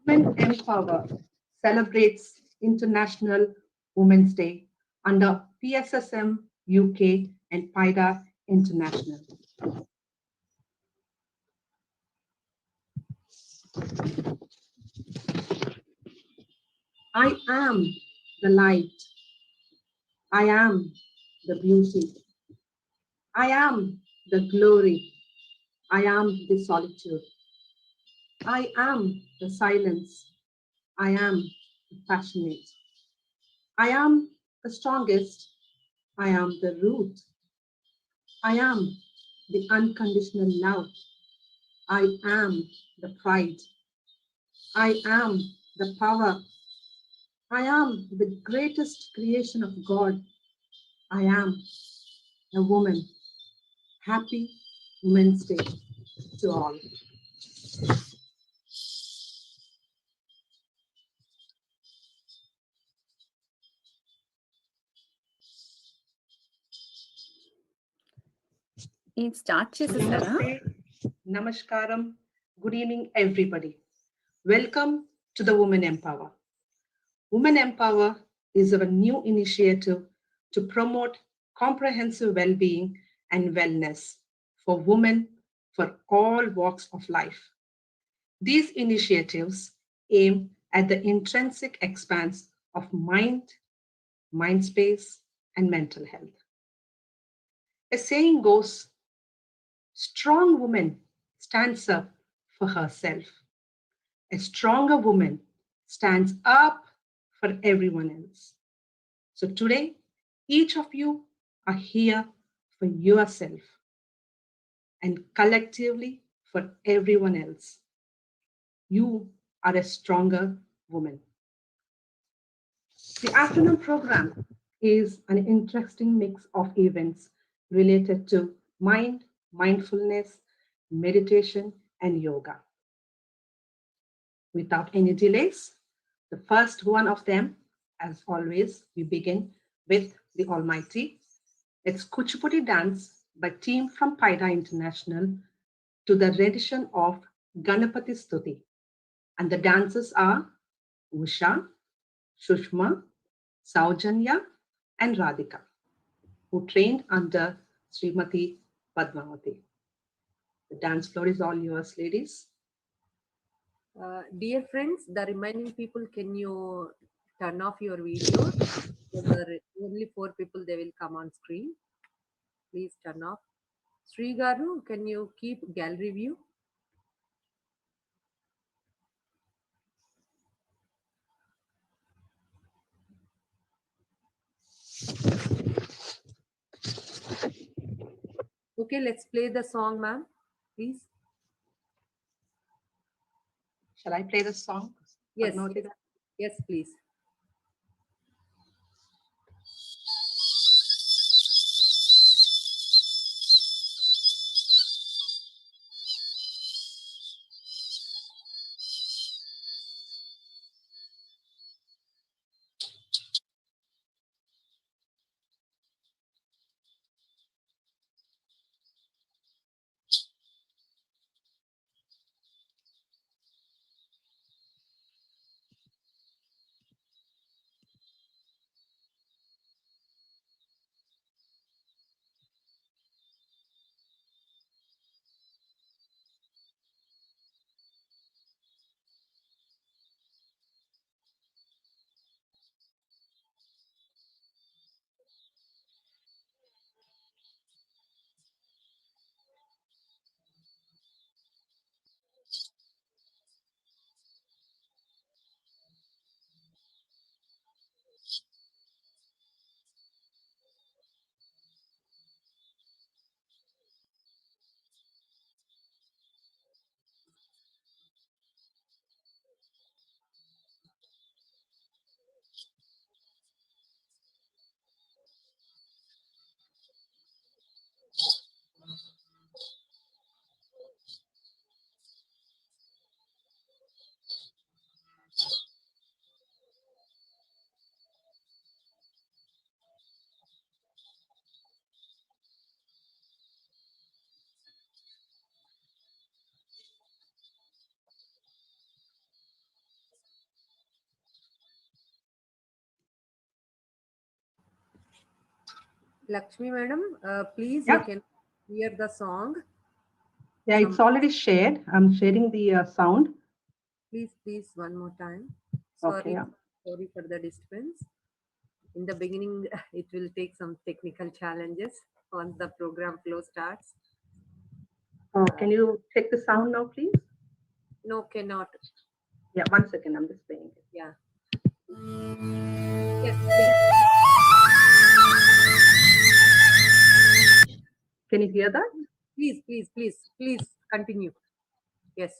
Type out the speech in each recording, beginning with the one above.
Women Empower celebrates International Women's Day under PSSM UK and PIDA International. I am the light. I am the beauty. I am the glory. I am the solitude. I am the silence. I am the passionate. I am the strongest. I am the root. I am the unconditional love. I am the pride. I am the power. I am the greatest creation of God. I am a woman. Happy Women's Day to all. Start చేసేసారా? Namaste, Namaskaram. Good evening, everybody. Welcome to the Women Empower. Women Empower is our new initiative to promote comprehensive well being and wellness for women for all walks of life. These initiatives aim at the intrinsic expanse of mind space, and mental health. A saying goes, strong woman stands up for herself. A stronger woman stands up for everyone else. So today, each of you are here for yourself and collectively for everyone else. You are a stronger woman. The afternoon program is an interesting mix of events related to mind, mindfulness, meditation, and yoga. Without any delays, the first one of them, as always, we begin with the Almighty. It's Kuchipudi dance by team from PIDA International to the rendition of Ganapati Stuti. And the dancers are Usha, Shushma, Saujanya, and Radhika, who trained under Srimati Padmavati. The dance floor is all yours, ladies. Dear friends, the remaining people, can you turn off your videos? So the only 4 people they will come on screen. Please turn off. Sri Garu, can you keep gallery view? Okay, let's play the song, ma'am. Please. Shall I play the song? Yes. Padmavati? Yes, please. Lakshmi madam, please Yeah. you can hear the song. Yeah, it's already shared. I'm sharing the sound. Please, one more time. Okay. Sorry, sorry for the disturbance. In the beginning, it will take some technical challenges once the program flow starts. Can you check the sound now, please? No, cannot. Yeah, 1 second. I'm just playing it. Yeah. Yes. Can you hear that? Please continue. Yes.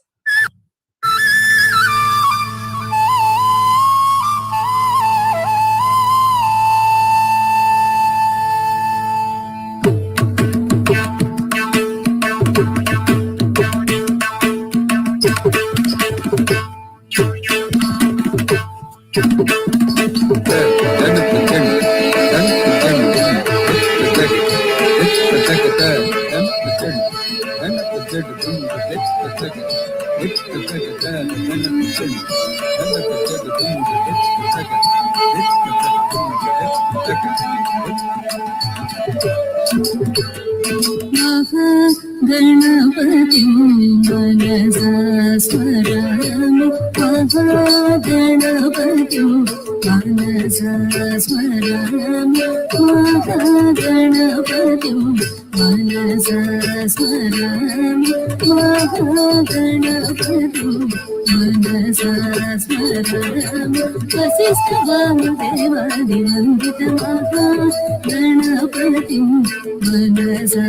गणपतिं मनसा स्मरामि महागणपतिं मनसा स्मरामि महागणपतिं मनसा स्मरामि महागणपतिं मनसा स्मरामि वसिष्ठवामदेवादिवन्दितमहागणपतिं मनसा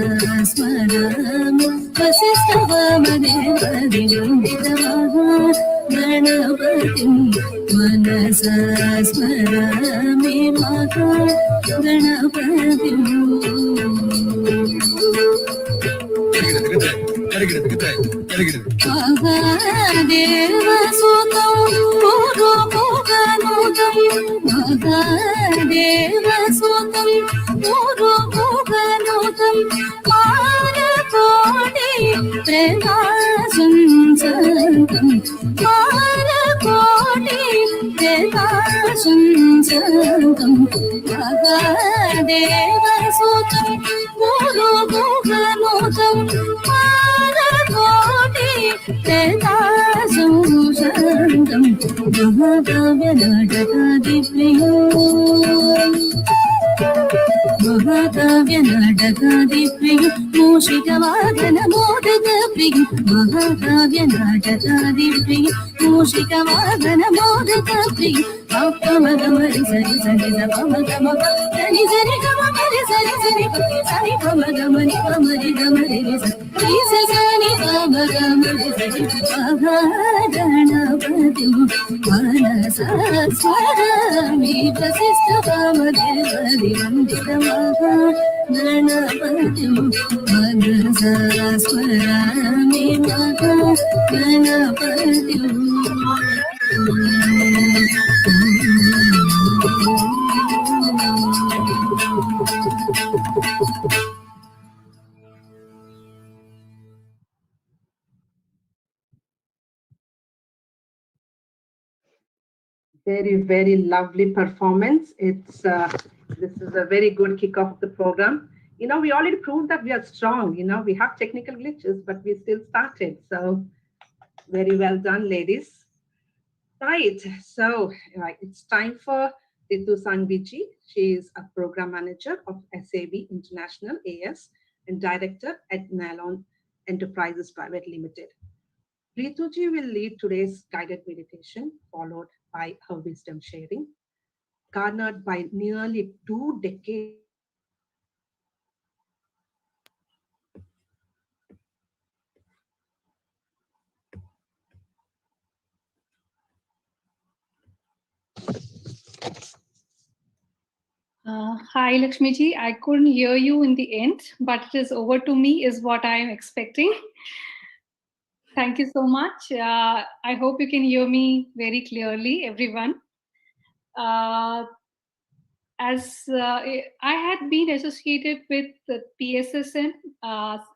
स्मरामि वसिष्ठवामदेवादिवन्दितमहागणपतिं मनसा स्मरामि महागणपतिं महादेवसुतं पूर्वभुवनुतं मानकोटि प्रकाशं मानकोटि प्रकाशं महादेवसुतं पूर्वभुवनुतं मानकोटि प्रकाशं महाकाव्यनाटकादिप्रिय मूषिकवादनमोदकप्रिय महाकाव्यनाटकादिप्रिय मूषिकवादनमोदकप्रिय पमगमरि सरि सरि पमगम सरि सरि गमरि सरि सरि सरि पमगमनि पमरि गमरि सरि सरि पमगमरि सरि महागणपतिं मनसा स्मरामि वसिष्ठवामदेवादिवन्दितमहागणपतिं मनसा स्मरामि Very, very lovely performance. This is a very good kickoff of the program. We already proved that we are strong. We have technical glitches, but we still started. So very well done, ladies. Right. So it's time for Ritu Sangviji. She is a program manager of SAB International AS and director at Nylon Enterprises Private Limited. Rituji will lead today's guided meditation, followed by her wisdom sharing, garnered by nearly 2 decades. Hi, Lakshmi ji. I couldn't hear you in the end, but it is over to me is what I am expecting. Thank you so much. I hope you can hear me very clearly, everyone. I had been associated with the PSSN,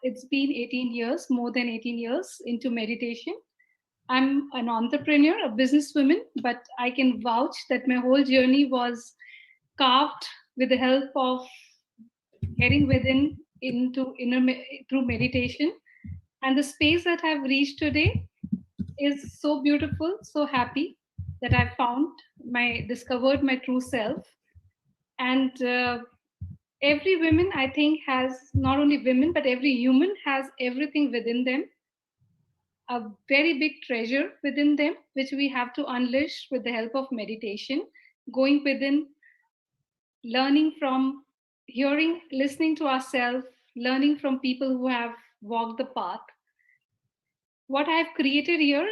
it's been 18 years, more than 18 years into meditation. I'm an entrepreneur, a businesswoman, but I can vouch that my whole journey was carved with the help of heading within into through meditation. And the space that I've reached today is so beautiful, so happy that I found discovered my true self. And every woman, I think, has, not only women, but every human has everything within them, a very big treasure within them, which we have to unleash with the help of meditation, going within, learning from, hearing, listening to ourselves, learning from people who have walked the path. What I've created here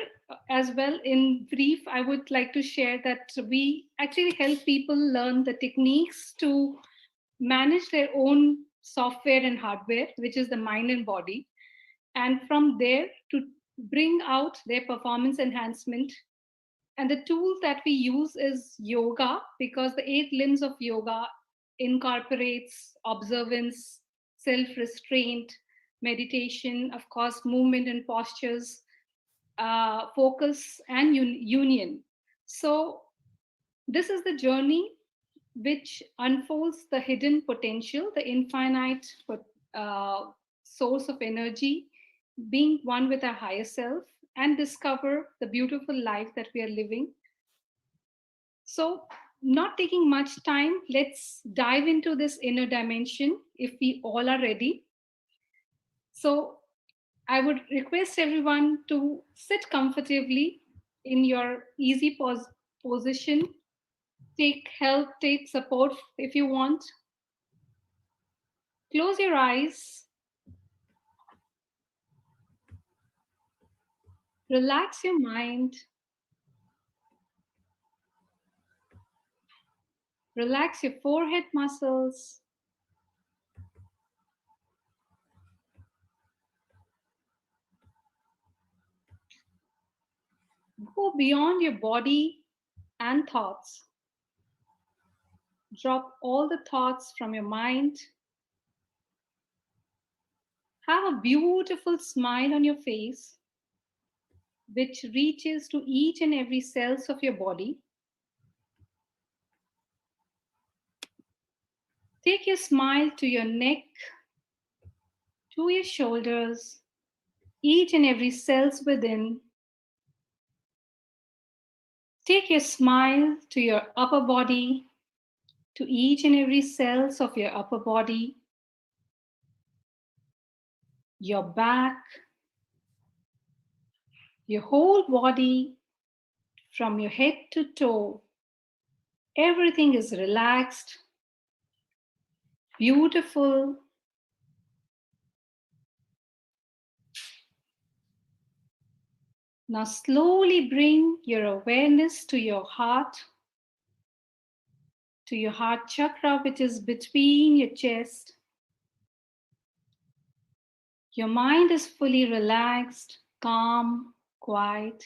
as well, in brief, I would like to share that we actually help people learn the techniques to manage their own software and hardware, which is the mind and body. And from there to bring out their performance enhancement. And the tool that we use is yoga, because the 8 limbs of yoga incorporates observance, self-restraint, meditation, of course, movement and postures, focus, and union. So this is the journey which unfolds the hidden potential, the infinite source of energy, being one with our higher self, and discover the beautiful life that we are living. So, not taking much time, let's dive into this inner dimension if we all are ready. So, I would request everyone to sit comfortably in your easy position. Take help, take support if you want. Close your eyes. Relax your mind. Relax your forehead muscles. Go beyond your body and thoughts. Drop all the thoughts from your mind. Have a beautiful smile on your face, which reaches to each and every cells of your body. Take your smile to your neck, to your shoulders, each and every cells within. Take your smile to your upper body, to each and every cells of your upper body, your back, your whole body, from your head to toe. Everything is relaxed, beautiful. Now slowly bring your awareness to your heart chakra, which is between your chest. Your mind is fully relaxed, calm, quiet.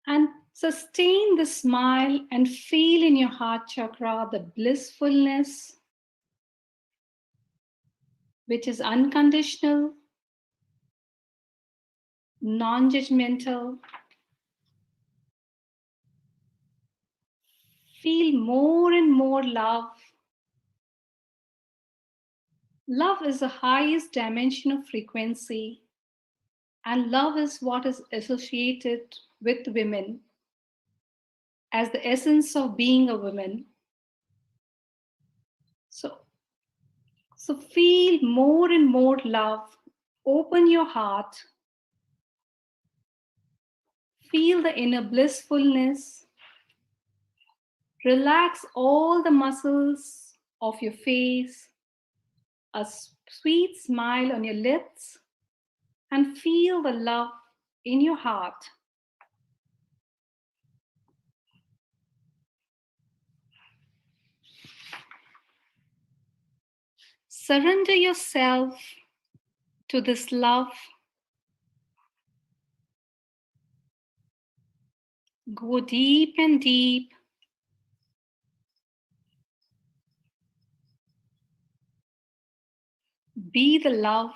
And sustain the smile and feel in your heart chakra the blissfulness, which is unconditional, non-judgmental. Feel more and more love. Love is the highest dimension of frequency, and love is what is associated with women as the essence of being a woman. So feel more and more love. Open your heart. Feel the inner blissfulness. Relax all the muscles of your face. A sweet smile on your lips. And feel the love in your heart. Surrender yourself to this love. Go deep and deep. Be the love.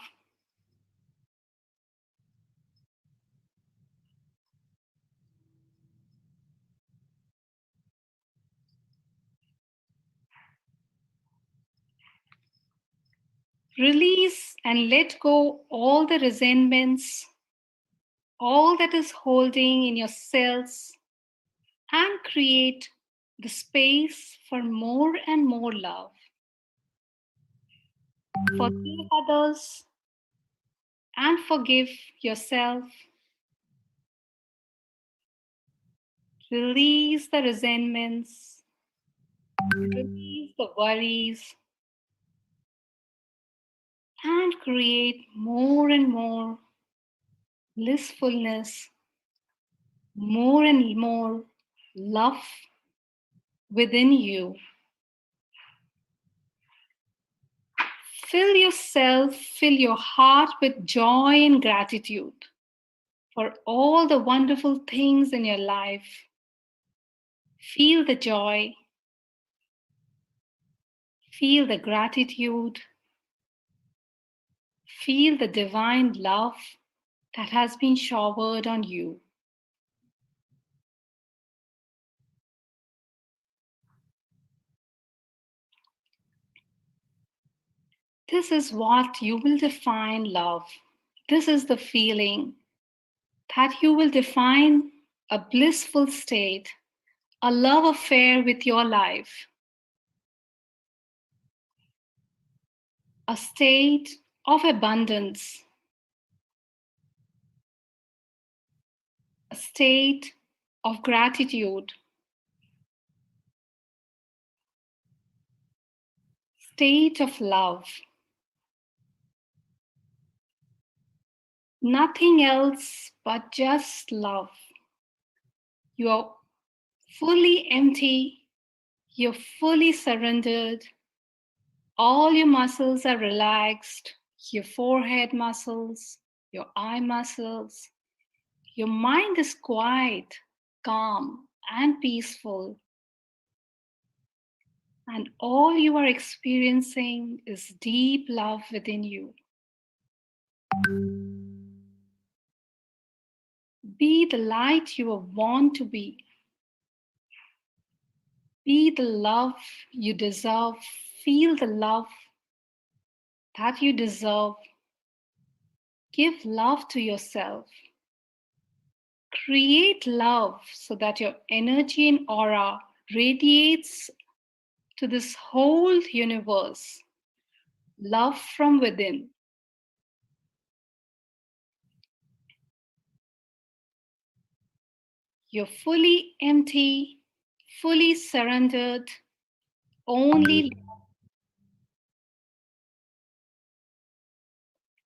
Release and let go all the resentments, all that is holding in your cells, and create the space for more and more love. Forgive others and forgive yourself. Release the resentments, release the worries, and create more and more blissfulness, more and more love within you. Fill yourself, fill your heart with joy and gratitude for all the wonderful things in your life. Feel the joy, feel the gratitude, feel the divine love that has been showered on you. This is what you will define love. This is the feeling that you will define a blissful state, a love affair with your life, a state of abundance, a state of gratitude, state of love. Nothing else but just love. You are fully empty, you're fully surrendered, all your muscles are relaxed, your forehead muscles, your eye muscles. Your mind is quiet, calm, and peaceful. And all you are experiencing is deep love within you. Be the light you want to be. Be the love you deserve. Feel the love that you deserve. Give love to yourself. Create love so that your energy and aura radiates to this whole universe. Love from within. You're fully empty, fully surrendered, only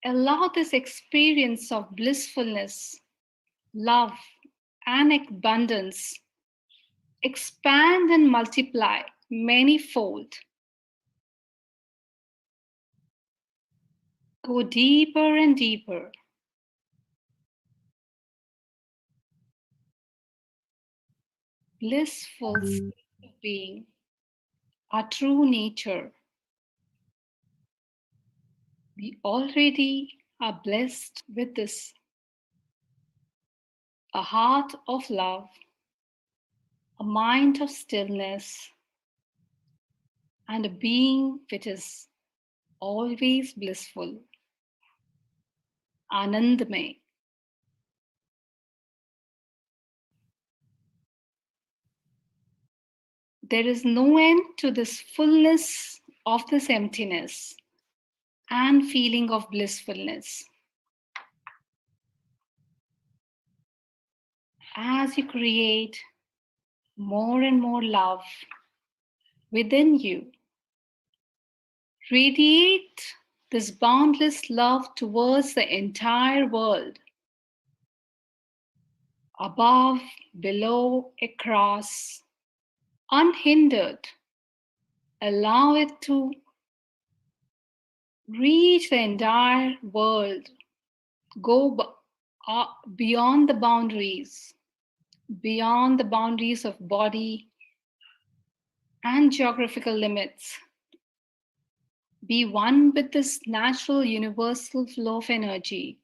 allow this experience of blissfulness, love, and abundance expand and multiply manyfold. Go deeper and deeper. Blissful state of being, our true nature. We already are blessed with this. A heart of love, a mind of stillness, and a being which is always blissful. Anandamay. There is no end to this fullness of this emptiness and feeling of blissfulness. As you create more and more love within you, radiate this boundless love towards the entire world, above, below, across, unhindered. Allow it to reach the entire world, go beyond the boundaries of body and geographical limits. Be one with this natural universal flow of energy.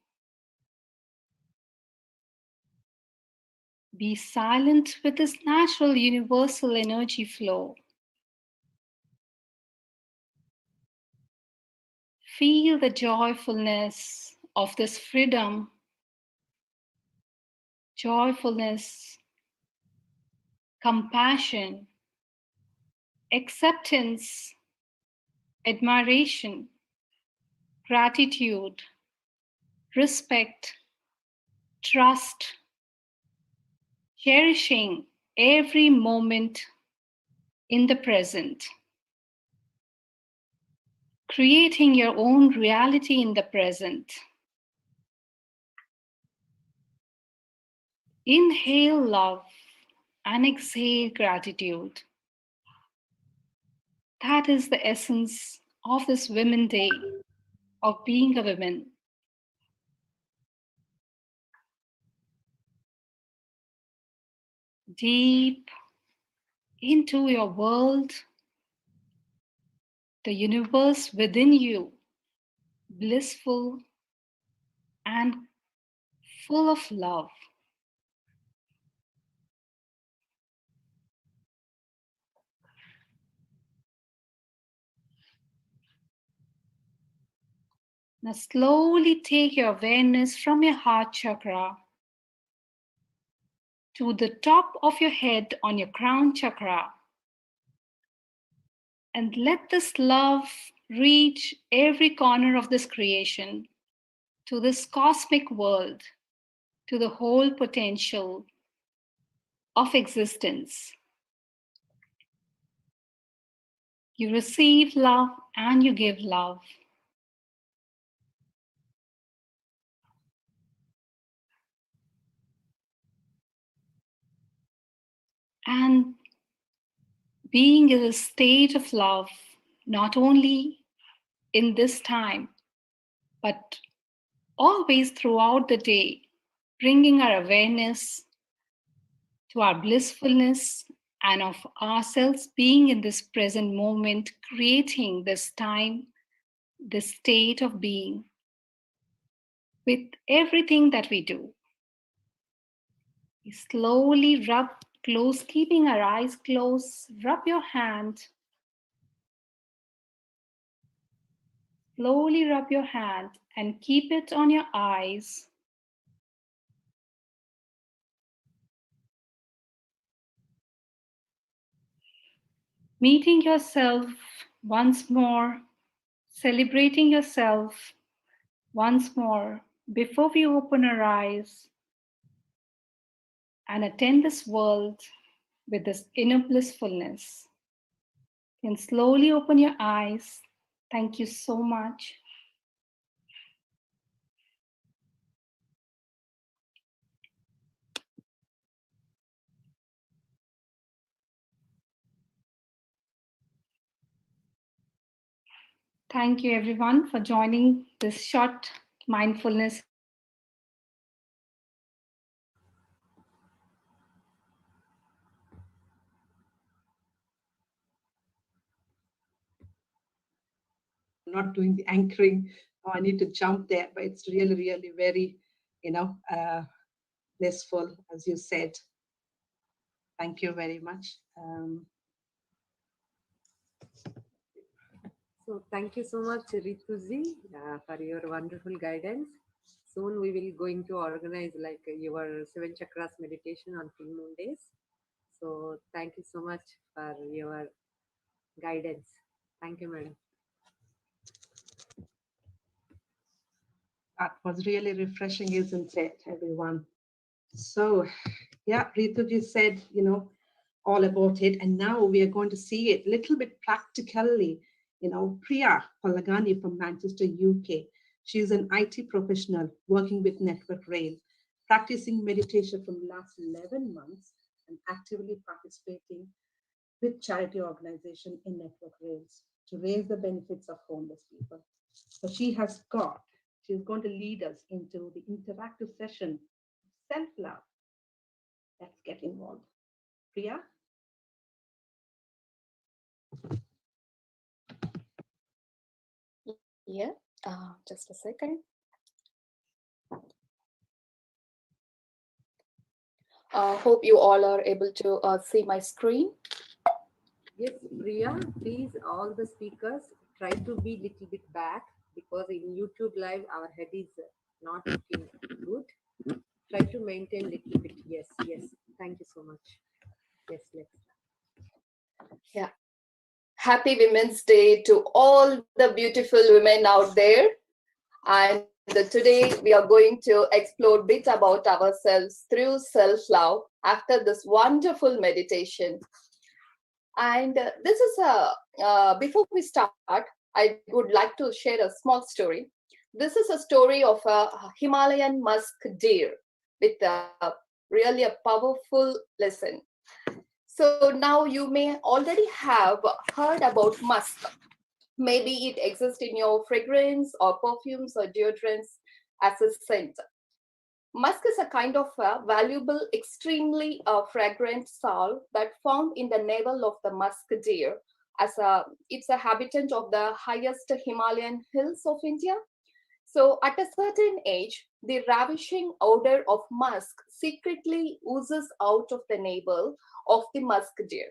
Be silent with this natural universal energy flow. Feel the joyfulness of this freedom, joyfulness, compassion, acceptance, admiration, gratitude, respect, trust, cherishing every moment in the present, creating your own reality in the present. Inhale love and exhale gratitude. That is the essence of this Women Day, of being a woman. Deep into your world, the universe within you, blissful and full of love. Now slowly take your awareness from your heart chakra to the top of your head on your crown chakra. And let this love reach every corner of this creation, to this cosmic world, to the whole potential of existence. You receive love and you give love. And being in a state of love, not only in this time, but always throughout the day, bringing our awareness to our blissfulness and of ourselves being in this present moment, creating this time, this state of being with everything that we do. We slowly rub close, keeping our eyes closed, rub your hand. Slowly rub your hand and keep it on your eyes. Meeting yourself once more, celebrating yourself once more before we open our eyes and attend this world with this inner blissfulness. You can slowly open your eyes. Thank you so much. Thank you everyone for joining this short mindfulness. Not doing the anchoring. Oh, I need to jump there, but it's really, really very, blissful, as you said. Thank you very much. So thank you so much, Rituji, for your wonderful guidance. Soon we will going to organize like your 7 chakras meditation on full moon days. So thank you so much for your guidance. Thank you, madam. That was really refreshing, isn't it, everyone? So, yeah, Rituji said, all about it. And now we are going to see it a little bit practically. Priya Palagani from Manchester, UK. She's an IT professional working with Network Rail, practicing meditation from the last 11 months and actively participating with charity organization in Network Rails to raise the benefits of homeless people. So she's going to lead us into the interactive session, self-love. Let's get involved. Priya? Yeah, just a second. Hope you all are able to see my screen. Yes, Priya, please, all the speakers, try to be little bit back because in YouTube live our head is not looking good. Try to maintain little bit. Yes, yes. Thank you so much. Yes, let's. Yeah. Happy Women's Day to all the beautiful women out there. And today we are going to explore a bit about ourselves through self-love after this wonderful meditation. And this is before we start, I would like to share a small story. This is a story of a Himalayan musk deer with really a powerful lesson. So now you may already have heard about musk. Maybe it exists in your fragrance or perfumes or deodorants as a scent. Musk is a kind of valuable, extremely fragrant salve that found in the navel of the musk deer. It's a habitant of the highest Himalayan hills of India. So at a certain age, the ravishing odor of musk secretly oozes out of the navel of the musk deer.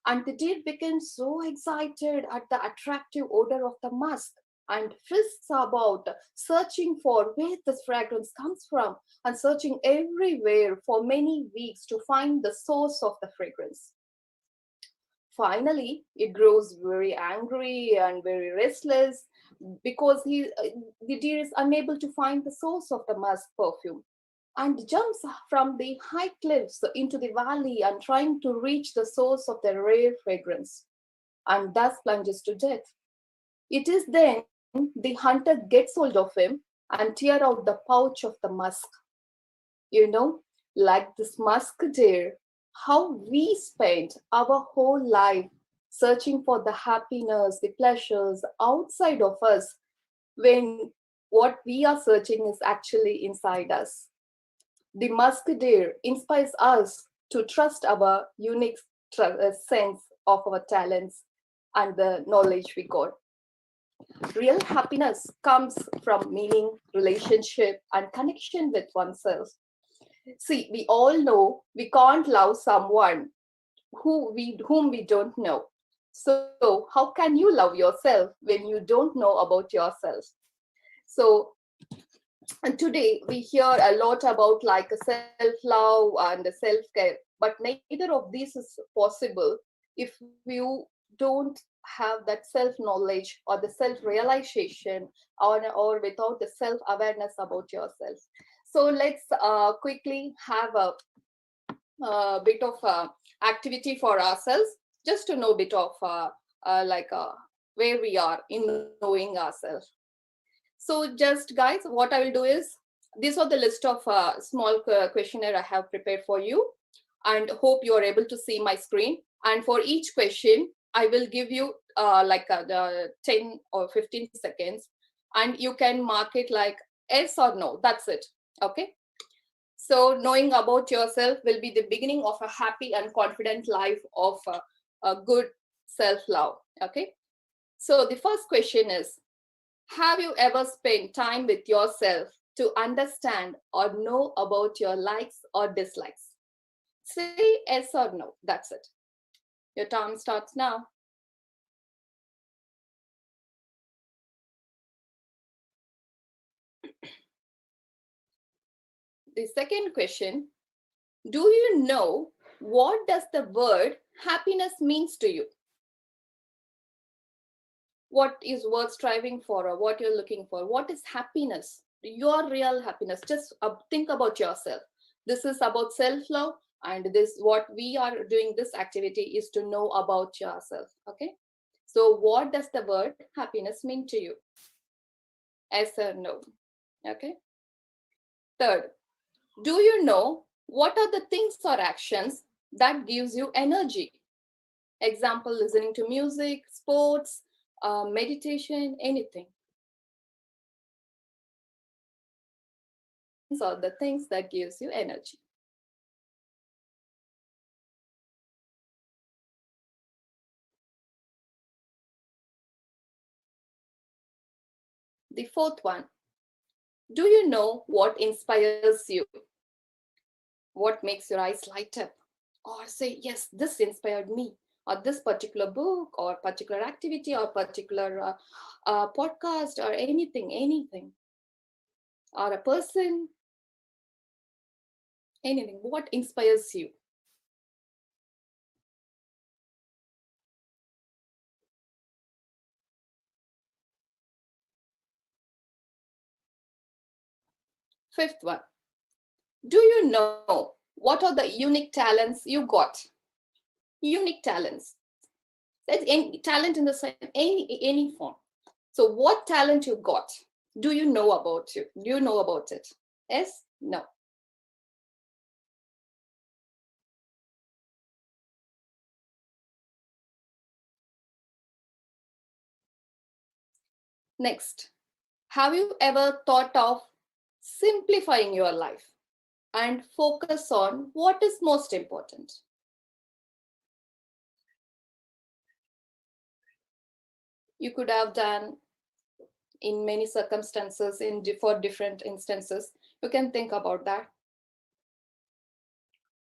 And the deer becomes so excited at the attractive odor of the musk and frisks about, searching for where this fragrance comes from and searching everywhere for many weeks to find the source of the fragrance. Finally, it grows very angry and very restless because the deer is unable to find the source of the musk perfume and jumps from the high cliffs into the valley and trying to reach the source of the rare fragrance and thus plunges to death. It is then the hunter gets hold of him and tear out the pouch of the musk. You know, like this musk deer, how we spend our whole life searching for the happiness, the pleasures outside of us when what we are searching is actually inside us. The musk deer inspires us to trust our unique sense of our talents and the knowledge we got. Real happiness comes from meaning, relationship, and connection with oneself. See, we all know we can't love someone whom we don't know. So how can you love yourself when you don't know about yourself? So and today we hear a lot about like a self-love and a self-care, but neither of these is possible if you don't have that self-knowledge or the self-realization or without the self-awareness about yourself. So let's quickly have a bit of activity for ourselves, just to know a bit of where we are in knowing ourselves. So just guys, what I will do is, these are the list of small questionnaire I have prepared for you and hope you are able to see my screen. And for each question, I will give you 10 or 15 seconds and you can mark it like yes or no, that's it, okay? So knowing about yourself will be the beginning of a happy and confident life of a good self-love, okay? So the first question is, have you ever spent time with yourself to understand or know about your likes or dislikes? Say yes or no, that's it. Your time starts now. The second question, do you know what does the word happiness means to you? What is worth striving for or what you're looking for? What is happiness? Your real happiness. Just think about yourself. This is about self-love, and this what we are doing this activity is to know about yourself, okay? So what does the word happiness mean to you? Yes or no? Okay. Third, do you know what are the things or actions that gives you energy? Example, listening to music, sports, meditation, anything. These are the things that gives you energy. The fourth one, do you know what inspires you? What makes your eyes light up? Or say, yes, this inspired me, or this particular book, or particular activity, or particular a podcast or anything, or a person, anything. What inspires you? Fifth one, do you know what are the unique talents you got? Unique talents. That's any talent in the same, any form. So what talent you got? Do you know about you? Do you know about it? Yes? No. Next, have you ever thought of simplifying your life and focus on what is most important? You could have done in many circumstances, for different instances. You can think about that.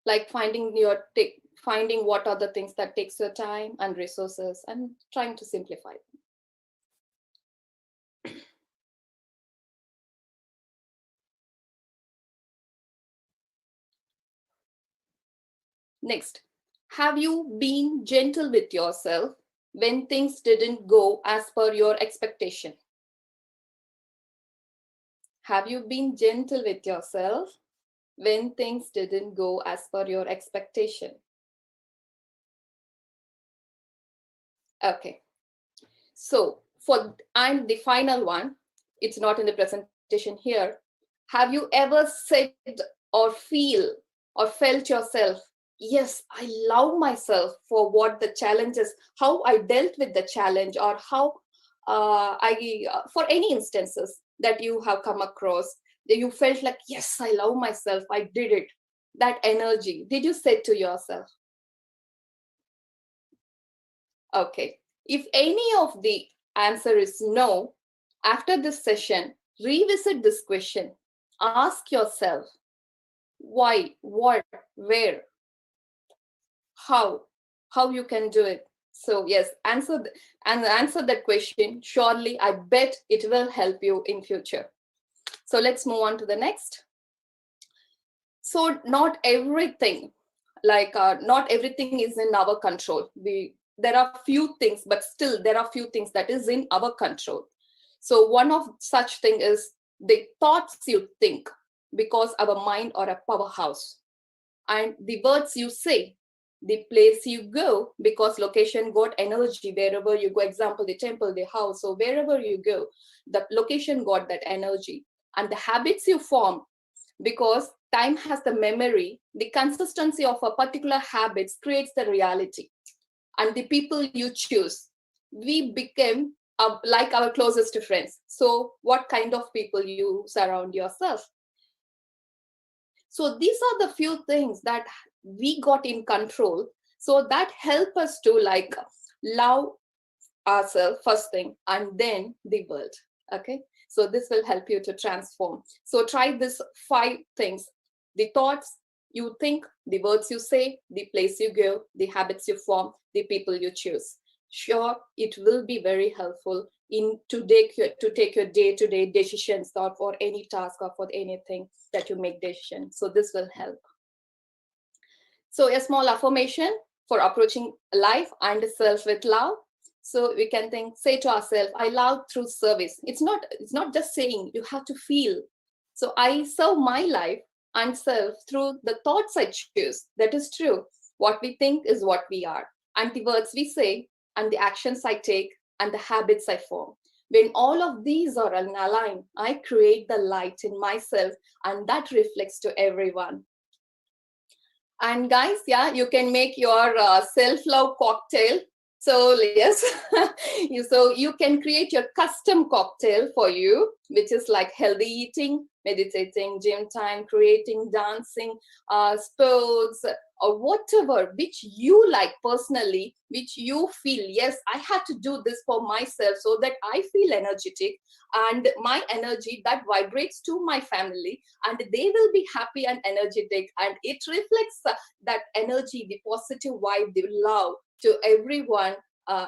Like finding what are the things that takes your time and resources and trying to simplify them. Next, have you been gentle with yourself when things didn't go as per your expectation? Have you been gentle with yourself when things didn't go as per your expectation? Okay. So and the final one, it's not in the presentation here. Have you ever said or felt yourself, yes, I love myself for what the challenge is, how I dealt with the challenge, or how for any instances that you have come across, that you felt like, yes, I love myself, I did it. That energy, did you say to yourself? Okay. If any of the answer is no, after this session, revisit this question. Ask yourself, why, what, where, how you can do it. So yes, answer that question. Surely, I bet it will help you in future. So let's move on to the next. So not everything, not everything is in our control. There are few things, but still there are few things that is in our control. So one of such thing is the thoughts you think, because our mind are a powerhouse, and the words you say, the place you go, because location got energy wherever you go. Example, the temple, the house. So wherever you go, the location got that energy. And the habits you form, because time has the memory, the consistency of a particular habits creates the reality. And the people you choose, we become like our closest friends. So what kind of people you surround yourself? So these are the few things that we got in control. So that help us to love ourselves first thing, and then the world. Okay. So this will help you to transform. So try this 5 things: the thoughts you think, the words you say, the place you go, the habits you form, the people you choose. Sure, it will be very helpful to take your day-to-day decisions, or for any task or for anything that you make decisions. So this will help. So a small affirmation for approaching life and self with love. So we can say to ourselves, I love through service. It's not just saying, you have to feel. So I serve my life and self through the thoughts I choose. That is true. What we think is what we are. And the words we say, and the actions I take, and the habits I form. When all of these are aligned, I create the light in myself, and that reflects to everyone. And guys, yeah, you can make your self-love cocktail. So yes, so you can create your custom cocktail for you, which is like healthy eating, meditating, gym time, creating, dancing, sports, or whatever which you like personally, which you feel, yes, I have to do this for myself so that I feel energetic, and my energy that vibrates to my family, and they will be happy and energetic, and it reflects that energy, the positive vibe, the love to everyone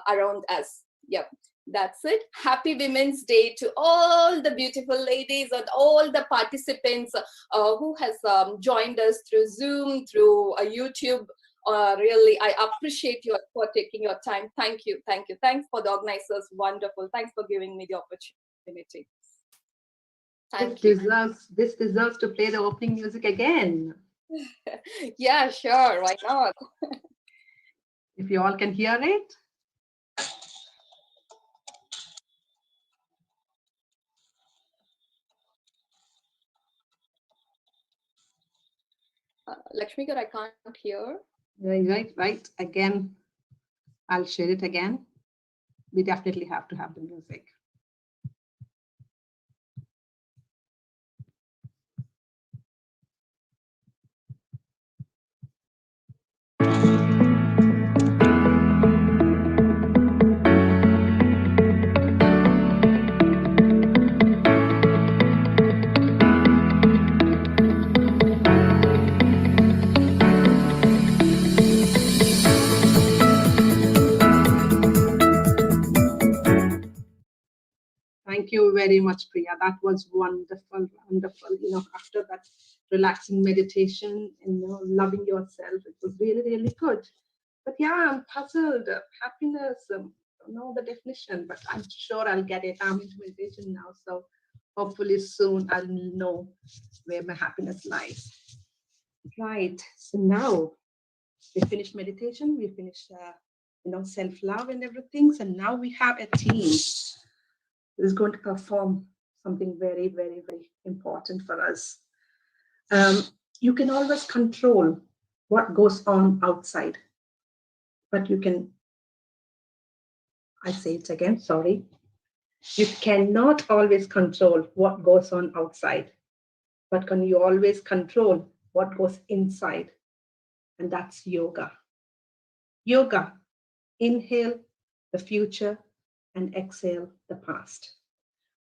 around us. Yep. That's it. Happy Women's Day to all the beautiful ladies and all the participants who has joined us through Zoom, through YouTube. Really, I appreciate you for taking your time. Thank you. Thank you. Thanks for the organizers. Wonderful. Thanks for giving me the opportunity. Thank you. This deserves to play the opening music again. Yeah, sure. Why not? If you all can hear it. Lakshmi, I can't hear. Right. Again, I'll share it again. We definitely have to have the music. Thank you very much, Priya. That was wonderful. After that relaxing meditation and loving yourself, it was really, really good. But yeah, I'm puzzled. Happiness, don't know the definition, but I'm sure I'll get it. I'm into meditation now, so hopefully soon I'll know where my happiness lies. Right. So now we finished meditation. We finished, self-love and everything. So now we have a team is going to perform something very, very, very important for us. You can always control what goes on outside, but I say it again, sorry. You cannot always control what goes on outside, but can you always control what goes inside? And that's yoga. Yoga, inhale the future and exhale the past.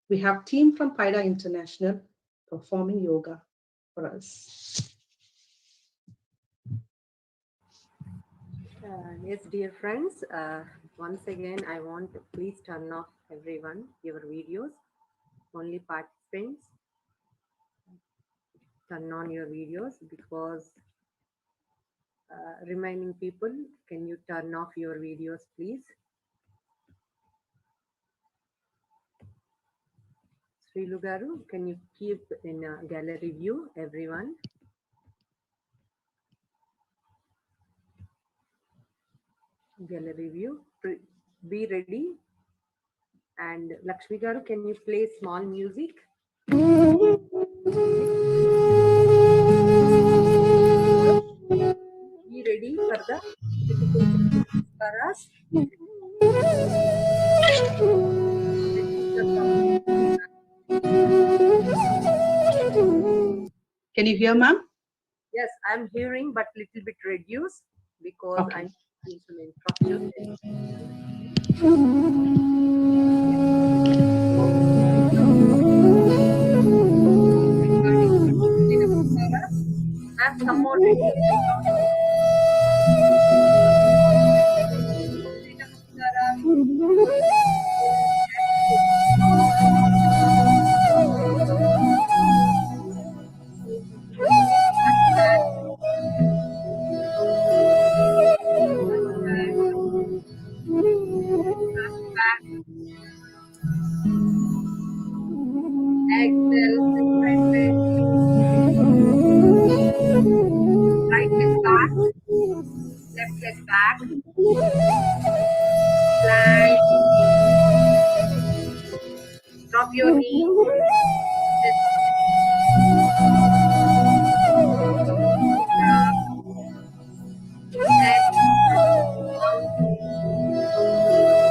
We have team from PIDA International performing yoga for us. Yes, dear friends, once again, I want to please turn off everyone, your videos. Only participants, turn on your videos, because remaining people, can you turn off your videos, please? Srilu Garu, can you keep in a gallery view, everyone? Gallery view, be ready. And Lakshmi Garu, can you play small music? Be ready for the Paras. Can you hear, ma'am? Yes, I'm hearing, but little bit reduced because Okay. I'm seeing some instructions. Have some more right leg back, left leg back, slide, drop your knee,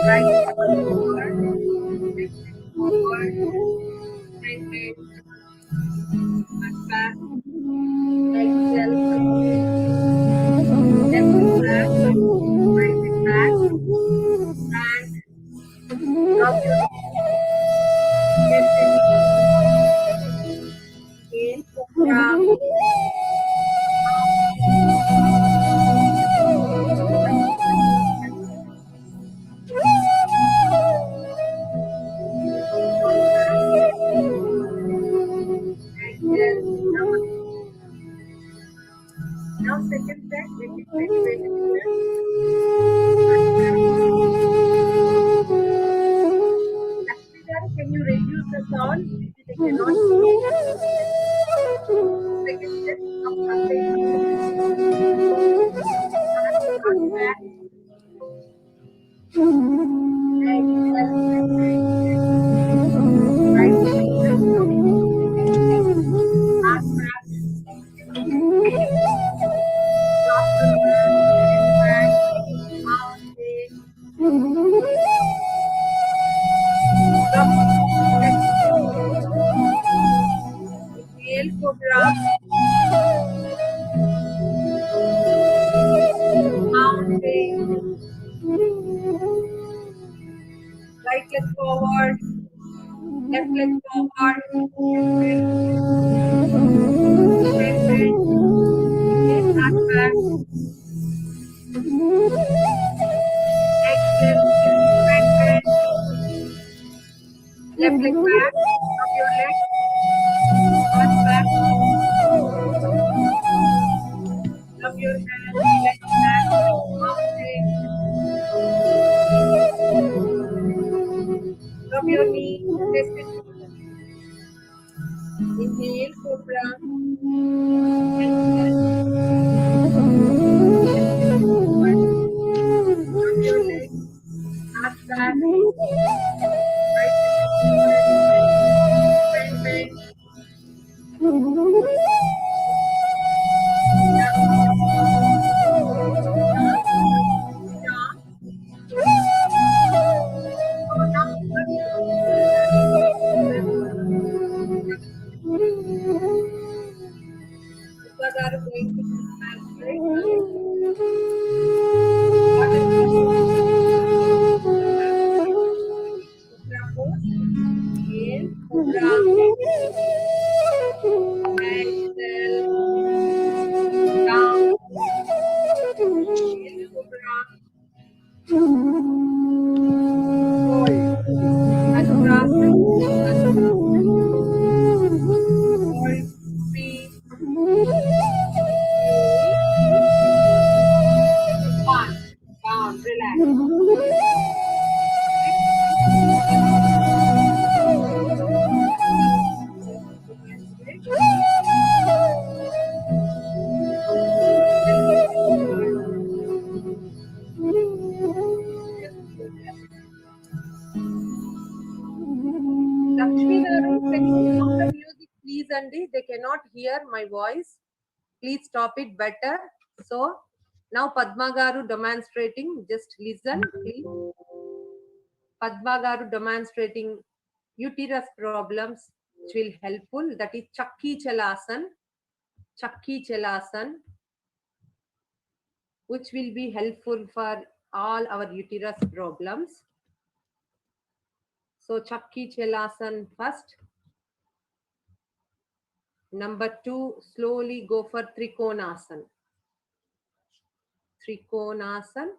right forward, right leg, back, exhale, left back, right leg back, and drop your in, down, Now second set, make it very, very clear. Lakshmi garu, can you reduce the sound? Maybe they cannot hear. Second set, up something. Up back. Right finger coming. Up back. Drop the back. Out there. Drop. Inhale, cobra. Out there. Right leg forward. Left leg forward. Bend, bend. Inhale, back, back. Exhale, bend, bend. Left leg back. Up your leg. Arch back. Rub your hand, leg back. Mountain. Rub your knee. Rest it. Inhale, cobra. Exhale. Rub your leg. Arch back. Right leg forward. Bend, bend. Are going to down, relax. Lakshmi garu, can you stop the music, please, Andy? They cannot hear my voice. Please stop it better. So now Padma garu demonstrating. Just listen, please. Padma garu demonstrating uterus problems, which will helpful. That is Chakki Chalasan. Chakki Chalasan, which will be helpful for all our uterus problems. So Chakki Chalasan first. Number 2, slowly go for Trikonasana. Trikonasana.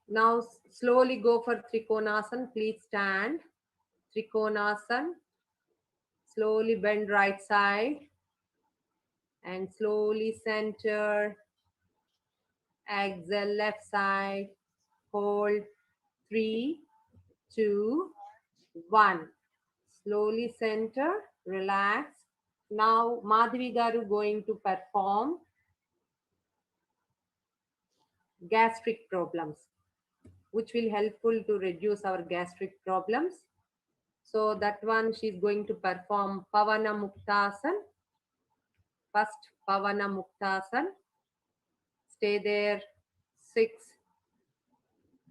Now slowly go for Trikonasana. Please stand. Trikonasana. Slowly bend right side. And slowly center. Exhale left side. Hold. 3, 2, 1. Slowly center. Relax. Now Madhavi garu going to perform gastric problems, which will helpful to reduce our gastric problems. So that one she's going to perform Pavana Muktasan. First Pavana Muktasan. Stay there. 6,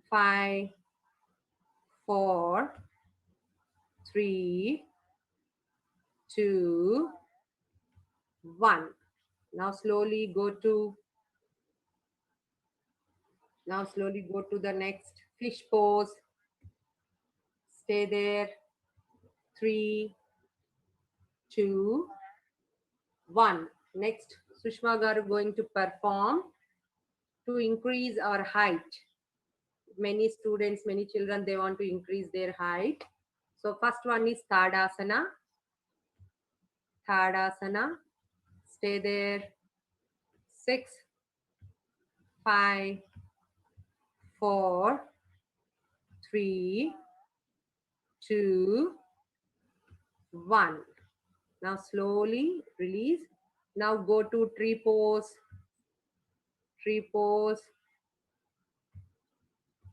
5, 4, 3, 2, 1. Now slowly go to the next fish pose. Stay there. 3, 2, 1. Next, Sushma garu going to perform to increase our height. Many students, many children, they want to increase their height. So first one is Tadasana. Tadasana. Stay there. 6, 5, 4, 3, 2, 1. Now slowly release. Now go to tree pose. Tree pose.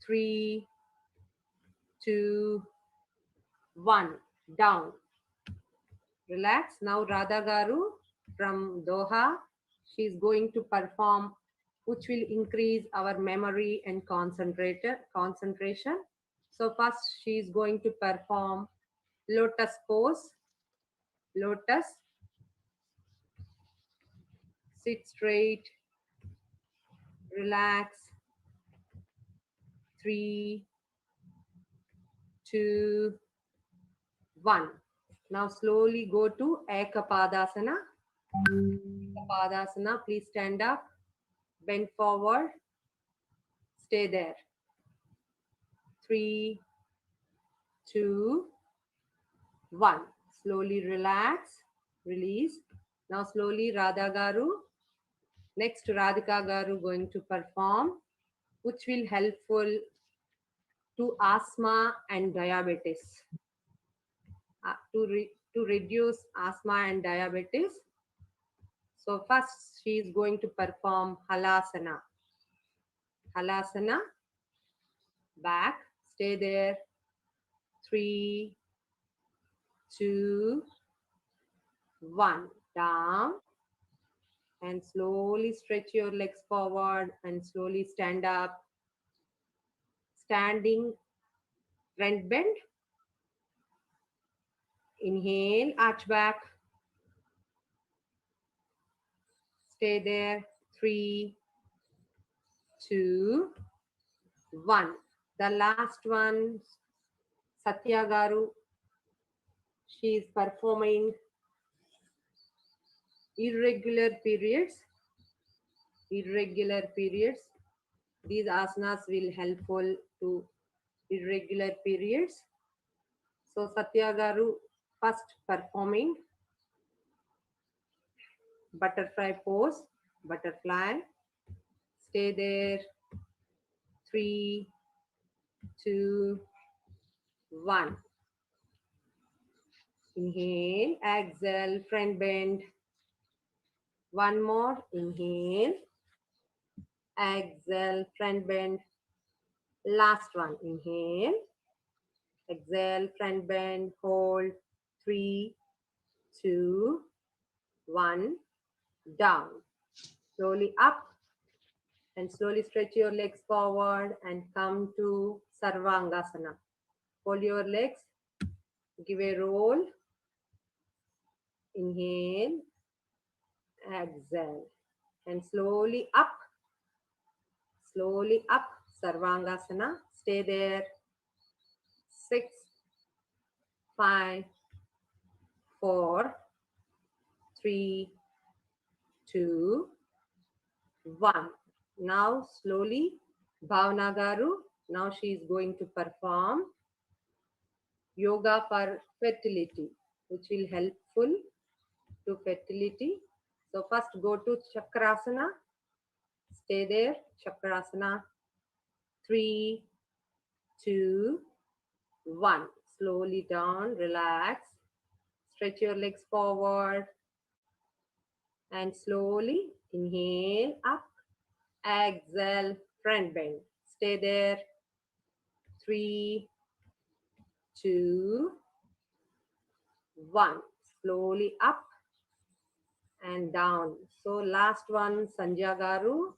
3, 2, 1. Down. Relax. Now Radha Garu from Doha. She's going to perform, which will increase our memory and concentration. So first she's going to perform lotus pose. Lotus. Sit straight. Relax. 3, 2, 1. Now slowly go to Ekapadasana. Ekapadasana, please stand up, bend forward, stay there. 3, 2, 1. Slowly relax, release. Now slowly Radha Garu. Next Radhika Garu going to perform, which will helpful to asthma and diabetes. To reduce asthma and diabetes. So first she is going to perform Halasana. Halasana. Back. Stay there. 3, 2, 1. Down. And slowly stretch your legs forward and slowly stand up. Standing front bend. Inhale, arch back. Stay there. 3, 2, 1. The last one, Satya Garu. She is performing irregular periods. Irregular periods. These asanas will helpful to irregular periods. So Satya Garu first performing butterfly pose. Butterfly. Stay there. 3, 2, 1. Inhale, exhale, front bend. One more. Inhale, exhale, front bend. Last one. Inhale, exhale, front bend. Hold. 3, 2, 1. Down. Slowly up and slowly stretch your legs forward and come to Sarvangasana. Hold your legs. Give a roll. Inhale, exhale, and slowly up, Sarvangasana. Stay there. 6, 5, 4, 3, 2, 1. Now slowly, Bhavana Garu. Now she is going to perform yoga for fertility, which will helpful to fertility. So first go to Chakrasana. Stay there. Chakrasana. 3, 2, 1. Slowly down. Relax. Stretch your legs forward. And slowly inhale up. Exhale. Front bend. Stay there. 3, 2, 1. Slowly up and down. So last one, Sanjaya Garu.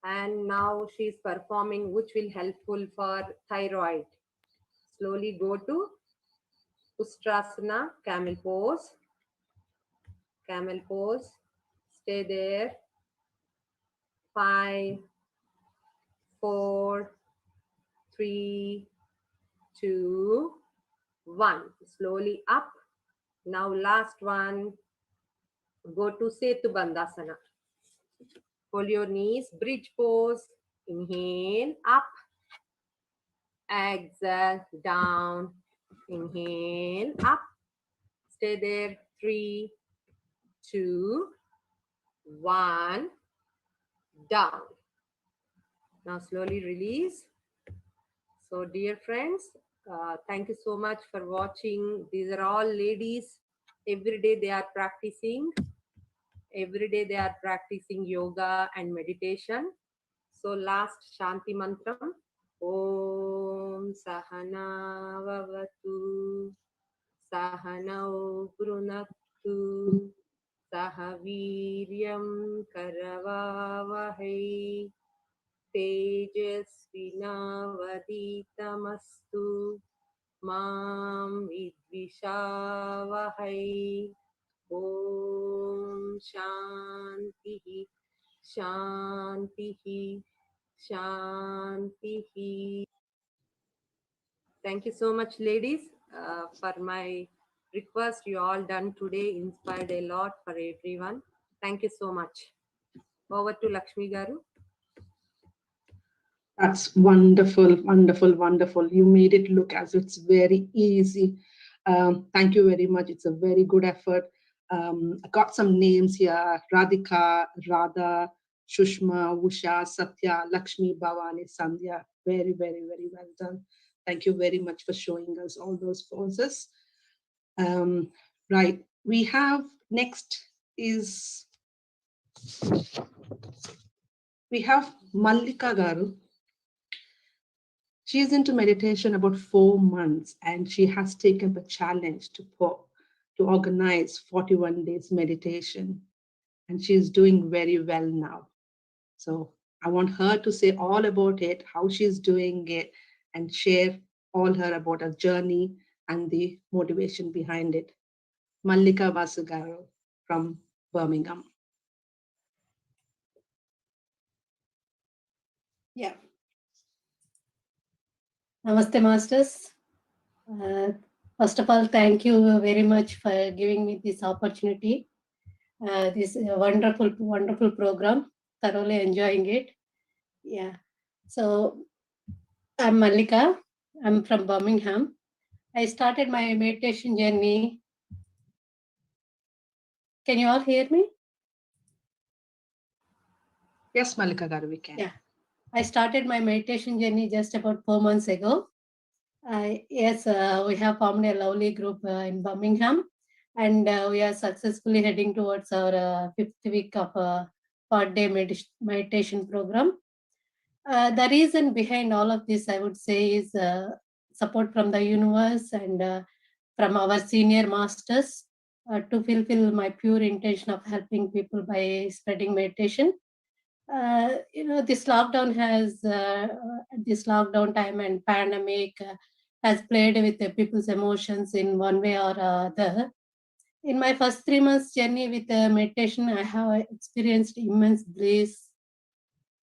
And now she's performing, which will helpful for thyroid. Slowly go to Ustrasana, camel pose. Camel pose. Stay there. 5, 4, 3, 2, 1. Slowly up. Now last one. Go to Setu Bandhasana. Hold your knees. Bridge pose. Inhale. Up. Exhale, down. Inhale, up. Stay there. 3, 2, 1. Down. Now slowly release. So dear friends, thank you so much for watching. These are all ladies. Every day they are practicing. Every day they are practicing yoga and meditation. So last Shanti Mantram. Om Sahana Vavatu Sahanau Brunaktu Sahaviryam Karavavahai Tejasvinavaditamastu Mam Vidvishavahai. Om Shanti Shanti Shanti. Thank you so much, ladies, for my request. You all done today inspired a lot for everyone. Thank you so much. Over to Lakshmi Garu. That's wonderful, wonderful, wonderful. You made it look as it's very easy. Thank you very much. It's a very good effort. I got some names here: Radhika, Radha, Shushma, Usha, Satya, Lakshmi, Bhavani, Sandhya. Very, very, very well done. Thank you very much for showing us all those poses. Right. We have next is we have Mallika Garu. She is into meditation about 4 months, and she has taken the challenge to organize 41 days meditation, and she is doing very well now. So I want her to say all about it, how she's doing it, and share all her about her journey and the motivation behind it. Mallika Vasugaro from Birmingham. Yeah. Namaste, Masters. First of all, thank you very much for giving me this opportunity. This is a wonderful, wonderful program. Thoroughly enjoying it. Yeah. So I'm Mallika. I'm from Birmingham. I started my meditation journey. Can you all hear me? Yes, Mallika Garu, we can. Yeah. I started my meditation journey just about 4 months ago. Yes, we have formed a lovely group in Birmingham, and we are successfully heading towards our 5th week of per day meditation program. The reason behind all of this, I would say, is support from the universe and from our senior masters to fulfill my pure intention of helping people by spreading meditation. This lockdown this lockdown time and pandemic has played with the people's emotions in one way or other. In my first 3 months journey with meditation, I have experienced immense bliss,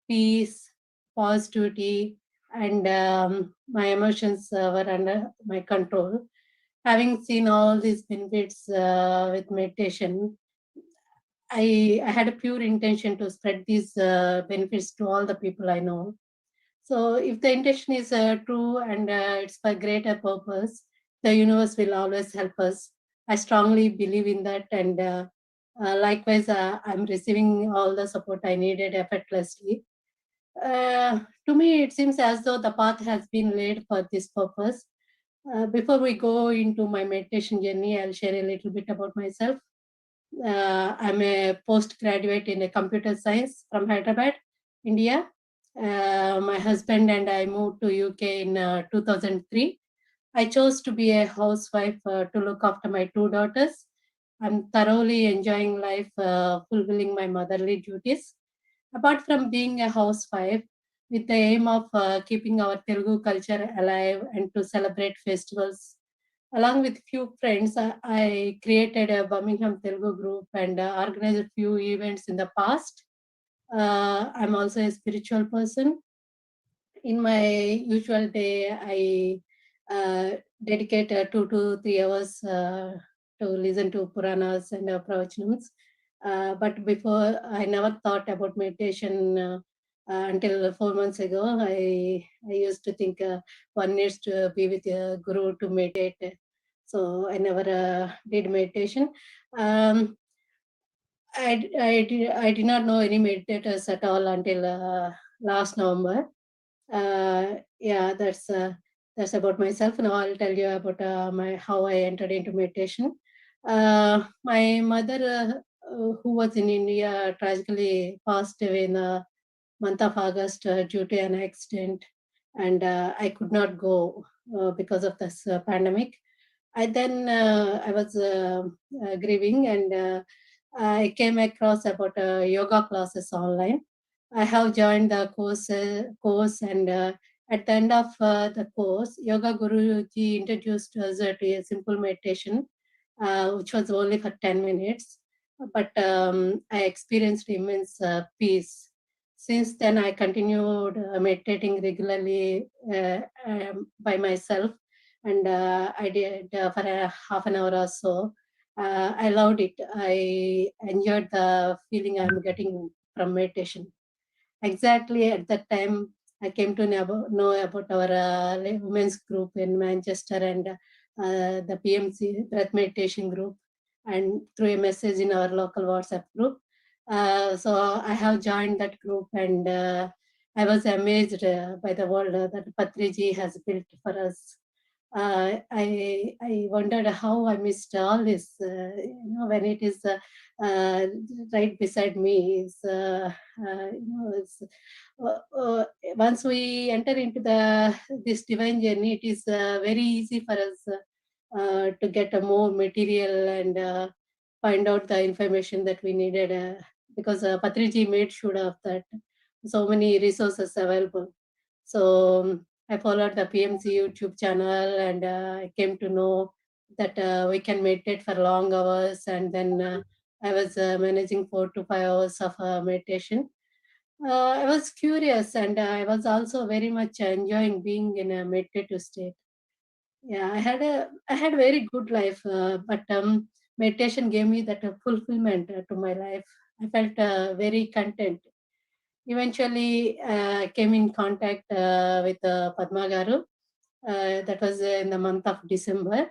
peace, positivity, and my emotions were under my control. Having seen all these benefits with meditation, I had a pure intention to spread these benefits to all the people I know. So if the intention is true and it's for greater purpose, the universe will always help us. I strongly believe in that, and likewise, I'm receiving all the support I needed effortlessly. To me, it seems as though the path has been laid for this purpose. Before we go into my meditation journey, I'll share a little bit about myself. I'm a postgraduate in computer science from Hyderabad, India. My husband and I moved to UK in 2003. I chose to be a housewife to look after my 2 daughters. I'm thoroughly enjoying life, fulfilling my motherly duties. Apart from being a housewife, with the aim of keeping our Telugu culture alive and to celebrate festivals, along with few friends, I created a Birmingham Telugu group and organized a few events in the past. I'm also a spiritual person. In my usual day, I dedicate 2 to 3 hours to listen to Puranas and Pravachanams. But before, I never thought about meditation Until 4 months ago, I used to think one needs to be with a guru to meditate. So I never did meditation. I did not know any meditators at all until last November. Yeah, that's about myself. Now I'll tell you about how I entered into meditation. My mother, who was in India, tragically passed away in the month of August due to an accident, and I could not go because of this pandemic. I was grieving, and I came across about yoga classes online. I have joined the course, and at the end of the course, Yoga Guruji introduced us to a simple meditation, which was only for 10 minutes. But I experienced immense peace. Since then, I continued meditating regularly by myself, and I did for a half an hour or so. I loved it. I enjoyed the feeling I'm getting from meditation. Exactly at that time, I came to know about our women's group in Manchester, and the PMC Breath Meditation group, and through a message in our local WhatsApp group. So I have joined that group, and I was amazed by the world that Patriji has built for us. I wondered how I missed all this. When it is right beside me, once we enter into this divine journey, it is very easy for us to get a more material and find out the information that we needed, because Patriji made sure of that. So many resources available. So I followed the PMC YouTube channel, and I came to know that we can meditate for long hours, and then I was managing 4 to 5 hours of meditation. I was curious, and I was also very much enjoying being in a meditative state. Yeah, I had very good life, but meditation gave me that fulfillment to my life. I felt very content. Eventually, came in contact with Padma Garu. That was in the month of December.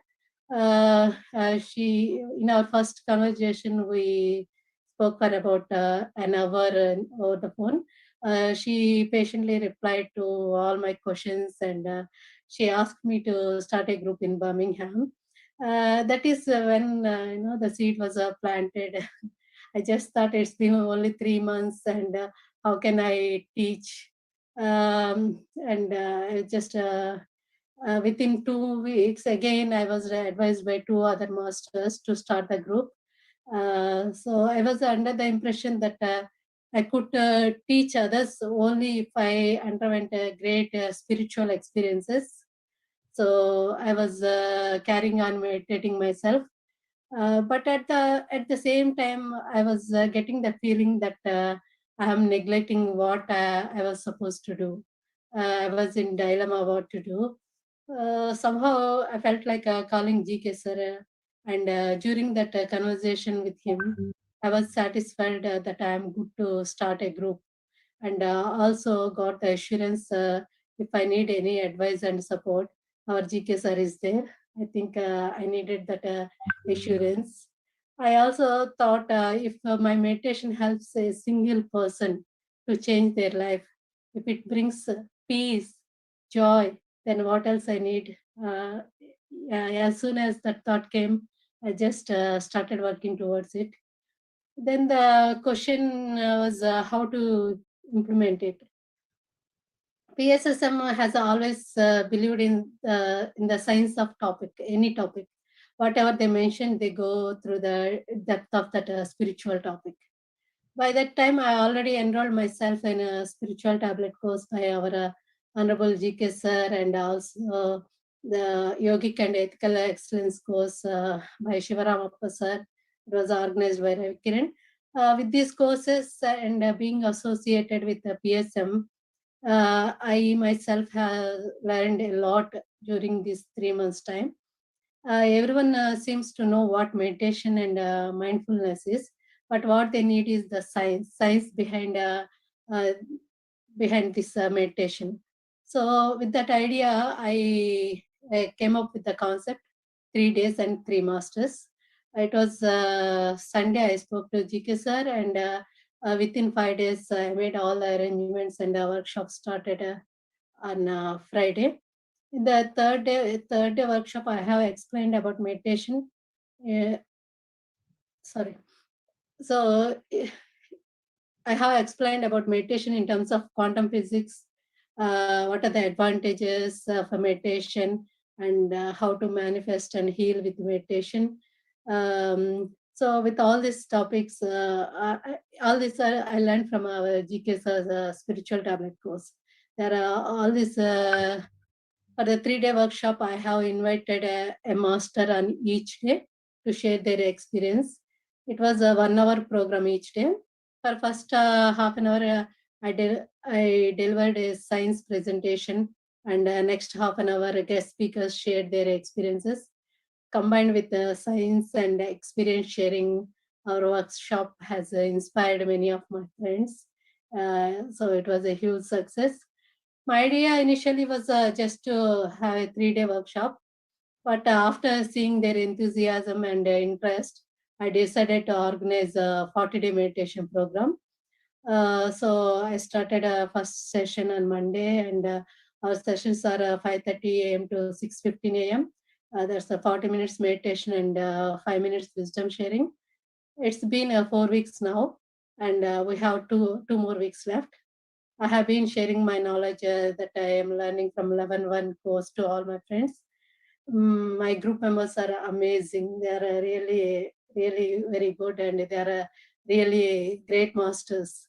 She, in our first conversation, we spoke for about an hour over the phone. She patiently replied to all my questions, and she asked me to start a group in Birmingham. That is when the seed was planted. I just thought it's been only 3 months, and how can I teach? And just within 2 weeks, again, I was advised by two other masters to start the group. So I was under the impression that I could teach others only if I underwent great spiritual experiences. So I was carrying on meditating myself. But at the same time, I was getting the feeling that I am neglecting what I was supposed to do. I was in dilemma what to do. Somehow I felt like calling GK sir, and during that conversation with him, I was satisfied that I am good to start a group, and also got the assurance if I need any advice and support, our GK sir is there. I think I needed that assurance. I also thought if my meditation helps a single person to change their life, if it brings peace, joy, then what else I need? Yeah, as soon as that thought came, I just started working towards it. Then the question was how to implement it. PSSM has always believed in the science of topic, any topic. Whatever they mention, they go through the depth of that spiritual topic. By that time, I already enrolled myself in a spiritual tablet course by our Honorable GK sir, and also the Yogic and Ethical Excellence course by Shivaramappa sir. It was organized by Ravi Kiran. With these courses and being associated with the PSM, I myself have learned a lot during these 3 months' time. Everyone seems to know what meditation and mindfulness is, but what they need is the science behind uh, behind this meditation. So with that idea, I came up with the concept 3 days and 3 masters. It was Sunday I spoke to GK sir, and within 5 days I made all the arrangements, and the workshop started on Friday. In the third day workshop, I have explained about meditation. Sorry. So I have explained about meditation in terms of quantum physics, what are the advantages of a meditation, and how to manifest and heal with meditation. So with all these topics, all this I learned from our GK sir's spiritual tablet course. There are all this, for the 3-day workshop, I have invited a master on each day to share their experience. It was a 1-hour program each day. For first half an hour, I delivered a science presentation, and next half an hour, guest speakers shared their experiences. Combined with the science and experience sharing, our workshop has inspired many of my friends. So it was a huge success. My idea initially was just to have a 3-day workshop, but after seeing their enthusiasm and interest, I decided to organize a 40-day meditation program. So I started a first session on Monday, and our sessions are 5:30 a.m. to 6:15 a.m. There's a 40 minutes meditation and 5 minutes wisdom sharing. It's been 4 weeks now, and we have two more weeks left. I have been sharing my knowledge that I am learning from 11.1 course to all my friends. My group members are amazing. They are really, really very good, and they are really great masters.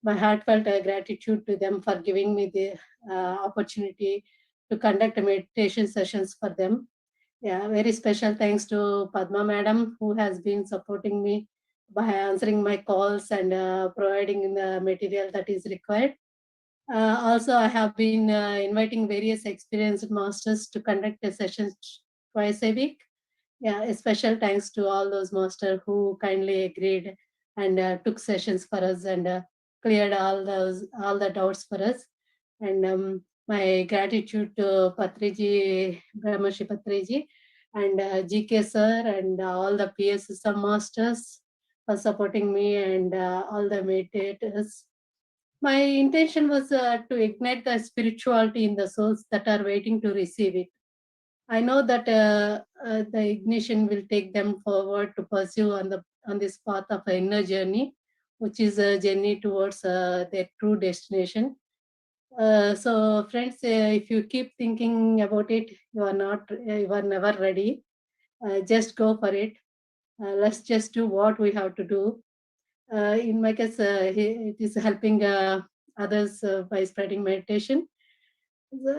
My heartfelt gratitude to them for giving me the opportunity to conduct meditation sessions for them. Yeah, very special thanks to Padma Madam, who has been supporting me by answering my calls and providing the material that is required. Also, I have been inviting various experienced masters to conduct the sessions twice a week. Yeah, a special thanks to all those masters who kindly agreed and took sessions for us and cleared all the doubts for us. And my gratitude to Patriji, Brahmashi Patriji, and GK sir, and all the PSSM masters for supporting me, and all the meditators. My intention was to ignite the spirituality in the souls that are waiting to receive it. I know that the ignition will take them forward to pursue on this path of inner journey, which is a journey towards their true destination. So, friends, if you keep thinking about it, you are never ready. Just go for it. Let's just do what we have to do. In my case, it is helping others by spreading meditation.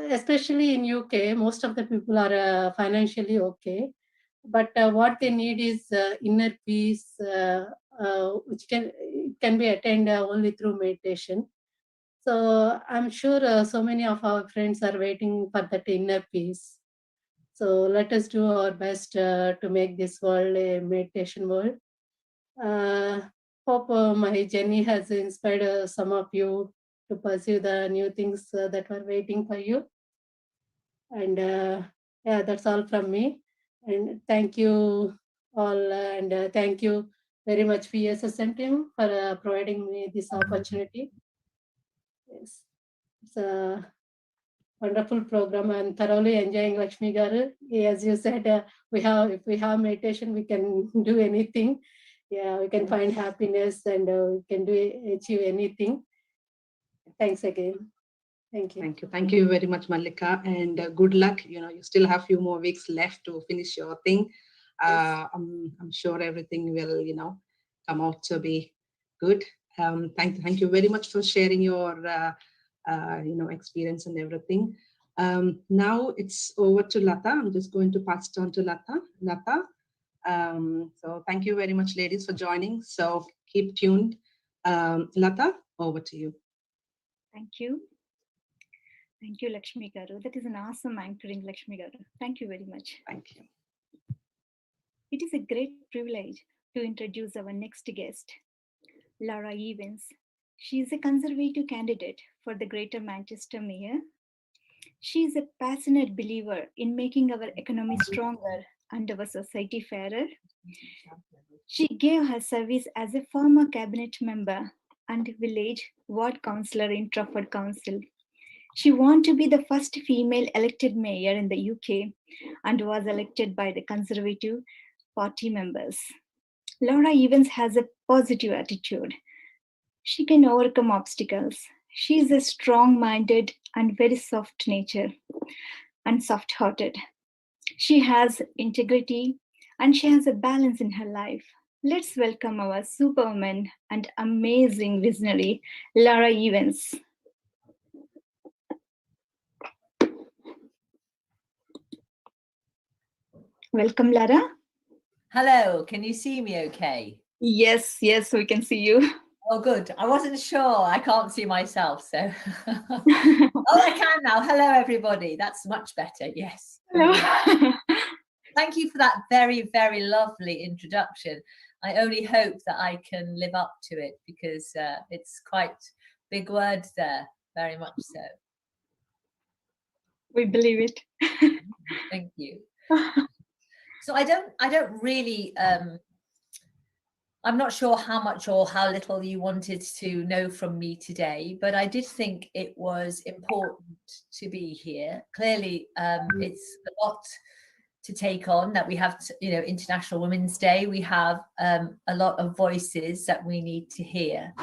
Especially in UK, most of the people are financially okay, but what they need is inner peace, which can be attained only through meditation. So I'm sure so many of our friends are waiting for that inner peace. So let us do our best to make this world a meditation world. Hope my journey has inspired some of you to pursue the new things that are waiting for you. And yeah, that's all from me. And thank you all, and thank you very much PSSN team for providing me this opportunity. Yes, it's a wonderful program. I'm thoroughly enjoying Lakshmi Garu. As you said, if we have meditation, we can do anything. Yeah, we can find happiness, and we can achieve anything. Thanks again. Thank you. Thank you. Thank you very much, Mallika, and good luck. You know, you still have a few more weeks left to finish your thing. I'm sure everything will, come out to be good. Thank you very much for sharing your, experience and everything. Now it's over to Lata. I'm just going to pass it on to Lata. So thank you very much, ladies, for joining. So keep tuned. Lata, over to you. Thank you. Thank you, Lakshmi Garu. That is an awesome anchoring, Lakshmi Garu. Thank you very much. Thank you. It is a great privilege to introduce our next guest, Laura Evans. She is a conservative candidate for the Greater Manchester Mayor. She is a passionate believer in making our economy stronger and our society fairer. She gave her service as a former cabinet member and village ward councillor in Trafford Council. She wanted to be the first female elected mayor in the UK and was elected by the Conservative Party members. Laura Evans has a positive attitude. She can overcome obstacles. She is a strong-minded and very soft nature and soft-hearted. She has integrity and she has a balance in her life. Let's welcome our superwoman and amazing visionary, Laura Evans. Welcome, Lara. Hello, can you see me okay? Yes, we can see you. Oh, good. I wasn't sure. I can't see myself, so. Oh, I can now. Hello, everybody. That's much better. Yes. Hello. Thank you for that very, very lovely introduction. I only hope that I can live up to it because it's quite big words there, very much so. We believe it. Thank you. So I don't really, I'm not sure how much or how little you wanted to know from me today, but I did think it was important to be here. Clearly, it's a lot to take on that we have, International Women's Day. We have a lot of voices that we need to hear.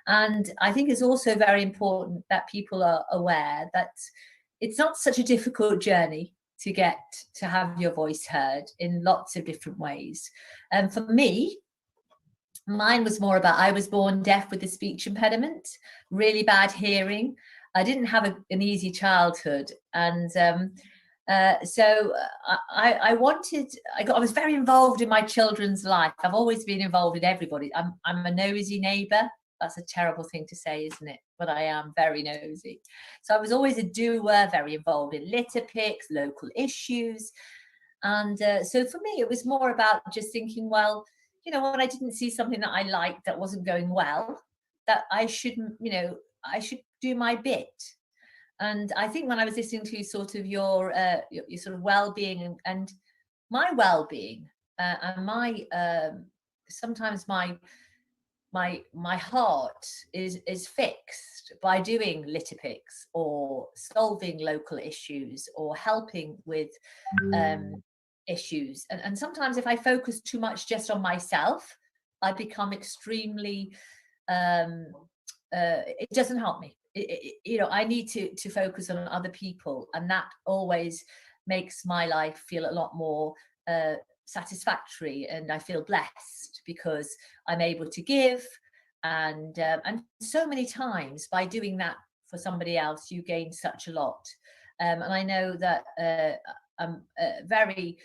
And I think it's also very important that people are aware that it's not such a difficult journey to get to have your voice heard in lots of different ways. And for me, mine was more about, I was born deaf with a speech impediment, really bad hearing. I didn't have an easy childhood. And so I was very involved in my children's life. I've always been involved in everybody. I'm a nosy neighbour. That's a terrible thing to say, isn't it? But I am very nosy. So I was always a doer, very involved in litter picks, local issues. And so for me, it was more about just thinking, well, when I didn't see something that I liked that wasn't going well, that I should do my bit. And I think when I was listening to sort of your sort of well-being and my well-being and my sometimes my heart is fixed by doing litter picks or solving local issues or helping with issues. And sometimes if I focus too much just on myself, I become extremely, it doesn't help me. I need to focus on other people, and that always makes my life feel a lot more satisfactory, and I feel blessed because I'm able to give, and so many times by doing that for somebody else you gain such a lot. And I know that I'm very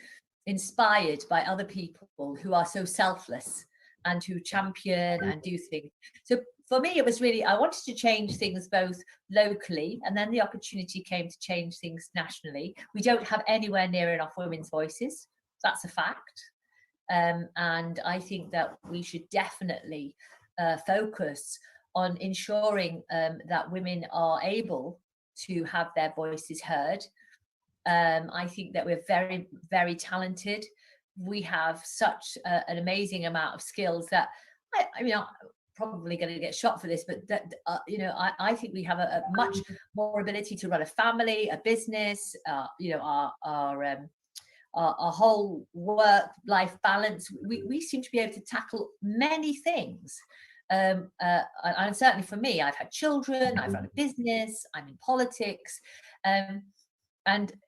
inspired by other people who are so selfless and who champion and do things. So for me, it was really, I wanted to change things both locally, and then the opportunity came to change things nationally. We don't have anywhere near enough women's voices. That's a fact. And I think that we should definitely focus on ensuring that women are able to have their voices heard. I think that we're very, very talented. We have such an amazing amount of skills that, I mean, I'm probably going to get shot for this, but that, I think we have a much more ability to run a family, a business, our whole work-life balance. We seem to be able to tackle many things. And certainly for me, I've had children, I've run a business, I'm in politics, and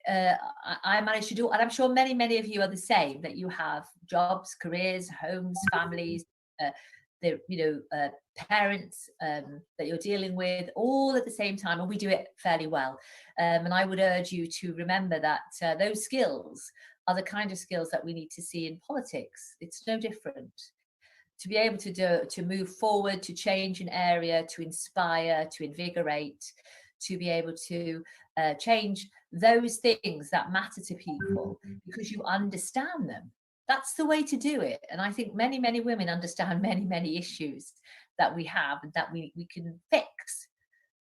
I managed to do, and I'm sure many, many of you are the same, that you have jobs, careers, homes, families, parents that you're dealing with all at the same time, and we do it fairly well. And I would urge you to remember that those skills are the kind of skills that we need to see in politics. It's no different. To be able to move forward, to change an area, to inspire, to invigorate, to be able to change those things that matter to people because you understand them. That's the way to do it. And I think many, many women understand many, many issues that we have and that we can fix.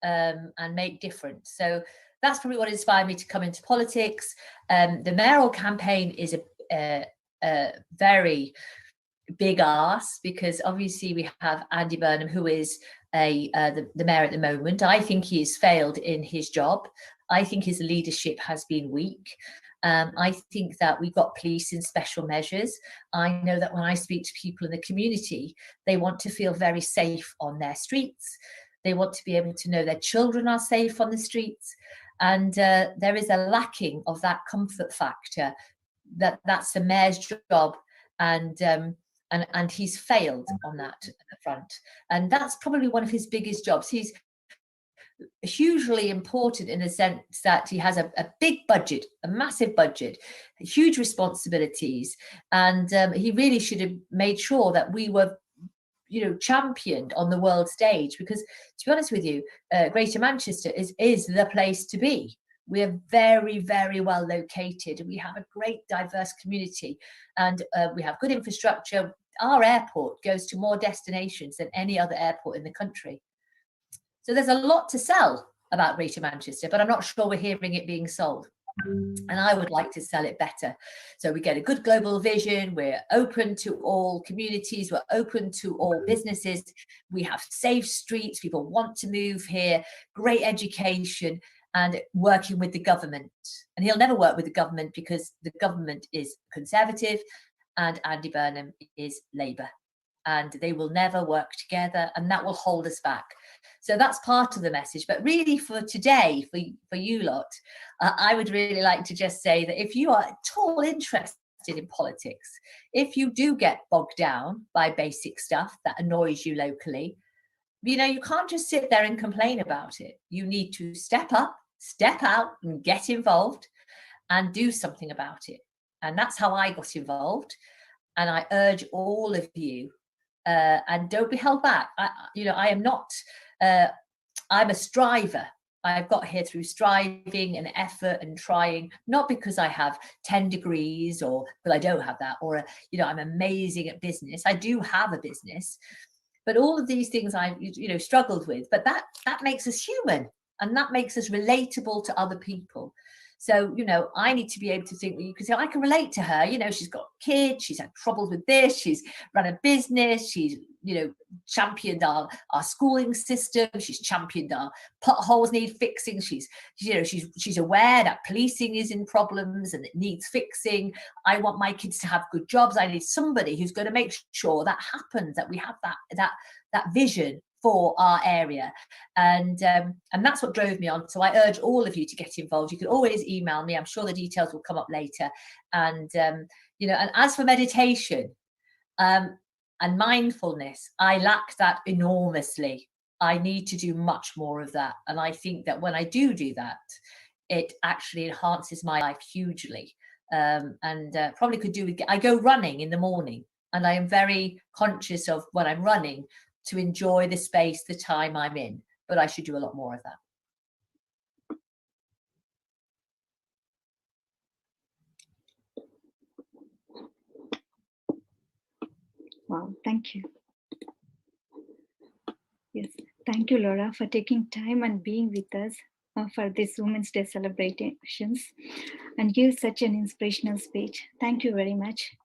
and make difference. So that's probably what inspired me to come into politics. The mayoral campaign is a very big ask, because obviously we have Andy Burnham, who is the mayor at the moment. I think he has failed in his job. I think his leadership has been weak. I think that we've got police in special measures. I know that when I speak to people in the community, they want to feel very safe on their streets. They want to be able to know their children are safe on the streets. And there is a lacking of that comfort factor. That's the mayor's job. And he's failed on that front. And that's probably one of his biggest jobs. He's hugely important in the sense that he has a big budget, a massive budget, huge responsibilities. And he really should have made sure that we were, championed on the world stage, because to be honest with you, Greater Manchester is the place to be. We are very, very well located. We have a great diverse community, and we have good infrastructure. Our airport goes to more destinations than any other airport in the country. So there's a lot to sell about Greater Manchester, but I'm not sure we're hearing it being sold. And I would like to sell it better. So we get a good global vision. We're open to all communities. We're open to all businesses. We have safe streets. People want to move here. Great education. And working with the government. And he'll never work with the government because the government is Conservative and Andy Burnham is Labour. And they will never work together, and that will hold us back. So that's part of the message. But really for today, for you lot, I would really like to just say that if you are at all interested in politics, if you do get bogged down by basic stuff that annoys you locally, you can't just sit there and complain about it. You need to step up, step out and get involved and do something about it. And that's how I got involved. And I urge all of you, and don't be held back. I am not, I'm a striver. I've got here through striving and effort and trying, not because I have 10 degrees or, but I don't have that, or, I'm amazing at business. I do have a business. But all of these things I've, struggled with, but that makes us human, and that makes us relatable to other people. So, I need to be able to think, you can say, I can relate to her. She's got kids, she's had troubles with this, she's run a business, she's, championed our schooling system, she's championed our potholes need fixing. She's aware that policing is in problems and it needs fixing. I want my kids to have good jobs. I need somebody who's going to make sure that happens, that we have that vision for our area. And that's what drove me on. So I urge all of you to get involved. You can always email me. I'm sure the details will come up later. And, and as for meditation and mindfulness, I lack that enormously. I need to do much more of that. And I think that when I do that, it actually enhances my life hugely. Probably could do with, I go running in the morning, and I am very conscious of when I'm running to enjoy the space, the time I'm in, but I should do a lot more of that. Wow, thank you. Yes, thank you, Laura, for taking time and being with us for this Women's Day celebrations and give such an inspirational speech. Thank you very much.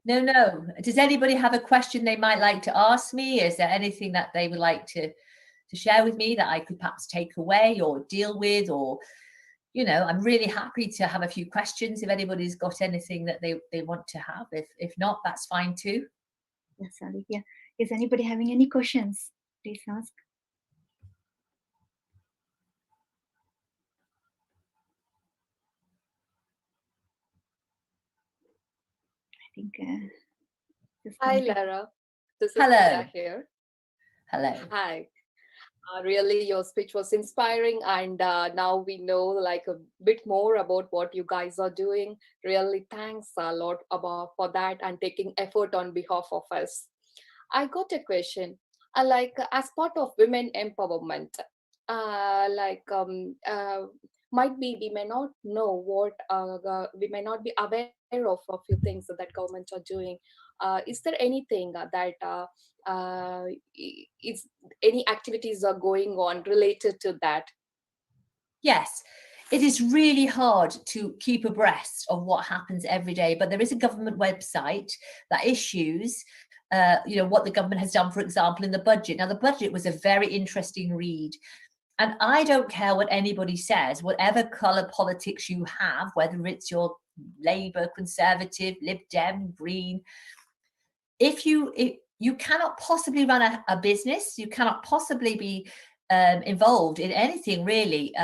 No. Does anybody have a question they might like to ask me? Is there anything that they would like to share with me that I could perhaps take away or deal with? Or, I'm really happy to have a few questions if anybody's got anything that they want to have. If not, that's fine too. Yes, Olivia. Is anybody having any questions? Please ask. I think. Hi, Lara. This is Hello. Lara here. Hello. Hi. Really, your speech was inspiring, and now we know a bit more about what you guys are doing. Really, thanks a lot for that and taking effort on behalf of us. I got a question. As part of women empowerment, might be we may not know what we may not be aware of a few things that governments are doing. Is there anything that is any activities are going on related to that? Yes, it is really hard to keep abreast of what happens every day, but there is a government website that issues what the government has done, for example, in the budget. Now, the budget was a very interesting read. And I don't care what anybody says, whatever colour politics you have, whether it's your Labour, Conservative, Lib Dem, Green, if you cannot possibly run a business, you cannot possibly be involved in anything really,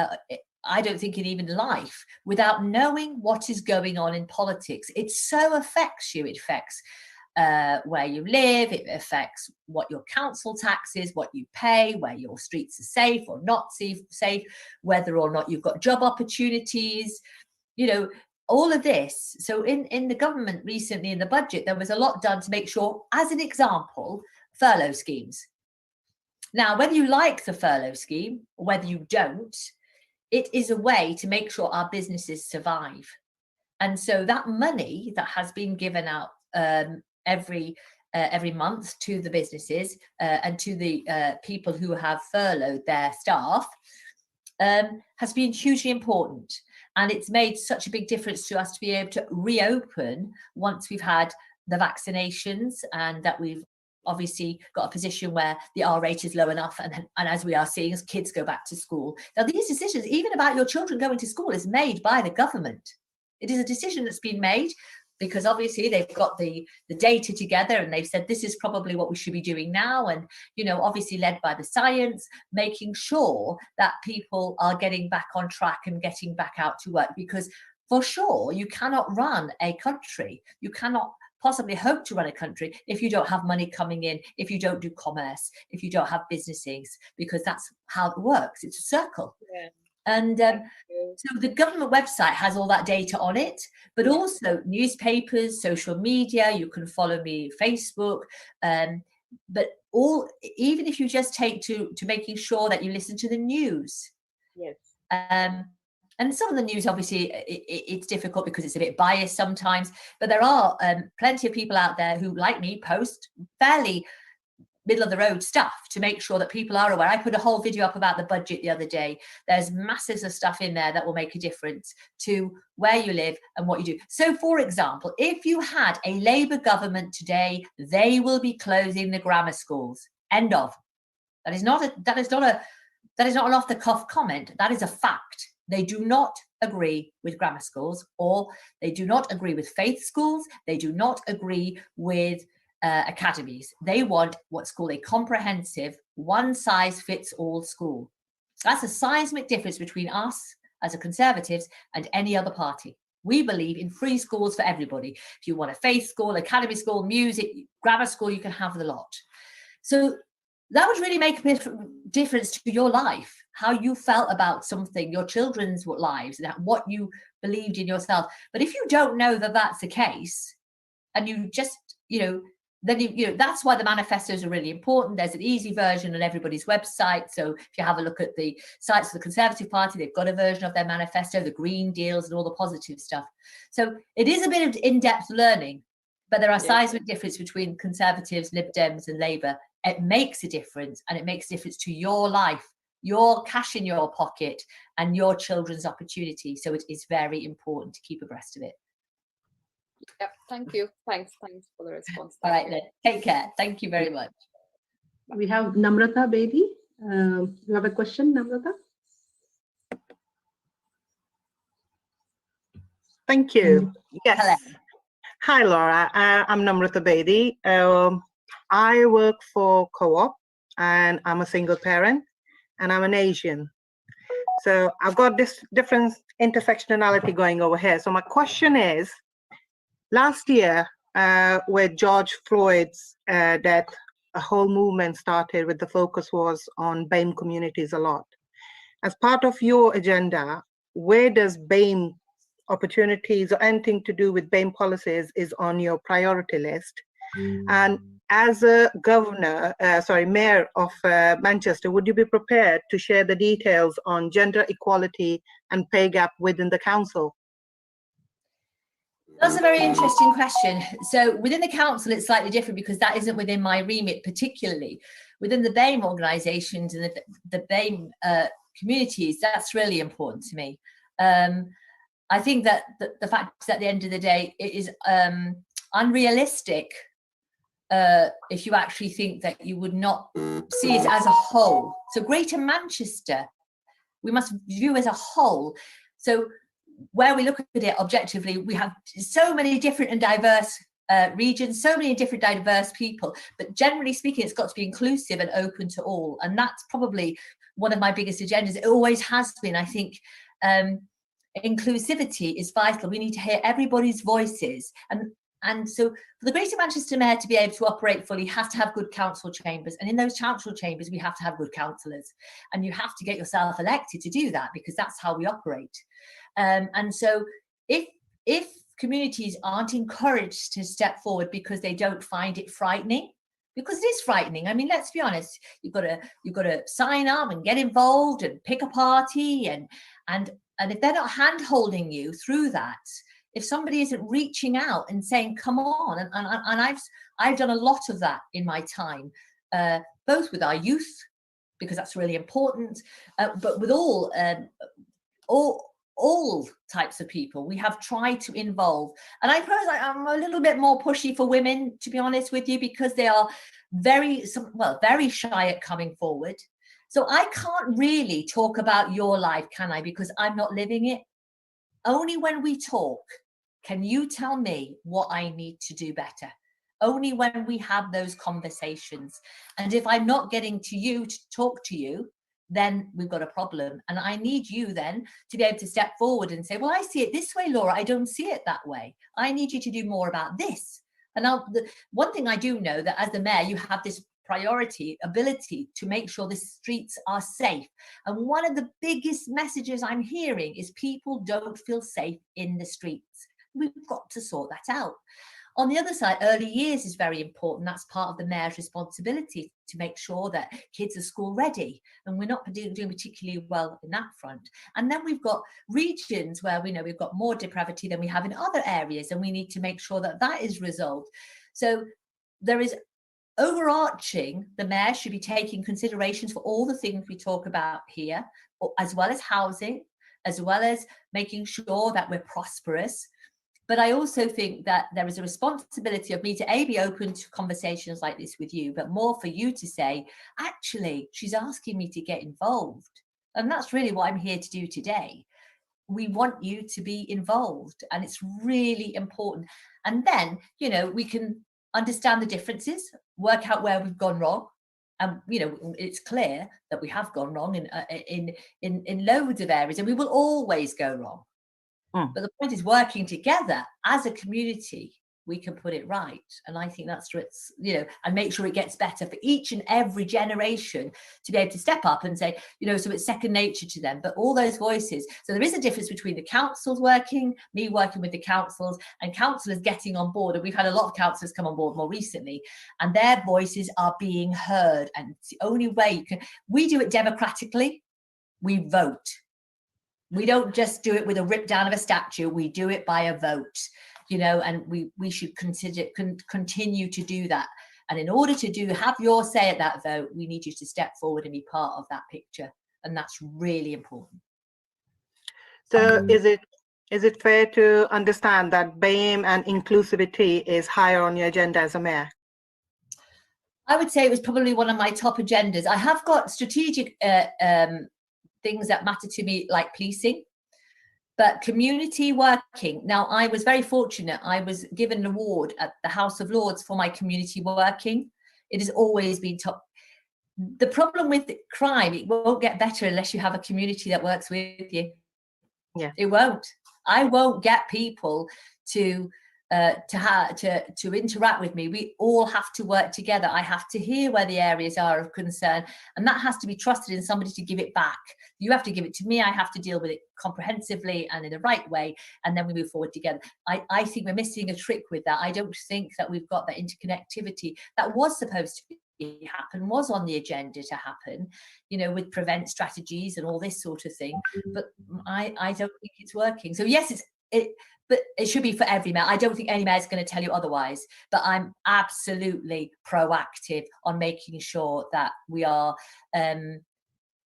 I don't think in even life, without knowing what is going on in politics. It so affects you. It affects where you live, it affects what your council tax is, what you pay, where your streets are safe or not safe, whether or not you've got job opportunities, all of this. So in the government recently, in the budget, there was a lot done to make sure, as an example, furlough schemes. Now, whether you like the furlough scheme or whether you don't, it is a way to make sure our businesses survive. And so that money that has been given out every month to the businesses and to the people who have furloughed their staff has been hugely important. And it's made such a big difference to us to be able to reopen once we've had the vaccinations, and that we've obviously got a position where the R rate is low enough, and as we are seeing, as kids go back to school. Now, these decisions, even about your children going to school, is made by the government. It is a decision that's been made because obviously they've got the data together and they've said this is probably what we should be doing now, and obviously led by the science, making sure that people are getting back on track and getting back out to work. Because for sure, you cannot run a country, you cannot possibly hope to run a country if you don't have money coming in, if you don't do commerce, if you don't have businesses, because that's how it works. It's a circle. Yeah. And so the government website has all that data on it, but also newspapers, social media. You can follow me Facebook, but even if you just take to making sure that you listen to the news. Yes. And some of the news, obviously, it's difficult because it's a bit biased sometimes, but there are plenty of people out there who, like me, post fairly middle of the road stuff to make sure that people are aware. I put a whole video up about the budget the other day. There's masses of stuff in there that will make a difference to where you live and what you do. So, for example, if you had a Labour government today, they will be closing the grammar schools. End of. That is not an off the cuff comment. That is a fact. They do not agree with grammar schools, or they do not agree with faith schools. They do not agree with academies. They want what's called a comprehensive one-size-fits-all school. So that's a seismic difference between us as a Conservatives and any other party. We believe in free schools for everybody. If you want a faith school, academy school, music, grammar school, you can have the lot. So that would really make a difference to your life, how you felt about something, your children's lives, and what you believed in yourself. But if you don't know that that's the case, and you just, then that's why the manifestos are really important. There's an easy version on everybody's website. So if you have a look at the sites of the Conservative Party, they've got a version of their manifesto, the Green Deals and all the positive stuff. So it is a bit of in-depth learning, but there are seismic difference between Conservatives, Lib Dems and Labour. It makes a difference, and it makes a difference to your life, your cash in your pocket and your children's opportunity. So it is very important to keep abreast of it. Yeah, thank you. Thanks for the response. All right, then. Take care. Thank you very much. We have Namrata Bedi. You have a question, Namrata? Thank you. Yes. Hello. Hi, Laura. I'm Namrata Bedi. I work for Co-op, and I'm a single parent, and I'm an Asian. So I've got this different intersectionality going over here. So my question is, last year, with George Floyd's death, a whole movement started with the focus was on BAME communities a lot. As part of your agenda, where does BAME opportunities or anything to do with BAME policies is on your priority list? And as a mayor of Manchester, would you be prepared to share the details on gender equality and pay gap within the council? That's a very interesting question. So within the council, it's slightly different because that isn't within my remit particularly. Within the BAME organisations and the BAME communities, that's really important to me. I think that the fact is, at the end of the day, it is unrealistic if you actually think that you would not see it as a whole. So Greater Manchester, we must view as a whole. So where we look at it objectively, we have so many different and diverse regions, so many different diverse people, but generally speaking, it's got to be inclusive and open to all. And that's probably one of my biggest agendas. It always has been. I think inclusivity is vital. We need to hear everybody's voices. And so for the Greater Manchester Mayor to be able to operate fully, has to have good council chambers. And in those council chambers, we have to have good councillors. And you have to get yourself elected to do that, because that's how we operate. And so if communities aren't encouraged to step forward because they don't find it frightening, because it is frightening. I mean, let's be honest, you've got to sign up and get involved and pick a party, and if they're not hand-holding you through that, if somebody isn't reaching out and saying, come on, and I've done a lot of that in my time, both with our youth, because that's really important, but with all types of people, we have tried to involve. And I suppose I'm a little bit more pushy for women, to be honest with you, because they are very shy at coming forward. So I can't really talk about your life, can I? Because I'm not living it. Only when we talk can you tell me what I need to do better. Only when we have those conversations. And if I'm not getting to you to talk to you, then we've got a problem. And I need you then to be able to step forward and say, well, I see it this way, Laura. I don't see it that way. I need you to do more about this. And now, one thing I do know, that as the mayor, you have this ability to make sure the streets are safe. And one of the biggest messages I'm hearing is people don't feel safe in the streets. We've got to sort that out. On the other side, early years is very important. That's part of the mayor's responsibility, to make sure that kids are school ready. And we're not doing particularly well in that front. And then we've got regions where we know we've got more depravity than we have in other areas, and we need to make sure that that is resolved. So there is overarching, the mayor should be taking considerations for all the things we talk about here, as well as housing, as well as making sure that we're prosperous. But I also think that there is a responsibility of me to be open to conversations like this with you, but more for you to say, actually, she's asking me to get involved. And that's really what I'm here to do today. We want you to be involved, and it's really important. And then, we can understand the differences, work out where we've gone wrong. And, it's clear that we have gone wrong in loads of areas, and we will always go wrong. But the point is, working together as a community, we can put it right. And I think that's what's, and make sure it gets better for each and every generation to be able to step up and say, so it's second nature to them. But all those voices. So there is a difference between the councils working, me working with the councils, and councillors getting on board. And we've had a lot of councillors come on board more recently, and their voices are being heard. And it's the only way we do it democratically. We vote. We don't just do it with a rip down of a statue. We do it by a vote, and we should continue to do that. And in order to have your say at that vote, we need you to step forward and be part of that picture. And that's really important. So is it fair to understand that BAME and inclusivity is higher on your agenda as a mayor? I would say it was probably one of my top agendas. I have got strategic things that matter to me, like policing, but community working. Now, I was very fortunate. I was given an award at the House of Lords for my community working. It has always been top. The problem with crime, it won't get better unless you have a community that works with you. Yeah, it won't. I won't get people to to interact with me. We all have to work together. I have to hear where the areas are of concern, and that has to be trusted in somebody to give it back. You have to give it to me. I have to deal with it comprehensively and in the right way, and then we move forward together. I think we're missing a trick with that. I don't think that we've got that interconnectivity that was supposed to happen, was on the agenda to happen, you know, with prevent strategies and all this sort of thing. But I don't think it's working. So yes, but it should be for every mayor. I don't think any mayor is going to tell you otherwise, but I'm absolutely proactive on making sure that we are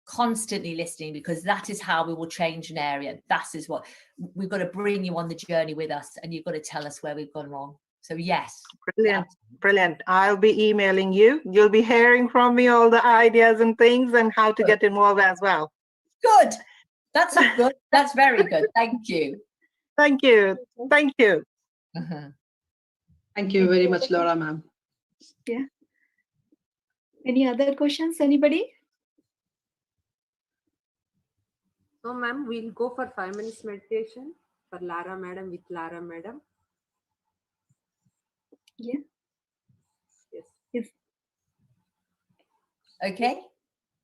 constantly listening, because that is how we will change an area. That is what we've got to bring you on the journey with us, and you've got to tell us where we've gone wrong. So yes. Brilliant. Brilliant. I'll be emailing you. You'll be hearing from me all the ideas and things and how to get involved as well. Good. That's good. That's very good. Thank you. Thank you. Thank you. Thank you very much, Laura, ma'am. Yeah. Any other questions, anybody? So, ma'am, we'll go for 5 minutes meditation for Lara madam with Lara madam. Yeah. Yes. Okay.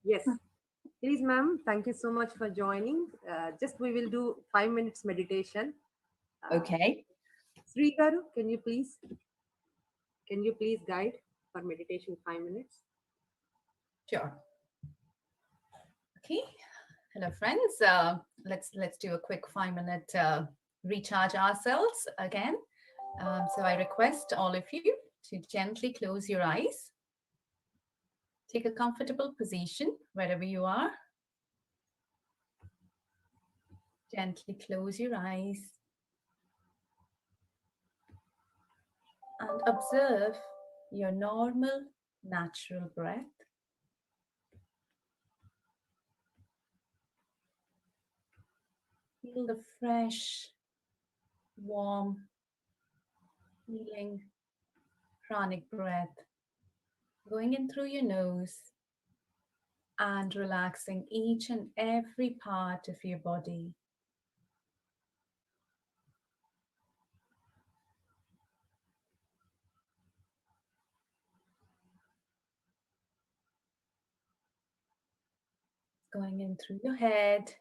Yes. Please, ma'am. Thank you so much for joining. Just we will do 5 minutes meditation. Okay. Sri Garu, can you please guide for meditation 5 minutes? Sure. Okay. Hello, friends. Let's do a quick 5-minute recharge ourselves again. So I request all of you to gently close your eyes. Take a comfortable position wherever you are. Gently close your eyes and observe your normal, natural breath. Feel the fresh, warm, healing, pranic breath going in through your nose and relaxing each and every part of your body. Going in through your head,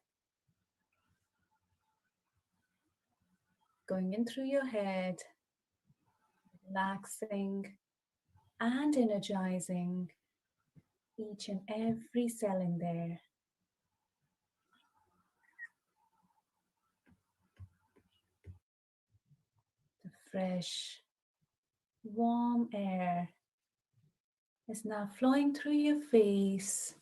going in through your head, relaxing and energizing each and every cell in there. The fresh, warm air is now flowing through your face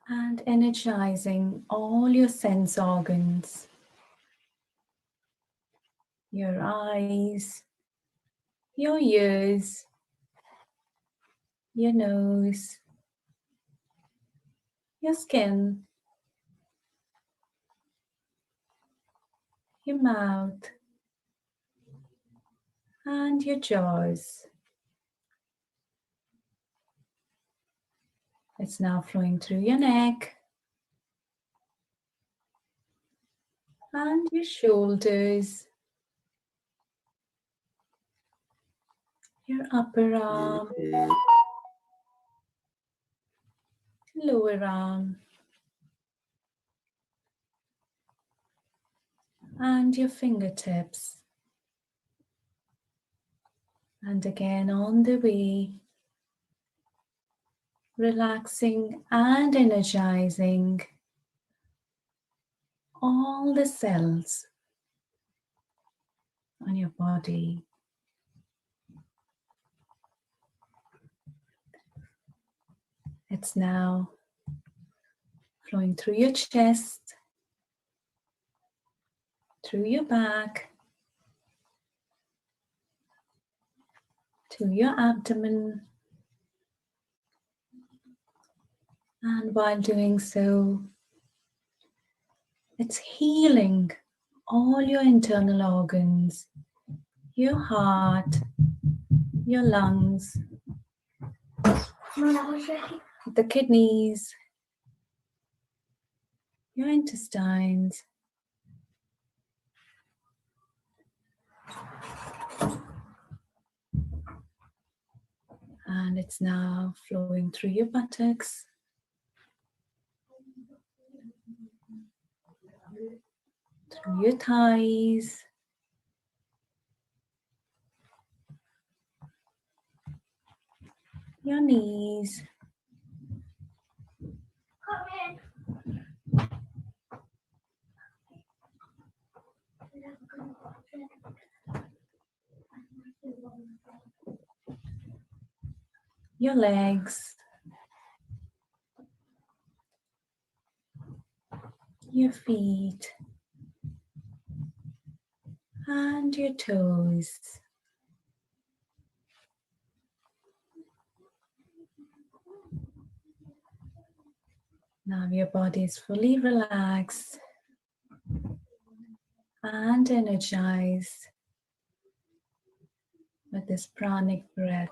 and energizing all your sense organs. Your eyes, your ears, your nose, your skin, your mouth, and your jaws. It's now flowing through your neck and your shoulders, your upper arm, lower arm, and your fingertips. And again on the way, relaxing and energizing all the cells on your body. It's now flowing through your chest, through your back, to your abdomen. And while doing so, it's healing all your internal organs, your heart, your lungs, the kidneys, your intestines, And it's now flowing through your buttocks, through your thighs, your knees, your legs, your feet, and your toes. Now your body is fully relaxed and energized with this pranic breath.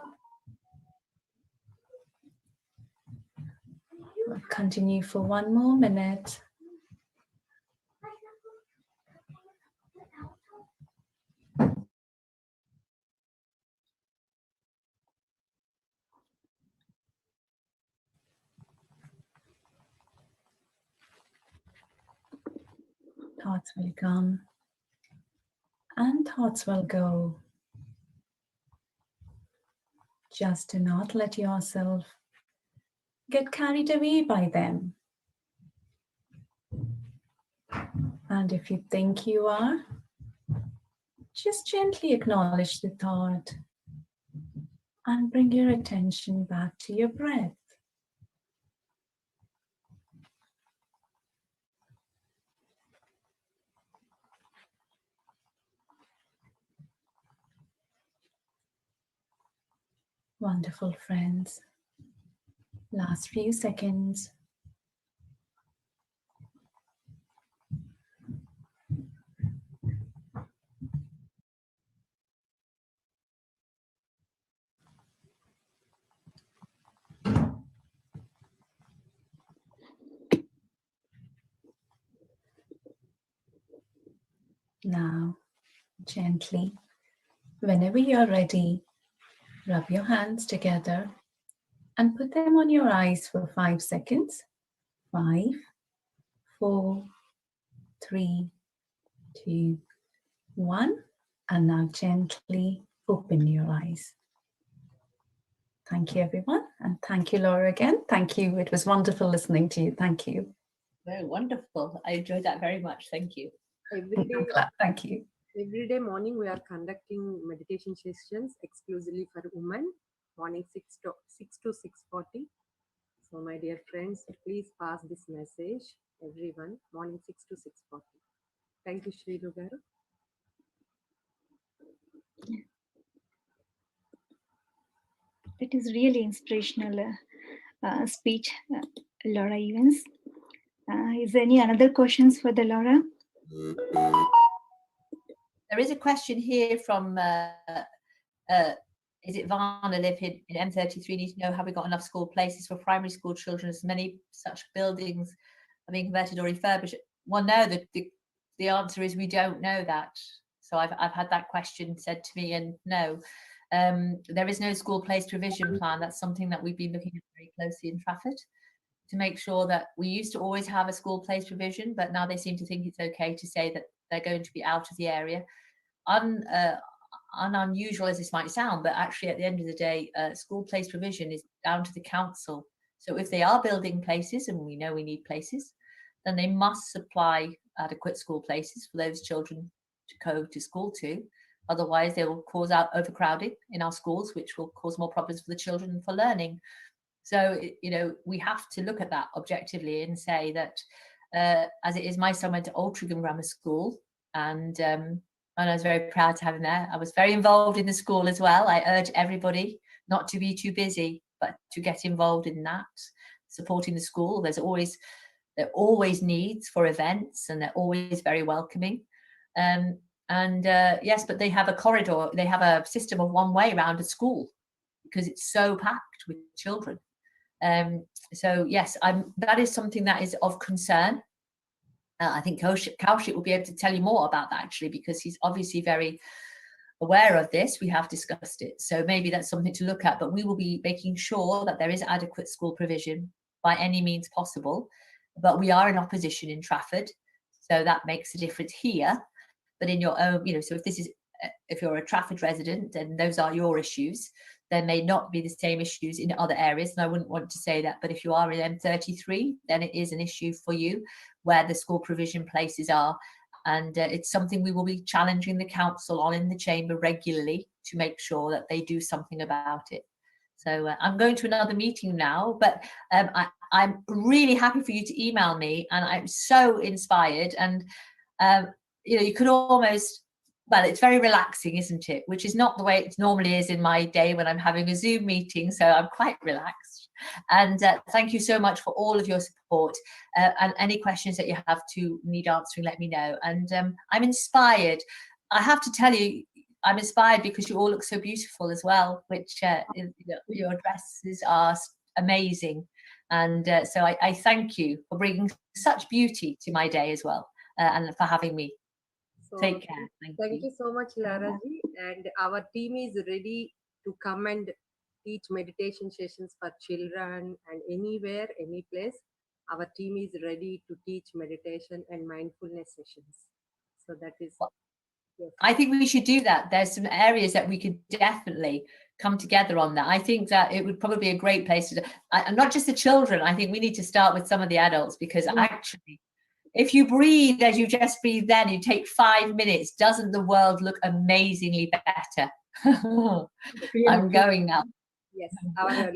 We'll continue for 1 more minute. Thoughts will come and thoughts will go. Just do not let yourself get carried away by them. And if you think you are, just gently acknowledge the thought and bring your attention back to your breath. Wonderful, friends. Last few seconds. Now, gently, whenever you're ready, rub your hands together and put them on your eyes for 5 seconds. 5, 4, 3, 2, 1. And now gently open your eyes. Thank you, everyone. And thank you, Laura, again. Thank you. It was wonderful listening to you. Thank you. Very wonderful. I enjoyed that very much. Thank you. Thank you. Every day morning we are conducting meditation sessions exclusively for women, morning 6 to 6:40. So my dear friends, please pass this message, everyone, morning 6 to 6:40. Thank you, Shrilu garu. That is really inspirational speech, Laura Evans. Is there any other questions for the Laura? There is a question here from, is it Varna live in M33, need to know, have we got enough school places for primary school children as many such buildings are being converted or refurbished? Well, no, the answer is we don't know that. So I've had that question said to me, and no, there is no school place provision plan. That's something that we've been looking at very closely in Trafford to make sure that we used to always have a school place provision, but now they seem to think it's okay to say that they're going to be out of the area. Unusual as this might sound, but actually at the end of the day, school place provision is down to the council. So if they are building places, and we know we need places, then they must supply adequate school places for those children to go to school to. Otherwise, they will cause out overcrowding in our schools, which will cause more problems for the children and for learning. So, you know, we have to look at that objectively and say that, as it is, my son went to Altrincham Grammar School, and I was very proud to have him there. I was very involved in the school as well. I urge everybody not to be too busy, but to get involved in that, supporting the school. There are always needs for events, and they're always very welcoming. Yes, but they have a corridor. They have a system of one way around a school because it's so packed with children. So yes, that is something that is of concern. I think Kaushik will be able to tell you more about that, actually, because he's obviously very aware of this, we have discussed it. So maybe that's something to look at, but we will be making sure that there is adequate school provision by any means possible. But we are in opposition in Trafford, so that makes a difference here. But in your own, so if you're a Trafford resident and those are your issues, there may not be the same issues in other areas. And I wouldn't want to say that, but if you are in M33, then it is an issue for you where the school provision places are. And it's something we will be challenging the council on in the chamber regularly to make sure that they do something about it. So I'm going to another meeting now, but I'm really happy for you to email me, and I'm so inspired. And you could almost, well, it's very relaxing, isn't it? Which is not the way it normally is in my day when I'm having a Zoom meeting. So I'm quite relaxed. And thank you so much for all of your support. And any questions that you have to need answering, let me know. And I'm inspired. I have to tell you, I'm inspired because you all look so beautiful as well, which your dresses are amazing. And so I thank you for bringing such beauty to my day as well, and for having me. So Take care. Thank you so much, Lara ji. And our team is ready to come and teach meditation sessions for children, and anywhere, any place. Our team is ready to teach meditation and mindfulness sessions. So that is. Yes. I think we should do that. There's some areas that we could definitely come together on that. I think that it would probably be a great place to do, and not just the children. I think we need to start with some of the adults, because actually, if you breathe as you just breathe, then you take 5 minutes, doesn't the world look amazingly better? I'm going now. Yes.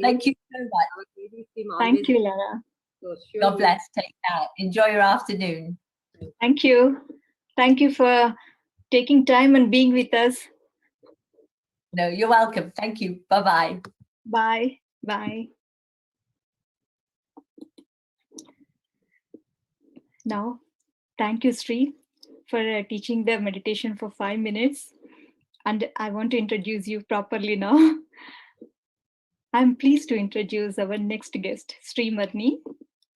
Thank you so much. Thank you, Lara. So sure God bless. Take care. Enjoy your afternoon. Thank you. Thank you for taking time and being with us. No, you're welcome. Thank you. Bye-bye. Bye. Bye. Now, thank you, Sri, for teaching the meditation for 5 minutes. And I want to introduce you properly now. I'm pleased to introduce our next guest, Sri Marni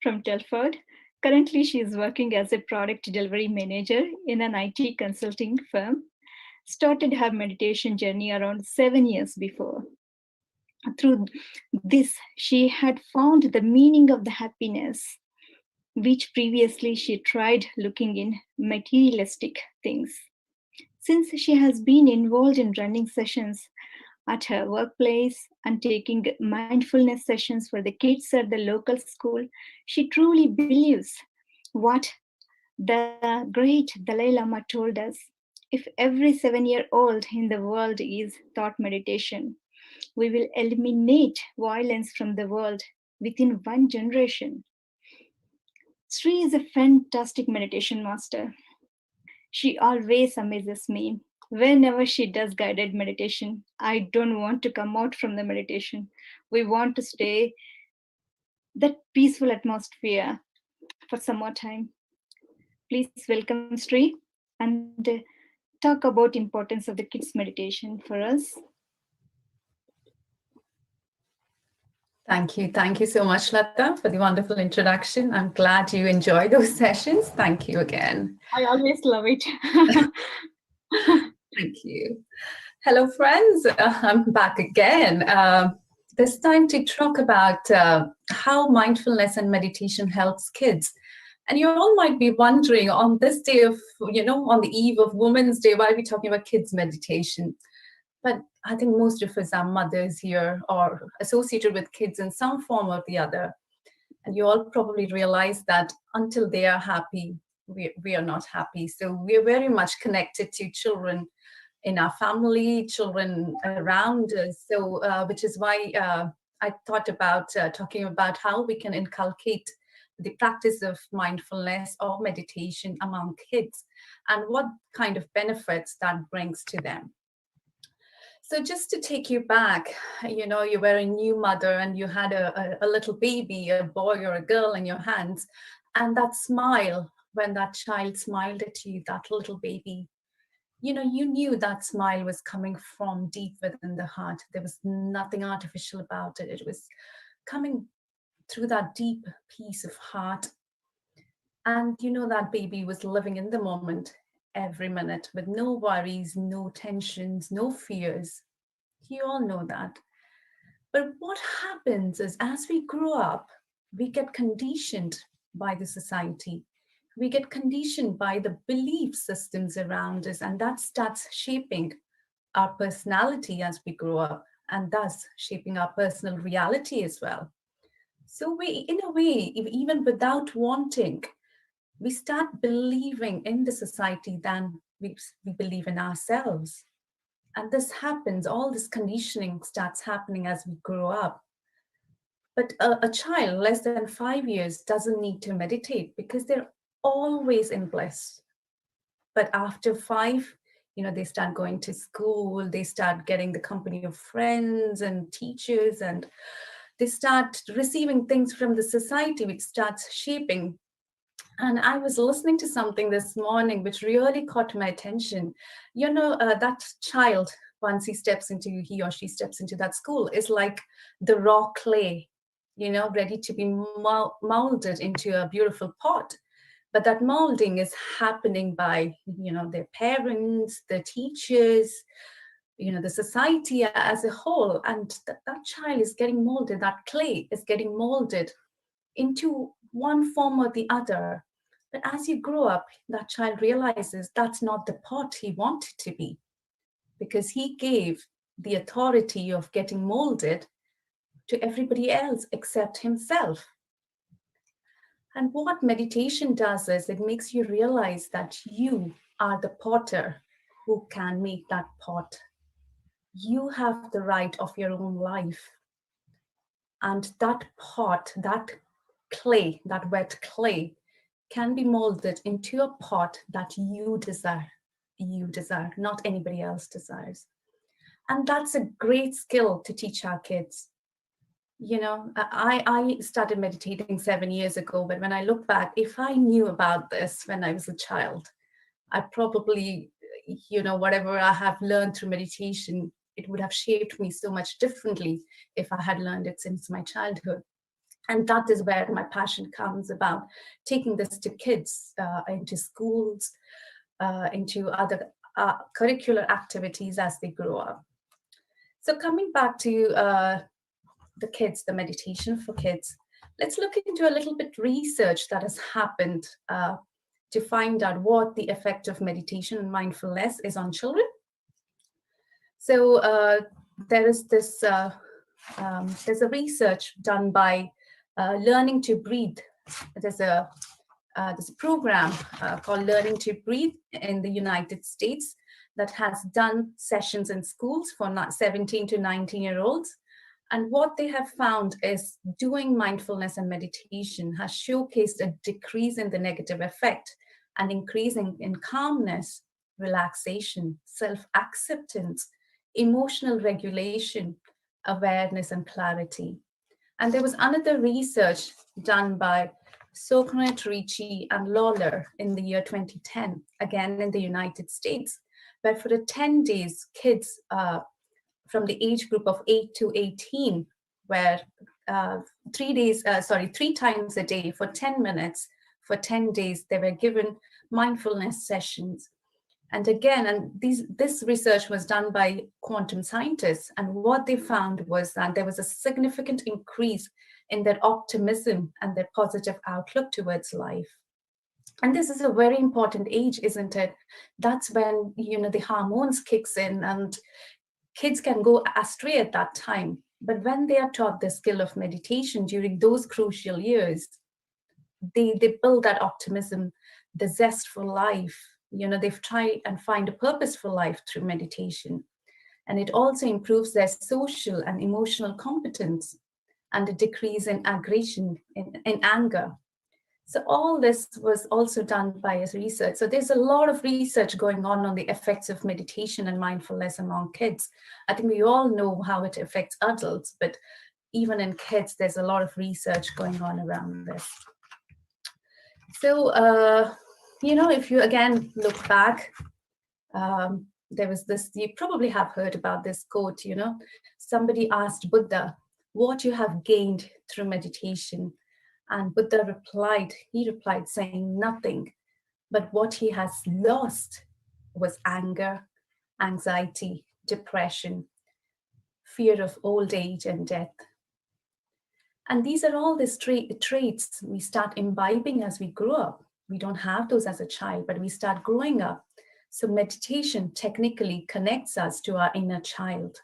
from Telford. Currently, she is working as a product delivery manager in an IT consulting firm. Started her meditation journey around 7 years before. Through this, she had found the meaning of the happiness, which previously she tried looking in materialistic things. Since she has been involved in running sessions at her workplace and taking mindfulness sessions for the kids at the local school, she truly believes what the great Dalai Lama told us. If every 7-year-old in the world is taught meditation, we will eliminate violence from the world within 1 generation. Sri is a fantastic meditation master. She always amazes me. Whenever she does guided meditation, I don't want to come out from the meditation. We want to stay that peaceful atmosphere for some more time. Please welcome Sri and talk about importance of the kids meditation for us. Thank you. Thank you so much, Lata, for the wonderful introduction. I'm glad you enjoy those sessions. Thank you again. I always love it. Thank you. Hello, friends. I'm back again. This time to talk about how mindfulness and meditation helps kids. And you all might be wondering, on this day of, on the eve of Women's Day, why are we talking about kids meditation? But I think most of us are mothers here or associated with kids in some form or the other. And you all probably realize that until they are happy, we are not happy. So we are very much connected to children in our family, children around us. So which is why I thought about talking about how we can inculcate the practice of mindfulness or meditation among kids and what kind of benefits that brings to them. So just to take you back, you were a new mother and you had a little baby, a boy or a girl in your hands, and that smile, when that child smiled at you, that little baby, you knew that smile was coming from deep within the heart. There was nothing artificial about it. It was coming through that deep piece of heart. And that baby was living in the moment. every minute with no worries, no tensions, no fears. You all know that. But what happens is as we grow up, we get conditioned by the society. We get conditioned by the belief systems around us, and that starts shaping our personality as we grow up, and thus shaping our personal reality as well. So we, in a way, even without wanting, we start believing in the society than we believe in ourselves. And this happens, all this conditioning starts happening as we grow up. But a child less than 5 years doesn't need to meditate because they're always in bliss. But after 5, they start going to school, they start getting the company of friends and teachers, and they start receiving things from the society, which starts shaping. And I was listening to something this morning which really caught my attention. That child, once he or she steps into that school, is like the raw clay, ready to be molded into a beautiful pot. But that molding is happening by, their parents, the teachers, the society as a whole. And that child is getting molded, that clay is getting molded into one form or the other. But as you grow up, that child realizes that's not the pot he wanted to be, because he gave the authority of getting molded to everybody else except himself. And what meditation does is it makes you realize that you are the potter who can make that pot. You have the right of your own life. And that pot, that clay, that wet clay, can be molded into a pot that you desire, not anybody else desires. And that's a great skill to teach our kids. I started meditating 7 years ago, but when I look back, if I knew about this when I was a child, I probably, whatever I have learned through meditation, it would have shaped me so much differently if I had learned it since my childhood. And that is where my passion comes about, taking this to kids, into schools, into other curricular activities as they grow up. So coming back to the kids, the meditation for kids, let's look into a little bit research that has happened to find out what the effect of meditation and mindfulness is on children. So there is this, there's a research done by Learning to Breathe. There's a program called Learning to Breathe in the United States that has done sessions in schools for 17 to 19-year-olds. And what they have found is doing mindfulness and meditation has showcased a decrease in the negative effect and increasing in calmness, relaxation, self-acceptance, emotional regulation, awareness, and clarity. And there was another research done by Soknet, Ricci, and Lawler in the year 2010, again in the United States, where for the 10 days, kids from the age group of 8 to 18, where 3 times a day for 10 minutes, for 10 days, they were given mindfulness sessions. And again, this research was done by quantum scientists, and what they found was that there was a significant increase in their optimism and their positive outlook towards life. And this is a very important age, isn't it? That's when, the hormones kicks in and kids can go astray at that time. But when they are taught the skill of meditation during those crucial years, they build that optimism, the zest for life. They've tried and find a purpose for life through meditation. And it also improves their social and emotional competence and a decrease in aggression, in anger. So all this was also done by research. So there's a lot of research going on the effects of meditation and mindfulness among kids. I think we all know how it affects adults, but even in kids, there's a lot of research going on around this. So, if you again look back, there was this, you probably have heard about this quote, somebody asked Buddha, what you have gained through meditation. And Buddha replied saying nothing, but what he has lost was anger, anxiety, depression, fear of old age and death. And these are all the traits we start imbibing as we grow up. We don't have those as a child, but we start growing up. So meditation technically connects us to our inner child.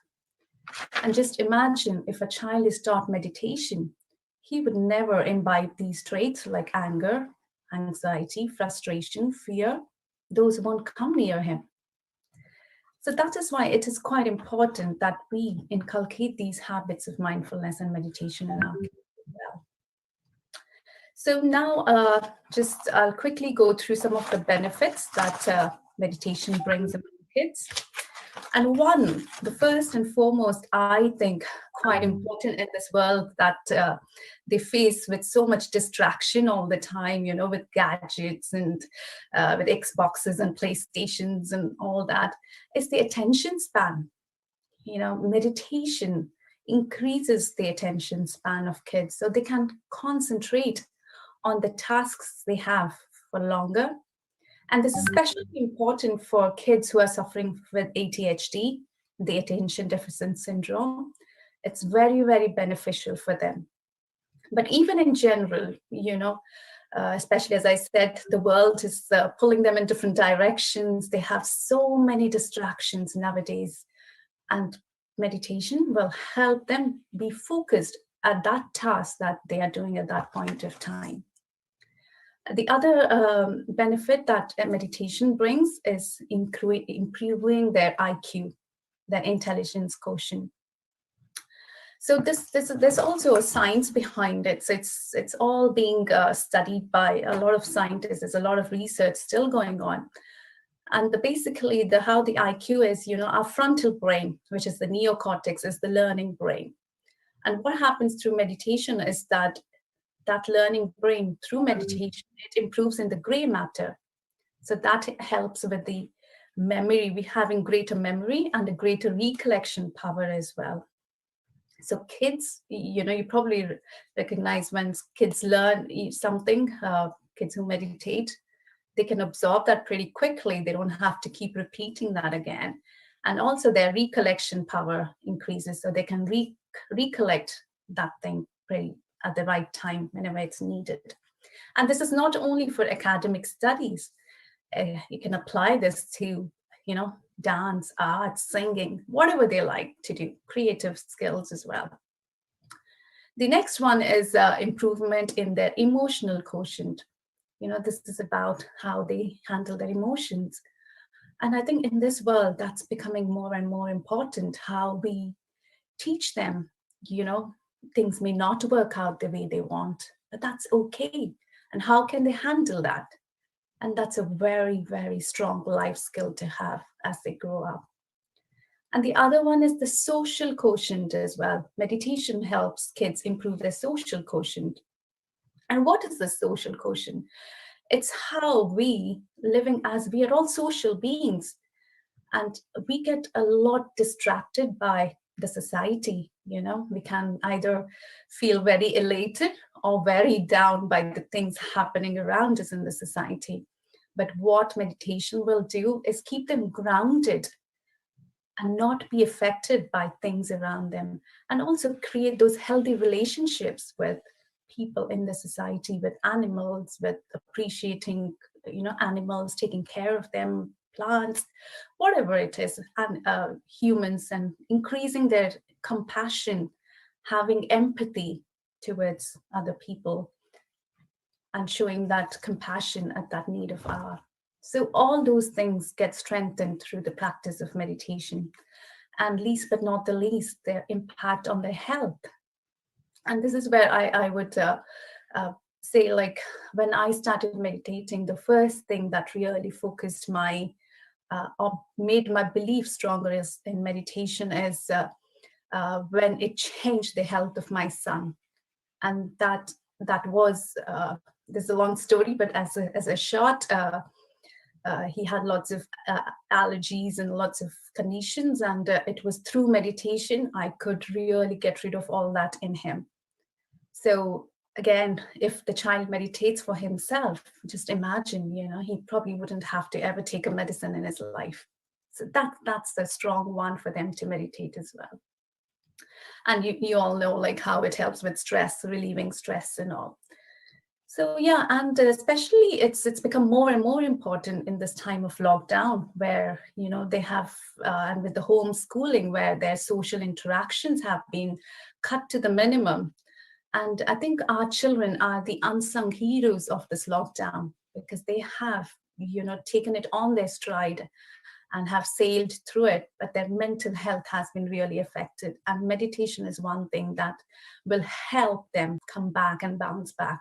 And just imagine if a child is taught meditation, he would never imbibe these traits like anger, anxiety, frustration, fear. Those won't come near him. So that is why it is quite important that we inculcate these habits of mindfulness and meditation in our kids as well. So now I'll quickly go through some of the benefits that meditation brings among kids. And the first and foremost, I think quite important in this world that they face with so much distraction all the time, with gadgets and with Xboxes and PlayStations and all that, is the attention span. Meditation increases the attention span of kids so they can concentrate on the tasks they have for longer. And this is especially important for kids who are suffering with ADHD, the attention deficit syndrome. It's very, very beneficial for them. But even in general, especially as I said, the world is pulling them in different directions. They have so many distractions nowadays. And meditation will help them be focused at that task that they are doing at that point of time. The other benefit that meditation brings is improving their IQ, their intelligence quotient. So there's also a science behind it. So it's all being studied by a lot of scientists. There's a lot of research still going on. And basically how the IQ is, our frontal brain, which is the neocortex, is the learning brain. And what happens through meditation is that learning brain, through meditation, it improves in the gray matter. So that helps with the memory, we having greater memory and a greater recollection power as well. So kids, you probably recognize when kids learn something, kids who meditate, they can absorb that pretty quickly. They don't have to keep repeating that again. And also their recollection power increases, so they can recollect that thing pretty at the right time whenever it's needed. And this is not only for academic studies. You can apply this to, dance, art, singing, whatever they like to do, creative skills as well. The next one is improvement in their emotional quotient. This is about how they handle their emotions. And I think in this world, that's becoming more and more important, how we teach them, things may not work out the way they want, but that's okay. And how can they handle that? And that's a very, very strong life skill to have as they grow up. And the other one is the social quotient as well. Meditation helps kids improve their social quotient. And what is the social quotient? It's how we, living as we are all social beings, and we get a lot distracted by the society. We can either feel very elated or very down by the things happening around us in the society. But what meditation will do is keep them grounded and not be affected by things around them, and also create those healthy relationships with people in the society, with animals, with appreciating, animals, taking care of them, plants, whatever it is, and humans, and increasing their compassion, having empathy towards other people, and showing that compassion at that need of hour. So all those things get strengthened through the practice of meditation. And least but not the least, their impact on their health. And this is where I would say, like, when I started meditating, the first thing that really focused or made my belief stronger in meditation is when it changed the health of my son. And that was, there's a long story, but as a short, he had lots of allergies and lots of conditions, and it was through meditation I could really get rid of all that in him. So again, if the child meditates for himself, just imagine, he probably wouldn't have to ever take a medicine in his life. So that's a strong one for them to meditate as well. And you all know like how it helps with stress, relieving stress and all. So yeah, and especially it's become more and more important in this time of lockdown, where they have and with the homeschooling, where their social interactions have been cut to the minimum. And I think our children are the unsung heroes of this lockdown, because they have taken it on their stride and have sailed through it, but their mental health has been really affected. And meditation is one thing that will help them come back and bounce back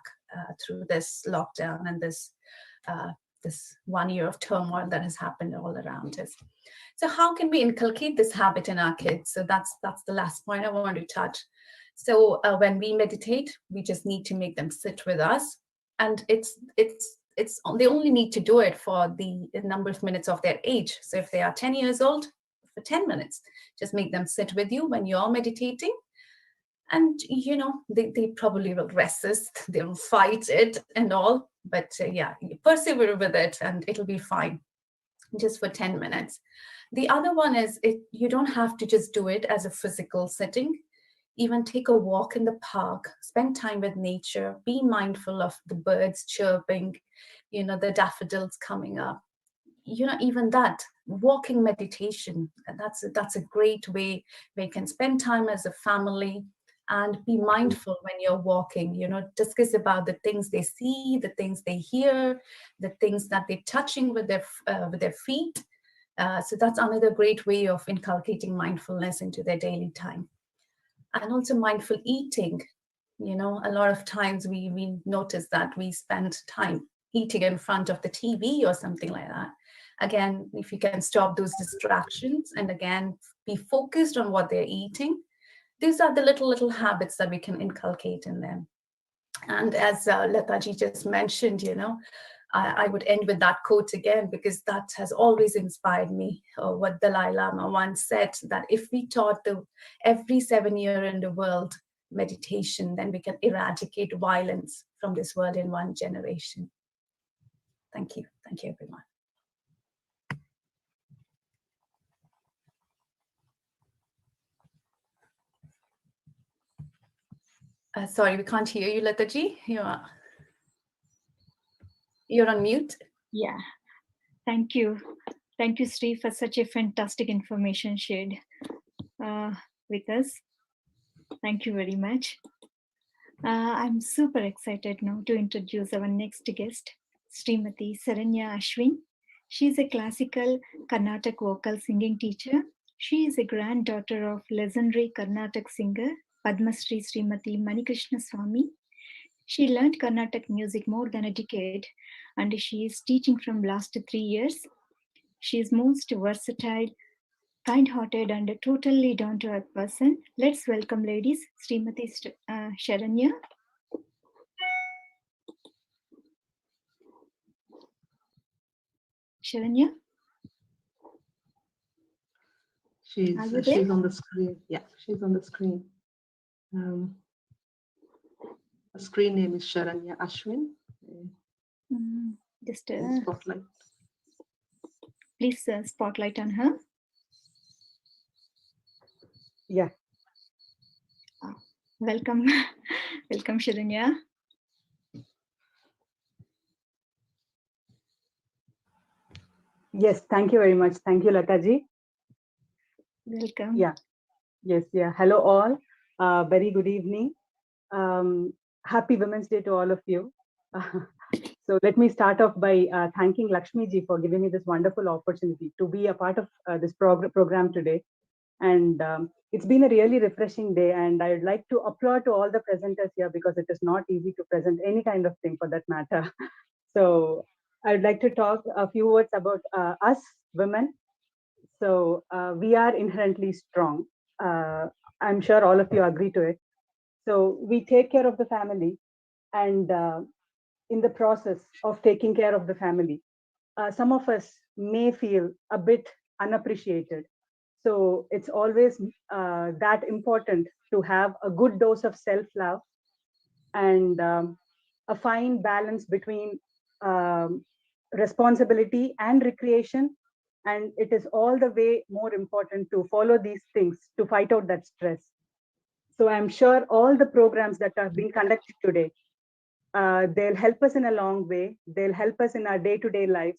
through this lockdown and this 1 year of turmoil that has happened all around us. So how can we inculcate this habit in our kids? So that's the last point I want to touch. So when we meditate, we just need to make them sit with us, and they only need to do it for the number of minutes of their age. So if they are 10 years old, for 10 minutes, just make them sit with you when you're meditating. And, they probably will resist, they will fight it and all, but yeah, you persevere with it and it'll be fine, just for 10 minutes. The other one is, you don't have to just do it as a physical setting. Even take a walk in the park, spend time with nature, be mindful of the birds chirping, the daffodils coming up. Even that walking meditation, that's a great way where you can spend time as a family and be mindful when you're walking. Discuss about the things they see, the things they hear, the things that they're touching with their feet. So that's another great way of inculcating mindfulness into their daily time. And also mindful eating. A lot of times we notice that we spend time eating in front of the TV or something like that. Again, if you can stop those distractions and again, be focused on what they're eating, these are the little habits that we can inculcate in them. And as Lataji just mentioned, I would end with that quote again, because that has always inspired me. What Dalai Lama once said, that if we taught every 7-year in the world meditation, then we can eradicate violence from this world in 1 generation. Thank you. Thank you, everyone. Sorry, we can't hear you, Lataji. You're on mute. Yeah, thank you. Thank you, Sri, for such a fantastic information shared with us. Thank you very much. I'm super excited now to introduce our next guest, Srimati Saranya Ashwin. She is a classical Carnatic vocal singing teacher. She is a granddaughter of legendary Carnatic singer Padma Shri Srimati Manikrishna Swami. She learned Carnatic music more than a decade, and she is teaching from last 3 years. She is most versatile, kind-hearted, and a totally down-to-earth person. Let's welcome, ladies, Srimati Sharanya. Sharanya? She's on the screen. Yeah, she's on the screen. Her screen name is Sharanya Ashwin. Just spotlight. Please spotlight on her. Yeah. Welcome. Welcome, Sharanya. Yes, thank you very much. Thank you, Lataji. Welcome. Yeah. Yes, yeah. Hello, all. Very good evening. Happy Women's Day to all of you. So let me start off by thanking Lakshmi ji for giving me this wonderful opportunity to be a part of this program today. And it's been a really refreshing day, and I would like to applaud to all the presenters here, because it is not easy to present any kind of thing for that matter. So I would like to talk a few words about us women. So we are inherently strong. I'm sure all of you agree to it. So we take care of the family, and in the process of taking care of the family, some of us may feel a bit unappreciated. So it's always that important to have a good dose of self-love and a fine balance between responsibility and recreation. And it is all the way more important to follow these things to fight out that stress. So I'm sure all the programs that are being conducted today, they'll help us in a long way. They'll help us in our day-to-day lives.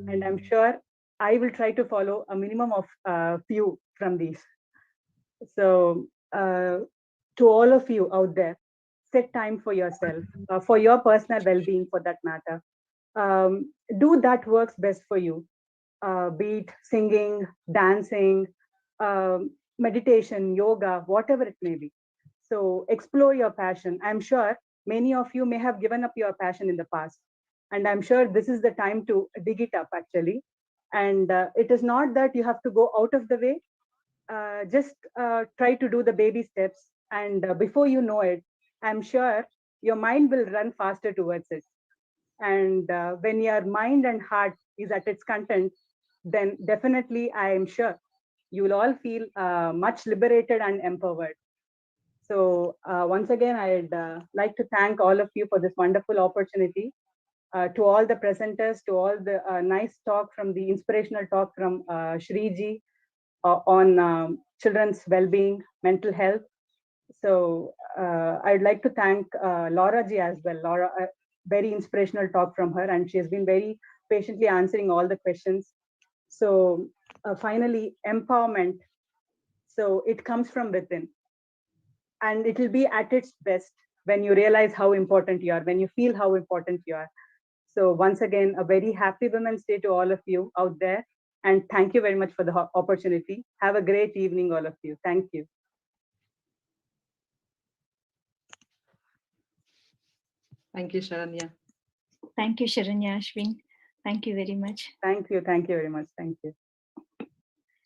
And I'm sure I will try to follow a minimum of few from these. So to all of you out there, set time for yourself, for your personal well-being for that matter. Do that works best for you, be it singing, dancing, meditation, yoga, whatever it may be. So explore your passion. I'm sure many of you may have given up your passion in the past, and I'm sure this is the time to dig it up actually. And it is not that you have to go out of the way. Just try to do the baby steps, and before you know it, I'm sure your mind will run faster towards it. And when your mind and heart is at its content, then definitely I am sure you will all feel much liberated and empowered. So once again, I'd like to thank all of you for this wonderful opportunity. To all the presenters, to all the nice talk from the inspirational talk from Shriji on children's well-being, mental health. So I'd like to thank Laura ji as well. Laura, very inspirational talk from her, and she has been very patiently answering all the questions. So finally, empowerment. So it comes from within, and it will be at its best when you realize how important you are, when you feel how important you are. So once again, a very happy Women's Day to all of you out there. And thank you very much for the opportunity. Have a great evening, all of you. Thank you. Thank you, Sharanya. Thank you, Sharanya Ashwin. Thank you very much. Thank you. Thank you very much. Thank you.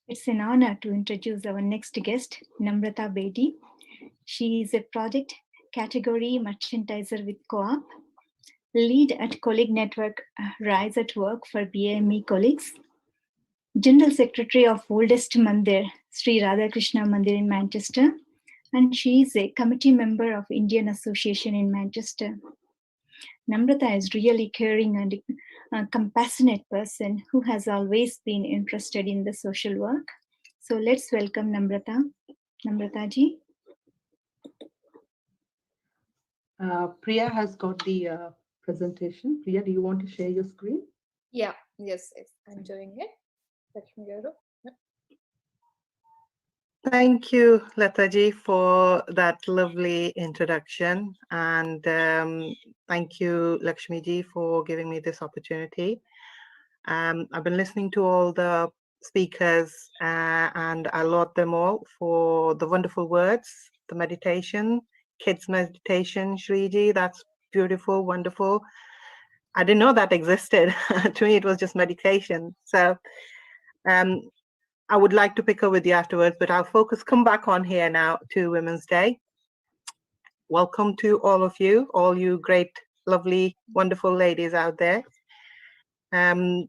It's an honor to introduce our next guest, Namrata Bedi. She is a project category merchandiser with Co-op, lead at colleague network Rise at Work for BAME colleagues, General Secretary of Oldest Mandir, Sri Radhakrishna Mandir in Manchester, and she is a committee member of Indian Association in Manchester. Namrata is really caring and a compassionate person who has always been interested in the social work. So let's welcome Namrata. Namrata ji. Priya has got the presentation. Priya, do you want to share your screen? Yeah, yes, I'm doing it. Lakshmi Garu. Thank you, Lataji, for that lovely introduction. And thank you, Lakshmi ji, for giving me this opportunity. I've been listening to all the speakers and I laud them all for the wonderful words, the meditation, kids meditation, Shriji, that's beautiful, wonderful. I didn't know that existed. To me, it was just meditation. So I would like to pick up with you afterwards, but our focus come back on here now to Women's Day. Welcome to all of you, all you great, lovely, wonderful ladies out there. I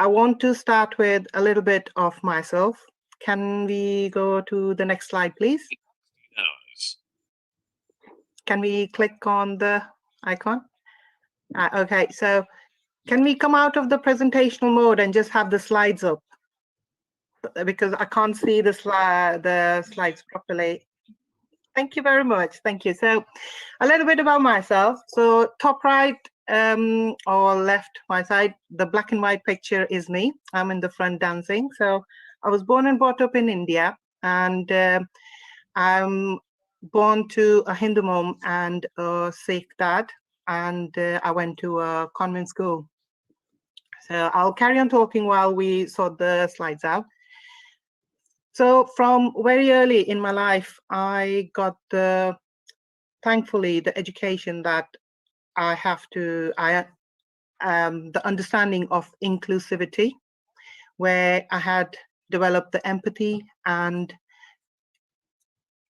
want to start with a little bit of myself. Can we go to the next slide, please? Can we click on the icon? Okay, so can we come out of the presentational mode and just have the slides up? Because I can't see the slides properly. Thank you very much. Thank you. So a little bit about myself. So top right or left, my side, the black and white picture is me. I'm in the front dancing. So I was born and brought up in India, and I'm born to a Hindu mom and a Sikh dad, and I went to a convent school. So I'll carry on talking while we sort the slides out. So from very early in my life, I got thankfully the education that I have to, the understanding of inclusivity, where I had developed the empathy, and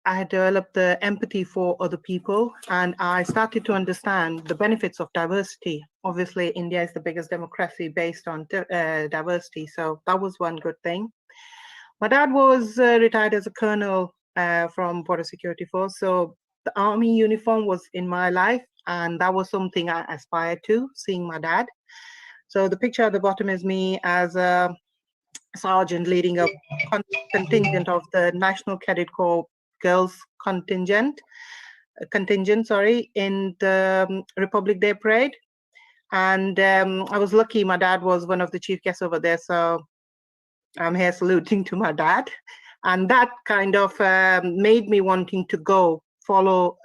I had developed the empathy for other people, and I started to understand the benefits of diversity. Obviously, India is the biggest democracy based on diversity, so that was one good thing. My dad was retired as a colonel from Border Security Force, so the army uniform was in my life, and that was something I aspired to, seeing my dad. So the picture at the bottom is me as a sergeant leading a contingent of the National Cadet Corps girls contingent, in the Republic Day parade. And I was lucky, my dad was one of the chief guests over there, so I'm here saluting to my dad. And that kind of made me wanting to follow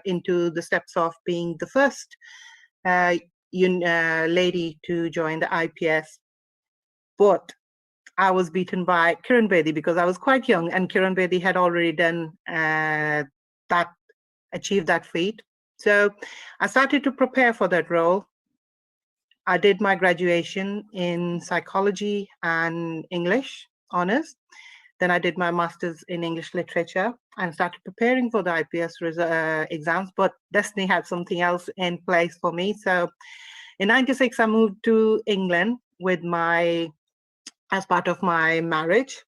into the steps of being the first lady to join the IPS. But I was beaten by Kiran Bedi because I was quite young, and Kiran Bedi had already done achieved that feat. So I started to prepare for that role. I did my graduation in psychology and English honors. Then I did my master's in English literature and started preparing for the IPS exams, but destiny had something else in place for me. So in '96, I moved to England as part of my marriage.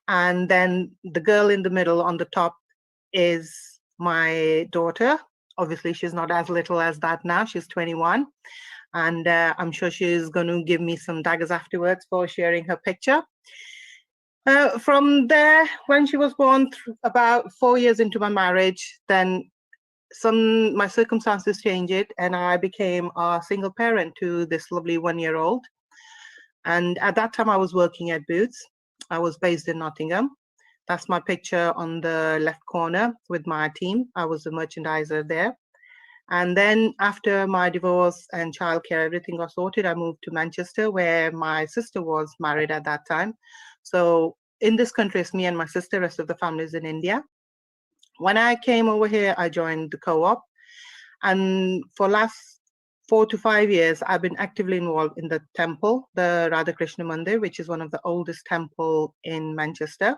And then the girl in the middle on the top is my daughter. Obviously, she's not as little as that now. She's 21. And I'm sure she's going to give me some daggers afterwards for sharing her picture. From there, when she was born, about 4 years into my marriage, then my circumstances changed, and I became a single parent to this lovely 1-year-old. And at that time, I was working at Boots. I was based in Nottingham. That's my picture on the left corner with my team. I was a merchandiser there. And then after my divorce and childcare, everything got sorted, I moved to Manchester, where my sister was married at that time. So in this country, it's me and my sister, rest of the family is in India. When I came over here, I joined the co-op. And for last 4 to 5 years, I've been actively involved in the temple, the Radhakrishna Mandir, which is one of the oldest temple in Manchester.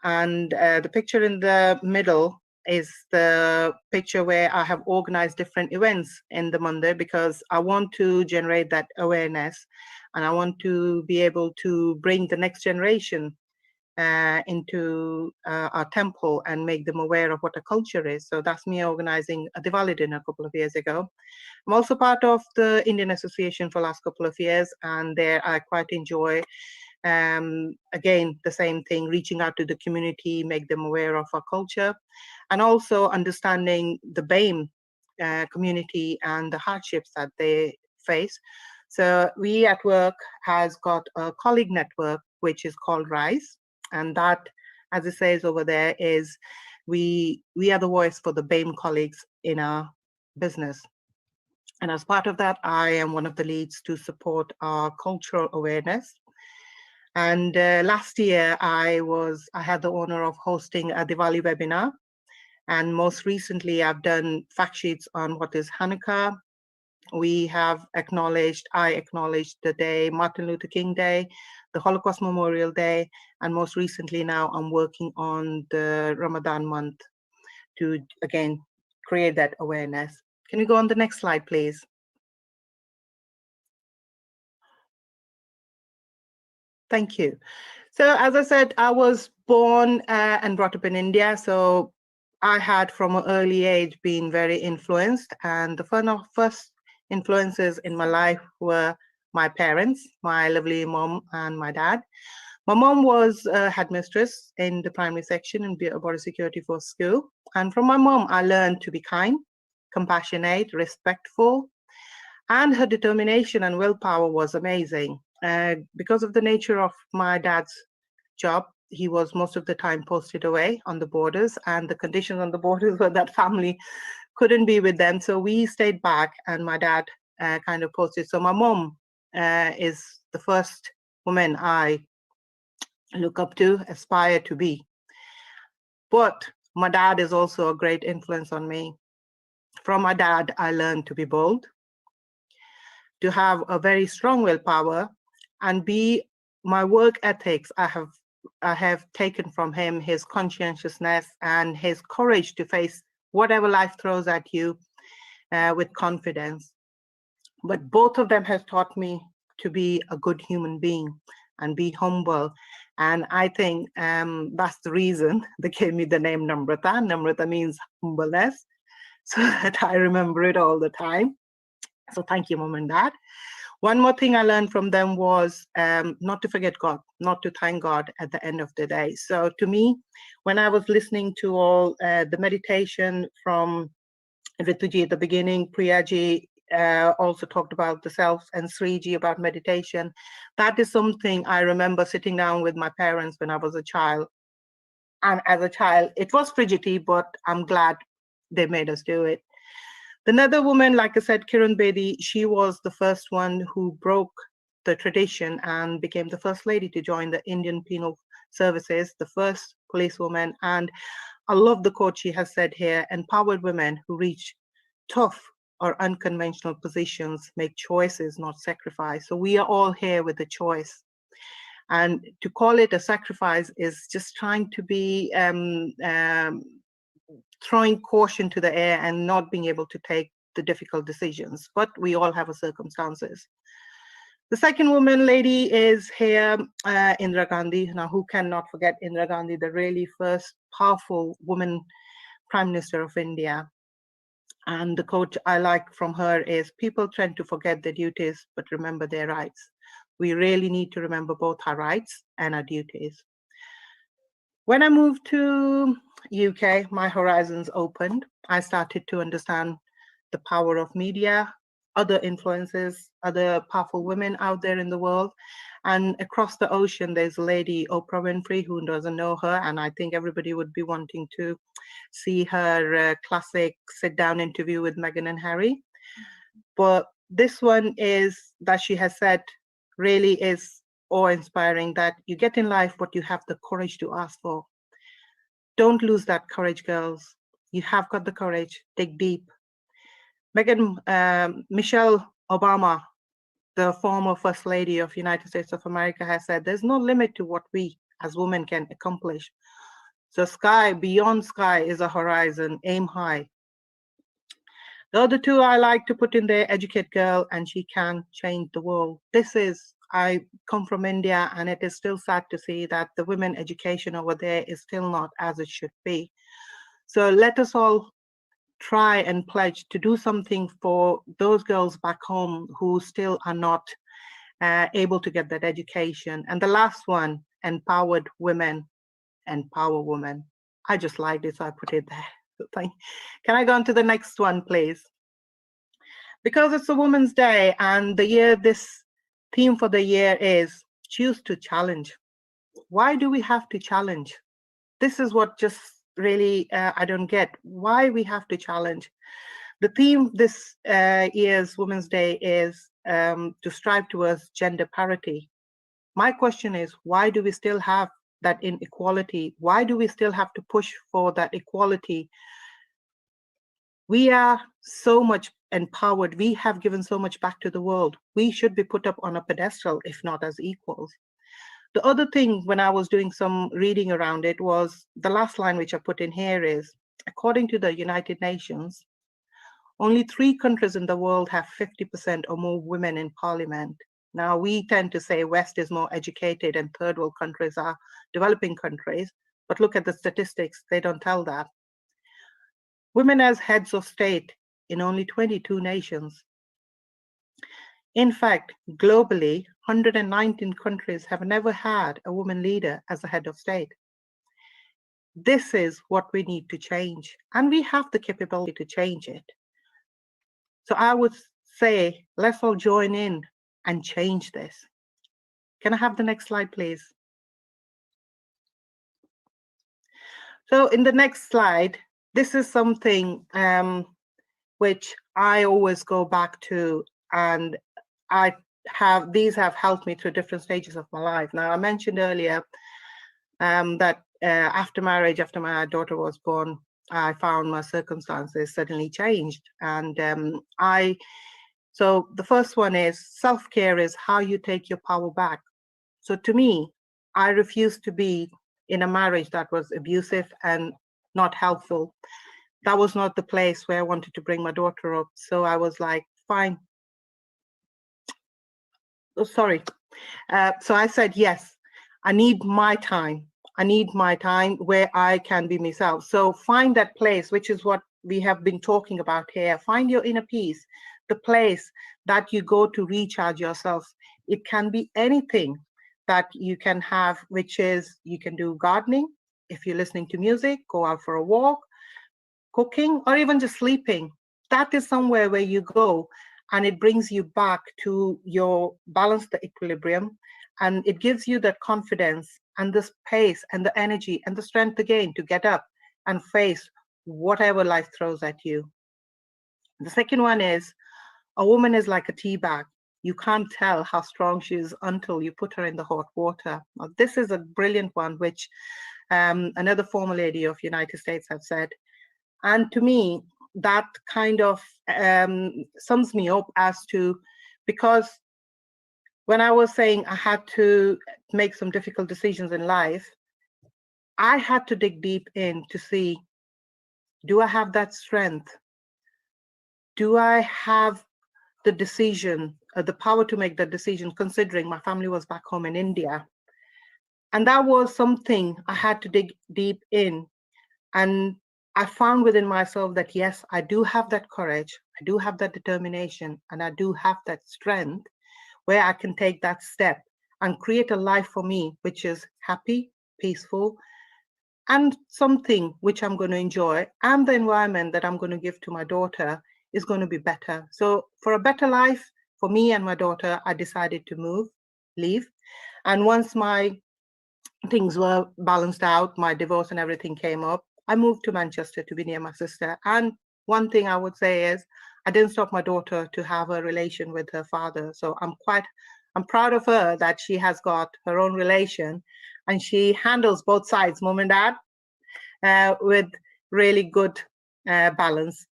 And the picture in the middle is the picture where I have organized different events in the mandir, because I want to generate that awareness, and I want to be able to bring the next generation into our temple and make them aware of what a culture is. So that's me organizing a Diwali dinner a couple of years ago. I'm also part of the Indian Association for the last couple of years, and there I quite enjoy again, the same thing, reaching out to the community, make them aware of our culture, and also understanding the BAME community and the hardships that they face. So we at work has got a colleague network, which is called RISE. And that, as it says over there, is we are the voice for the BAME colleagues in our business. And as part of that, I am one of the leads to support our cultural awareness. And last year, I had the honor of hosting a Diwali webinar. And most recently, I've done fact sheets on what is Hanukkah. I acknowledged the day, Martin Luther King Day, the Holocaust Memorial Day, and most recently now I'm working on the Ramadan month to, again, create that awareness. Can we go on the next slide, please? Thank you. So as I said, I was born and brought up in India. So I had from an early age been very influenced. And the first influences in my life were my parents, my lovely mom and my dad. My mom was a headmistress in the primary section in Border Security Force School. And from my mom, I learned to be kind, compassionate, respectful, and her determination and willpower was amazing. Because of the nature of my dad's job, he was most of the time posted away on the borders, and the conditions on the borders were that family couldn't be with them. So we stayed back, and my dad kind of posted. So my mom is the first woman I look up to, aspire to be. But my dad is also a great influence on me. From my dad, I learned to be bold, to have a very strong willpower, and my work ethics I have taken from him, his conscientiousness and his courage to face whatever life throws at you with confidence. But both of them have taught me to be a good human being and be humble And I think that's the reason they gave me the name Namrata. Namrata means humbleness, so that I remember it all the time. So thank you, Mom and Dad. One more thing I learned from them was not to forget God, not to thank God at the end of the day. So to me, when I was listening to all the meditation from Rituji at the beginning, Priyaji also talked about the self, and Sriji about meditation. That is something I remember sitting down with my parents when I was a child. And as a child, it was frigidity, but I'm glad they made us do it. Another woman, like I said, Kiran Bedi, she was the first one who broke the tradition and became the first lady to join the Indian Penal Services, the first policewoman. And I love the quote she has said here: empowered women who reach tough or unconventional positions make choices, not sacrifice. So we are all here with a choice. And to call it a sacrifice is just trying to be throwing caution to the air and not being able to take the difficult decisions. But we all have our circumstances. The second woman lady is here, Indira Gandhi. Now, who cannot forget Indira Gandhi, the really first powerful woman Prime Minister of India. And the quote I like from her is, people tend to forget their duties, but remember their rights. We really need to remember both our rights and our duties. When I moved to UK, my horizons opened. I started to understand the power of media, other influences, other powerful women out there in the world. And across the ocean, there's a lady, Oprah Winfrey, who doesn't know her. And I think everybody would be wanting to see her classic sit-down interview with Meghan and Harry. But this one is that she has said really is awe-inspiring, that you get in life what you have the courage to ask for. Don't lose that courage, girls. You have got the courage. Dig deep. Michelle Obama, the former First Lady of the United States of America, has said there's no limit to what we as women can accomplish. So sky, beyond sky is a horizon. Aim high. The other two I like to put in there: educate girl, and she can change the world. This is, I come from India, and it is still sad to see that the women education over there is still not as it should be. So let us all try and pledge to do something for those girls back home who still are not able to get that education. And the last one, empowered women, empower women. I just liked it, so I put it there. So can I go on to the next one, please? Because it's a Women's Day, and the year, this theme for the year is choose to challenge. Why do we have to challenge? This is what just really I don't get. Why we have to challenge? The theme this year's Women's Day is to strive towards gender parity. My question is, why do we still have that inequality? Why do we still have to push for that equality? We are so much empowered. We have given so much back to the world. We should be put up on a pedestal, if not as equals. The other thing, when I was doing some reading around it, was the last line which I put in here is, according to the United Nations, only 3 countries in the world have 50% or more women in parliament. Now, we tend to say West is more educated and third world countries are developing countries, but look at the statistics, they don't tell that. Women as heads of state in only 22 nations. In fact, globally, 119 countries have never had a woman leader as a head of state. This is what we need to change, and we have the capability to change it. So I would say, let's all join in and change this. Can I have the next slide, please? So in the next slide, this is something which I always go back to, and these have helped me through different stages of my life. Now, I mentioned earlier that after marriage, after my daughter was born, I found my circumstances suddenly changed. And so the first one is self-care is how you take your power back. So to me, I refuse to be in a marriage that was abusive and not helpful. That was not the place where I wanted to bring my daughter up. So I was like, fine. Oh, sorry. So I said yes. I need my time. I need my time where I can be myself. So find that place, which is what we have been talking about here. Find your inner peace, the place that you go to recharge yourself. It can be anything that you can have, which is you can do gardening. If you're listening to music, go out for a walk, cooking, or even just sleeping. That is somewhere where you go and it brings you back to your balance, the equilibrium, and it gives you that confidence and the space and the energy and the strength again to get up and face whatever life throws at you. The second one is, a woman is like a tea bag. You can't tell how strong she is until you put her in the hot water. Now, this is a brilliant one, which another former lady of United States have said. And to me, that kind of sums me up as to, because when I was saying I had to make some difficult decisions in life, I had to dig deep in to see, do I have that strength? Do I have the decision, the power to make that decision, considering my family was back home in India? And that was something I had to dig deep in. And I found within myself that, yes, I do have that courage, I do have that determination, and I do have that strength where I can take that step and create a life for me, which is happy, peaceful, and something which I'm going to enjoy, and the environment that I'm going to give to my daughter is going to be better. So for a better life for me and my daughter, I decided to leave. And once my things were balanced out, my divorce and everything came up, I moved to Manchester to be near my sister. And one thing I would say is, I didn't stop my daughter to have a relation with her father. So I'm proud of her that she has got her own relation and she handles both sides, mom and dad, with really good balance.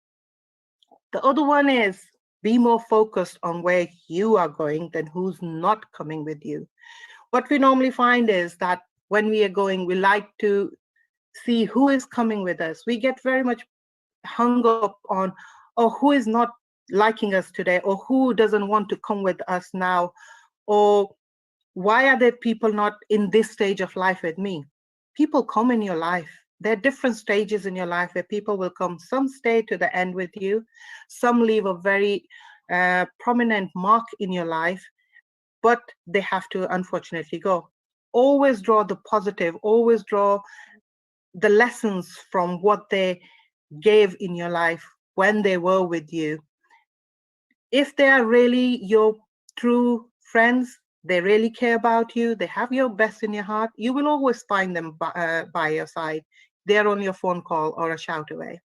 The other one is, be more focused on where you are going than who's not coming with you. What we normally find is that when we are going, we like to see who is coming with us. We get very much hung up on, or who is not liking us today, or who doesn't want to come with us now, or why are there people not in this stage of life with me? People come in your life. There are different stages in your life where people will come. Some stay to the end with you. Some leave a very prominent mark in your life, but they have to unfortunately go. Always draw the positive, always draw the lessons from what they gave in your life when they were with you. If they are really your true friends, they really care about you, they have your best in your heart, you will always find them by your side. They're only a phone call or a shout away.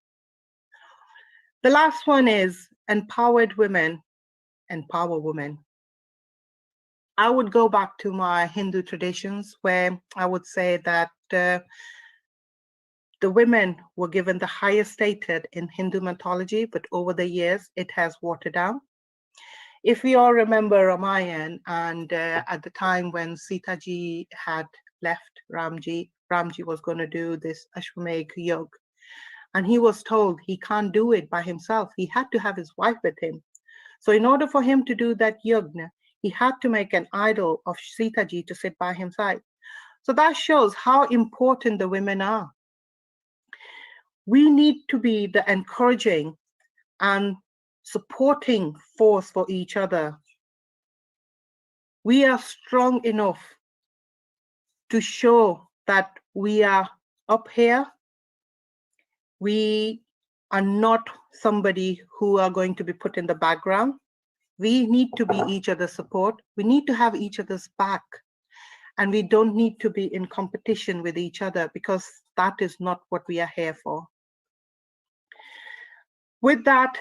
The last one is, empowered women empower women. I would go back to my Hindu traditions, where I would say that the women were given the highest status in Hindu mythology, but over the years, it has watered down. If we all remember Ramayana, and at the time when Sita ji had left Ramji was going to do this Ashwamedh Yoga, and he was told he can't do it by himself. He had to have his wife with him. So in order for him to do that yajna, he had to make an idol of Sita ji to sit by his side. So that shows how important the women are. We need to be the encouraging and supporting force for each other. We are strong enough to show that we are up here. We are not somebody who are going to be put in the background. We need to be each other's support. We need to have each other's back. And we don't need to be in competition with each other, because that is not what we are here for. With that,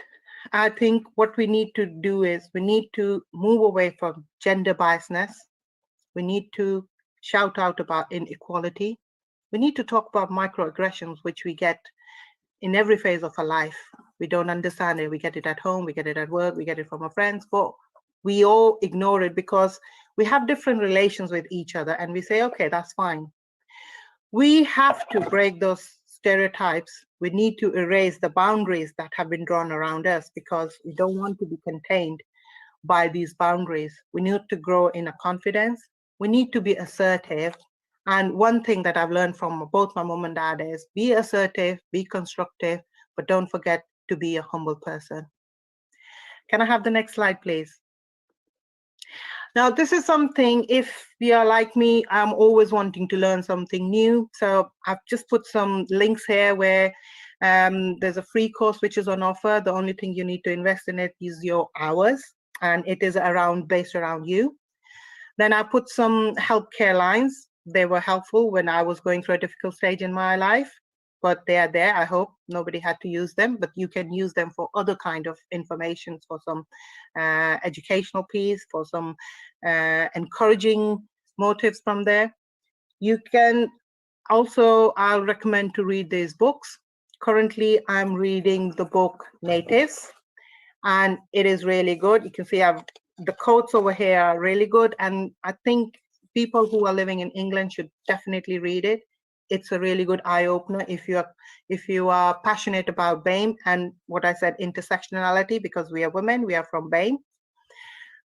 I think what we need to do is we need to move away from gender biasness. We need to shout out about inequality. We need to talk about microaggressions, which we get in every phase of our life. We don't understand it. We get it at home, we get it at work, we get it from our friends, but we all ignore it because we have different relations with each other and we say, okay, that's fine. We have to break those stereotypes. We need to erase the boundaries that have been drawn around us, because we don't want to be contained by these boundaries. We need to grow in a confidence. We need to be assertive. And one thing that I've learned from both my mom and dad is be assertive, be constructive, but don't forget to be a humble person. Can I have the next slide, please? Now, this is something, if you are like me, I'm always wanting to learn something new. So I've just put some links here where there's a free course which is on offer. The only thing you need to invest in it is your hours, and it is based around you. Then I put some healthcare lines. They were helpful when I was going through a difficult stage in my life, but they are there. I hope nobody had to use them, but you can use them for other kind of information, for some educational piece, for some encouraging motives from there. You can also, I'll recommend to read these books. Currently, I'm reading the book Natives, and it is really good. You can see the quotes over here are really good, and I think people who are living in England should definitely read it. It's a really good eye-opener if you are passionate about BAME and what I said, intersectionality, because we are women, we are from BAME.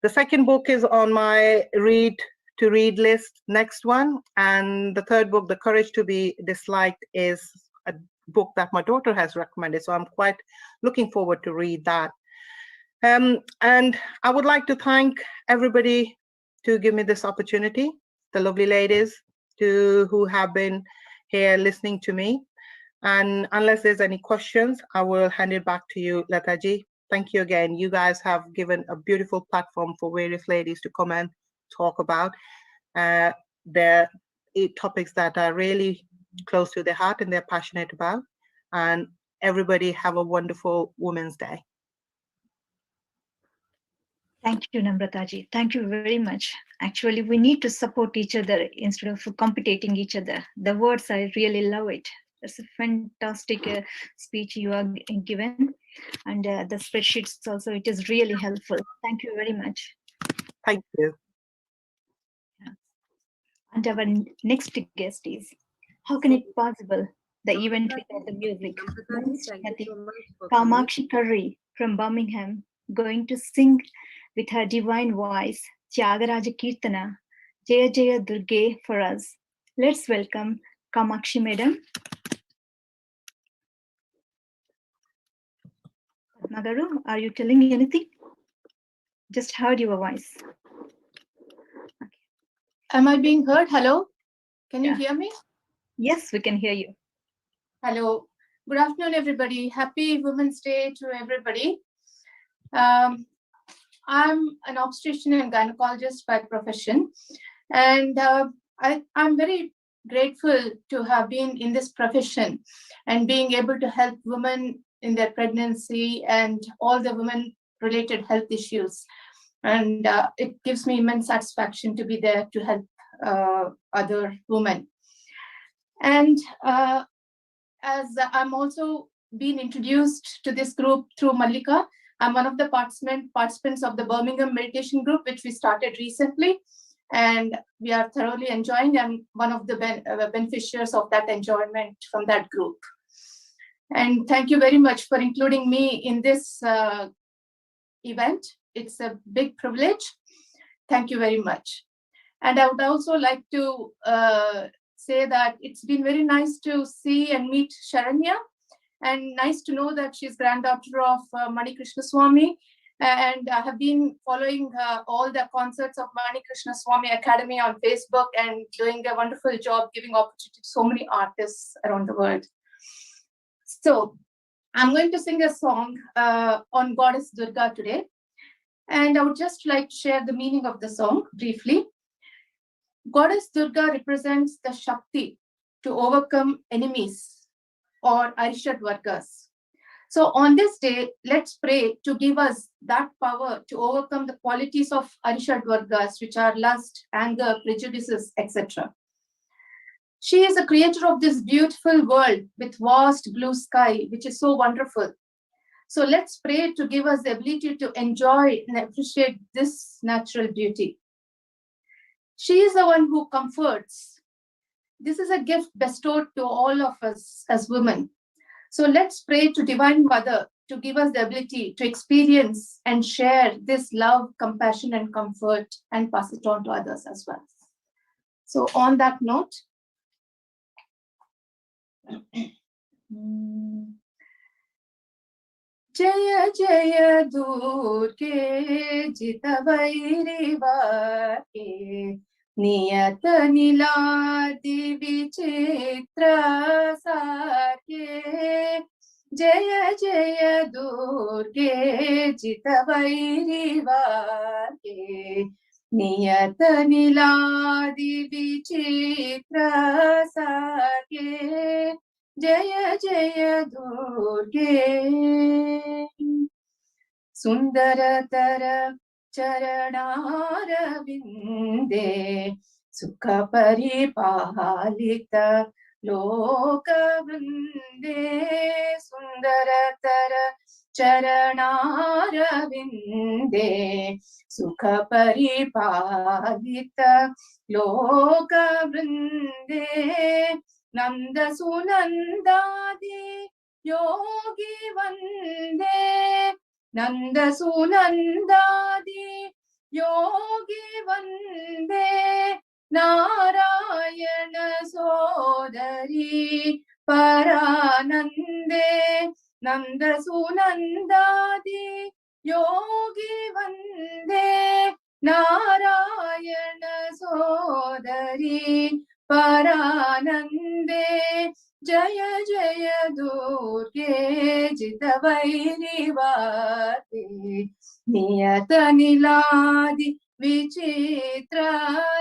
The second book is on my to read list, next one. And the third book, The Courage to Be Disliked, is a book that my daughter has recommended. So I'm quite looking forward to read that. And I would like to thank everybody to give me this opportunity, the lovely ladies who have been here listening to me. And unless there's any questions, I will hand it back to you, Lataji. Thank you again. You guys have given a beautiful platform for various ladies to come and talk about their topics that are really close to their heart and they're passionate about. And everybody have a wonderful Women's Day. Thank you, Namrataji. Thank you very much. Actually, we need to support each other instead of competing each other. The words, I really love it. It's a fantastic speech you are given. And the spreadsheets also, it is really helpful. Thank you very much. Thank you. Yeah. And our next guest is, how can it be possible? The event without the music. Kamakshi Curry from Birmingham, going to sing with her divine voice, Tyagaraja Kirtana, Jaya Jaya Durge for us. Let's welcome Kamakshi Madam. Padma, are you telling me anything? Just heard your voice. Okay. Am I being heard? Hello? Can you hear me? Yes, we can hear you. Hello. Good afternoon, everybody. Happy Women's Day to everybody. I'm an obstetrician and gynecologist by profession, and I'm very grateful to have been in this profession and being able to help women in their pregnancy and all the women-related health issues. And it gives me immense satisfaction to be there to help other women. And as I'm also being introduced to this group through Mallika, I'm one of the participants of the Birmingham Meditation Group, which we started recently, and we are thoroughly enjoying. I'm one of the beneficiaries of that enjoyment from that group. And thank you very much for including me in this event. It's a big privilege. Thank you very much. And I would also like to say that it's been very nice to see and meet Sharanya, and nice to know that she's granddaughter of Mani Krishna Swami. And I have been following all the concerts of Mani Krishna Swami Academy on Facebook and doing a wonderful job giving opportunity to so many artists around the world. So I'm going to sing a song on Goddess Durga today. And I would just like to share the meaning of the song briefly. Goddess Durga represents the Shakti to overcome enemies or Arishad Vargas. So on this day, let's pray to give us that power to overcome the qualities of Arishad Vargas, which are lust, anger, prejudices, etc. She is the creator of this beautiful world with vast blue sky, which is so wonderful. So let's pray to give us the ability to enjoy and appreciate this natural beauty. She is the one who comforts. This is a gift bestowed to all of us as women. So let's pray to Divine Mother to give us the ability to experience and share this love, compassion, and comfort and pass it on to others as well. So on that note, जय जय दुर्गे जितवैरिवाके नियत निलादि विचित्र साके जय जय दुर्गे जितवैरिवाके नियत निलादि विचित्र साके जय जय दुर्गे सुंदरतर चरणारविंदे सुख परिपालित लोकवृंदे सुंदरतर चरणारविंदे सुख परिपालित लोकवृंदे नंद सुनंदादि योगी वंदे नंद सुनंदादि योगी वंदे नारायण सोदरी परानंदे नंद सुनंदादि योगी वंदे नारायण सोदरी परानंदे जय जय दुर्गे जितवैरिवाके नियत निलादि विचित्र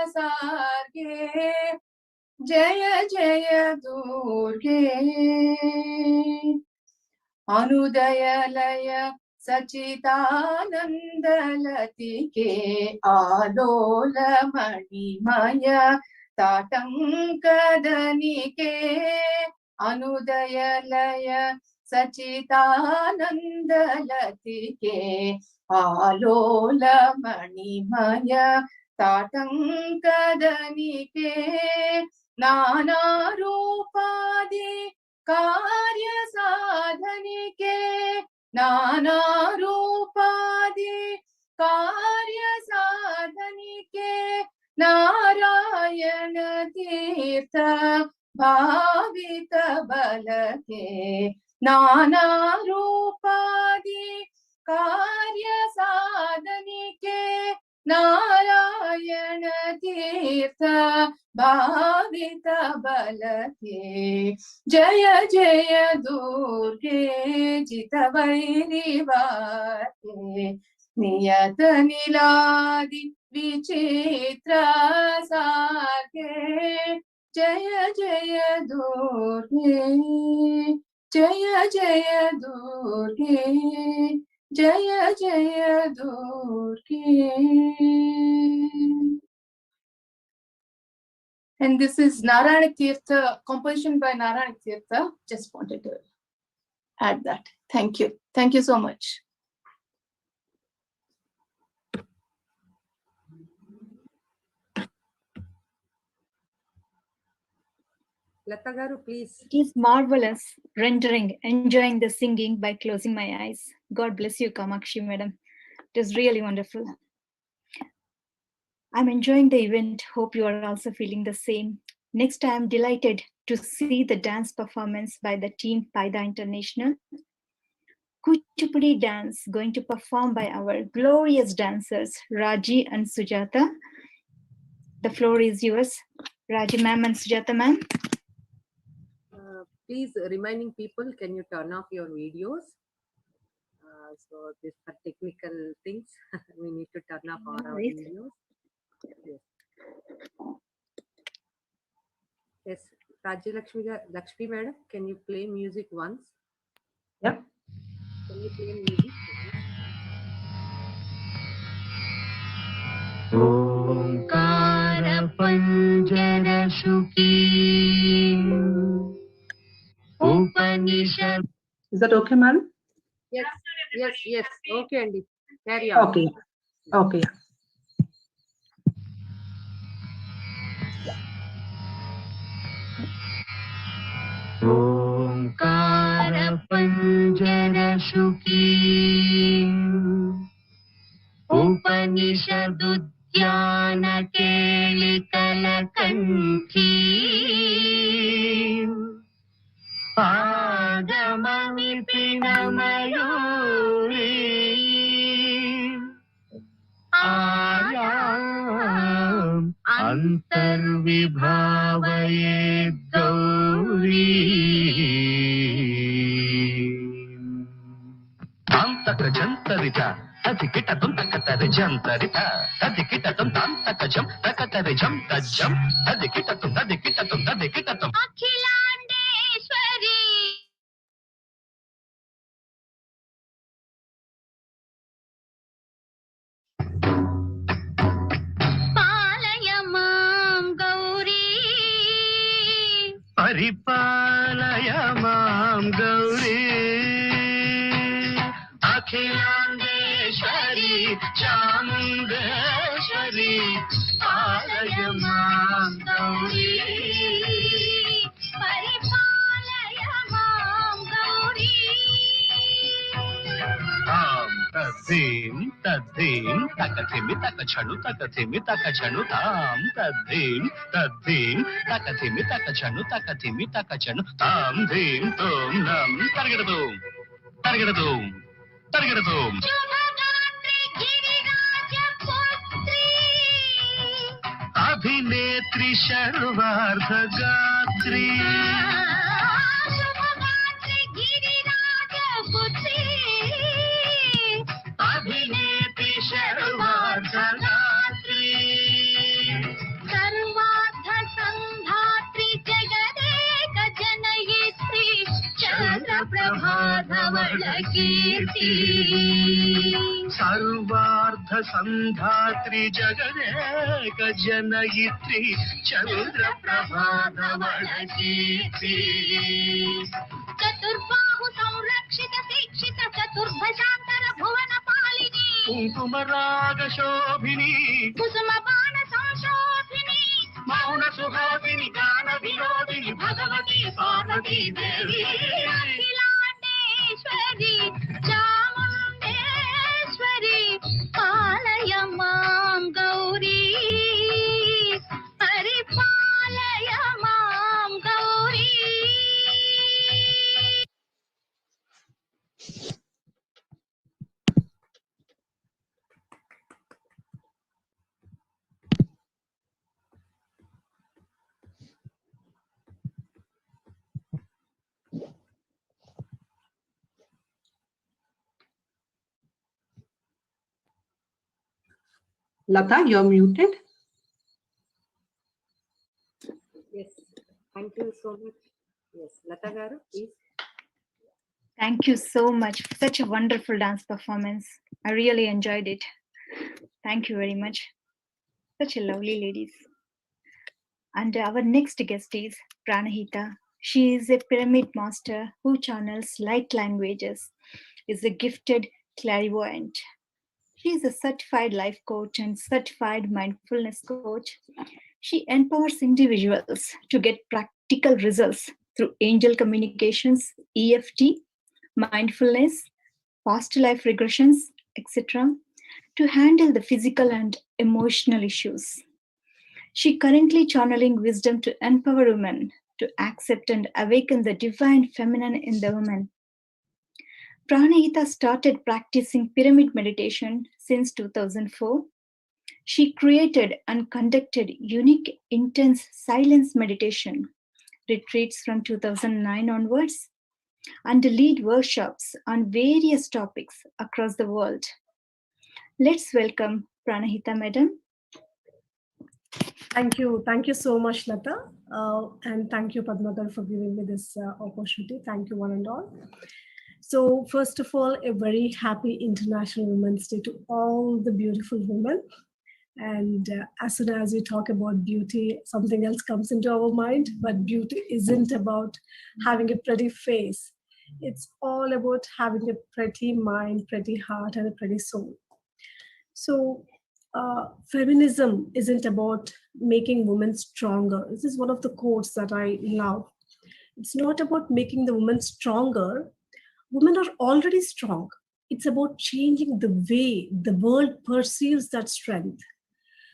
सार्गे जय जय दुर्गे अनुदयलय सचिदानंद लतिके आलोल मणिमय ताटंकदनिके अनुदयलय सचिदानंद लतिके आलोल मणिमय ताटंकदनिके नाना रूपादि कार्य साधनिके नाना रूपादि कार्य साधनिके नारायण तीर्थ भावित बलके नाना रूपादि कार्य साधनिके नारायण तीर्थ भावित बलके जय जय दुर्गे जितवैरिवाके नियत निलादि विचित्र साके जय जय दुर्गे जय जय दुर्गे जय जय दुर्गे. And this is Narayana Tirtha, composition by Narayana Tirtha. Just wanted to add that. Thank you. Thank you so much. Lata garu, please. It is marvelous rendering, enjoying the singing by closing my eyes. God bless you, Kamakshi madam. It is really wonderful. I'm enjoying the event. Hope you are also feeling the same. Next, I am delighted to see the dance performance by the team Paida International. Kuchipudi dance going to perform by our glorious dancers, Raji and Sujata. The floor is yours. Raji ma'am and Sujata ma'am. Please, reminding people, can you turn off your videos? So these are technical things. We need to turn off all our videos. Yes. Yes, Rajya Lakshmi madam, can you play music once? Yep. Can you play music? Omkara Panjara Shuki Upanishad. Is that okay, madam? Yes, yes, yes. Okay, Andy. Carry on. Okay. Okay. Omkara Panjara Shuki Upanishad Udhyana Kelikala Kanthi विभावये Gauri तान्तक जन्तरित तदिकिट तुन्तकतर जन्तरित तदिकिट तुन्तान्तक जं तकतर जं तज्जं तदिकिट तदिकिट अखिलांडेश्वरी पालय मां गौरी परिपालय मां गौरी अखिलांडेश्वरी चामुण्डेश्वरी पालय मां गौरी परिपालय मां गौरी तां तद्धीं तकथिमि तकछनु तकथिमि तकछनु तां तद्धीं तकथिमि तकछनु तकथिमि तकछनु तां धीं तों नं तर्गडदूं शुभगात्री गिरिराजपुत्री अभिनेत्री सर्वार्धगात्री शुभगात्री गिरिराजपुत्री अभिनेत्री सर्वार्धगात्री सर्वार्थ संधात्री जगदेक जनयित्री चन्द्रप्रभाधवल कीर्ति सर्वार्ध संधात्री जगदेक जनयित्री चन्द्रप्रभाधवल कीर्ति चतुर्बाहु संरक्षित शिक्षित चतुर्भुजान्तर भुवन पालिनी कुङ्कुमराग शोभिनी कुसुम बाण संशोभिनी मौन सुहासिनी गान विनोदिनी भगवती पार्वती देवी अखिलांडेश्वरी चामुण्डेश्वरी पालय मां गौरी परिपालय मां Gauri Lata, you're muted. Yes, thank you so much. Yes, Lata garu, please. Thank you so much. Such a wonderful dance performance. I really enjoyed it. Thank you very much. Such a lovely ladies. And our next guest is Pranahita. She is a pyramid master who channels light languages, is a gifted clairvoyant. She is a certified life coach and certified mindfulness coach. She empowers individuals to get practical results through angel communications, EFT, mindfulness, past life regressions, etc., to handle the physical and emotional issues. She currently channeling wisdom to empower women to accept and awaken the divine feminine in the woman. Pranahita started practicing pyramid meditation since 2004. She created and conducted unique, intense silence meditation retreats from 2009 onwards and lead workshops on various topics across the world. Let's welcome Pranahita Madam. Thank you so much, Lata, and thank you, Padmakar, for giving me this opportunity. Thank you, one and all. So, first of all, a very happy International Women's Day to all the beautiful women. And as soon as we talk about beauty, something else comes into our mind. But beauty isn't about having a pretty face. It's all about having a pretty mind, pretty heart, and a pretty soul. So, feminism isn't about making women stronger. This is one of the quotes that I love. It's not about making the women stronger. Women are already strong. It's about changing the way the world perceives that strength.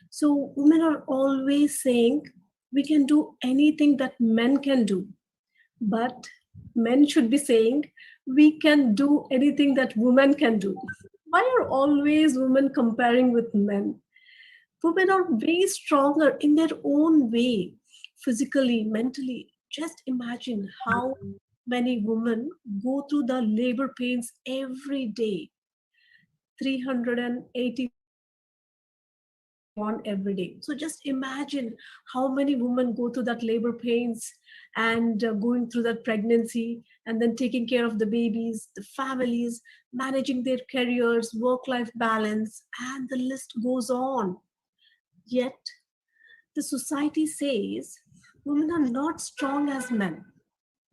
So women are always saying we can do anything that men can do. But men should be saying we can do anything that women can do. Why are always women comparing with men? Women are way stronger in their own way, physically, mentally. Just imagine how many women go through the labor pains every day. 381 every day. So just imagine how many women go through that labor pains and going through that pregnancy and then taking care of the babies, the families, managing their careers, work-life balance, and the list goes on. Yet the society says women are not strong as men,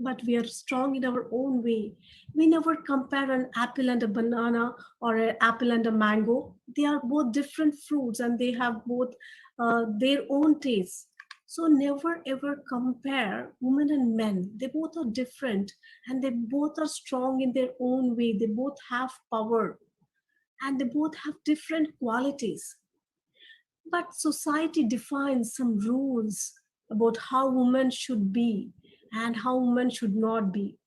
but we are strong in our own way. We never compare an apple and a banana or an apple and a mango. They are both different fruits and they have both their own tastes. So never ever compare women and men. They both are different and they both are strong in their own way. They both have power and they both have different qualities. But society defines some rules about how women should be and how women should not be.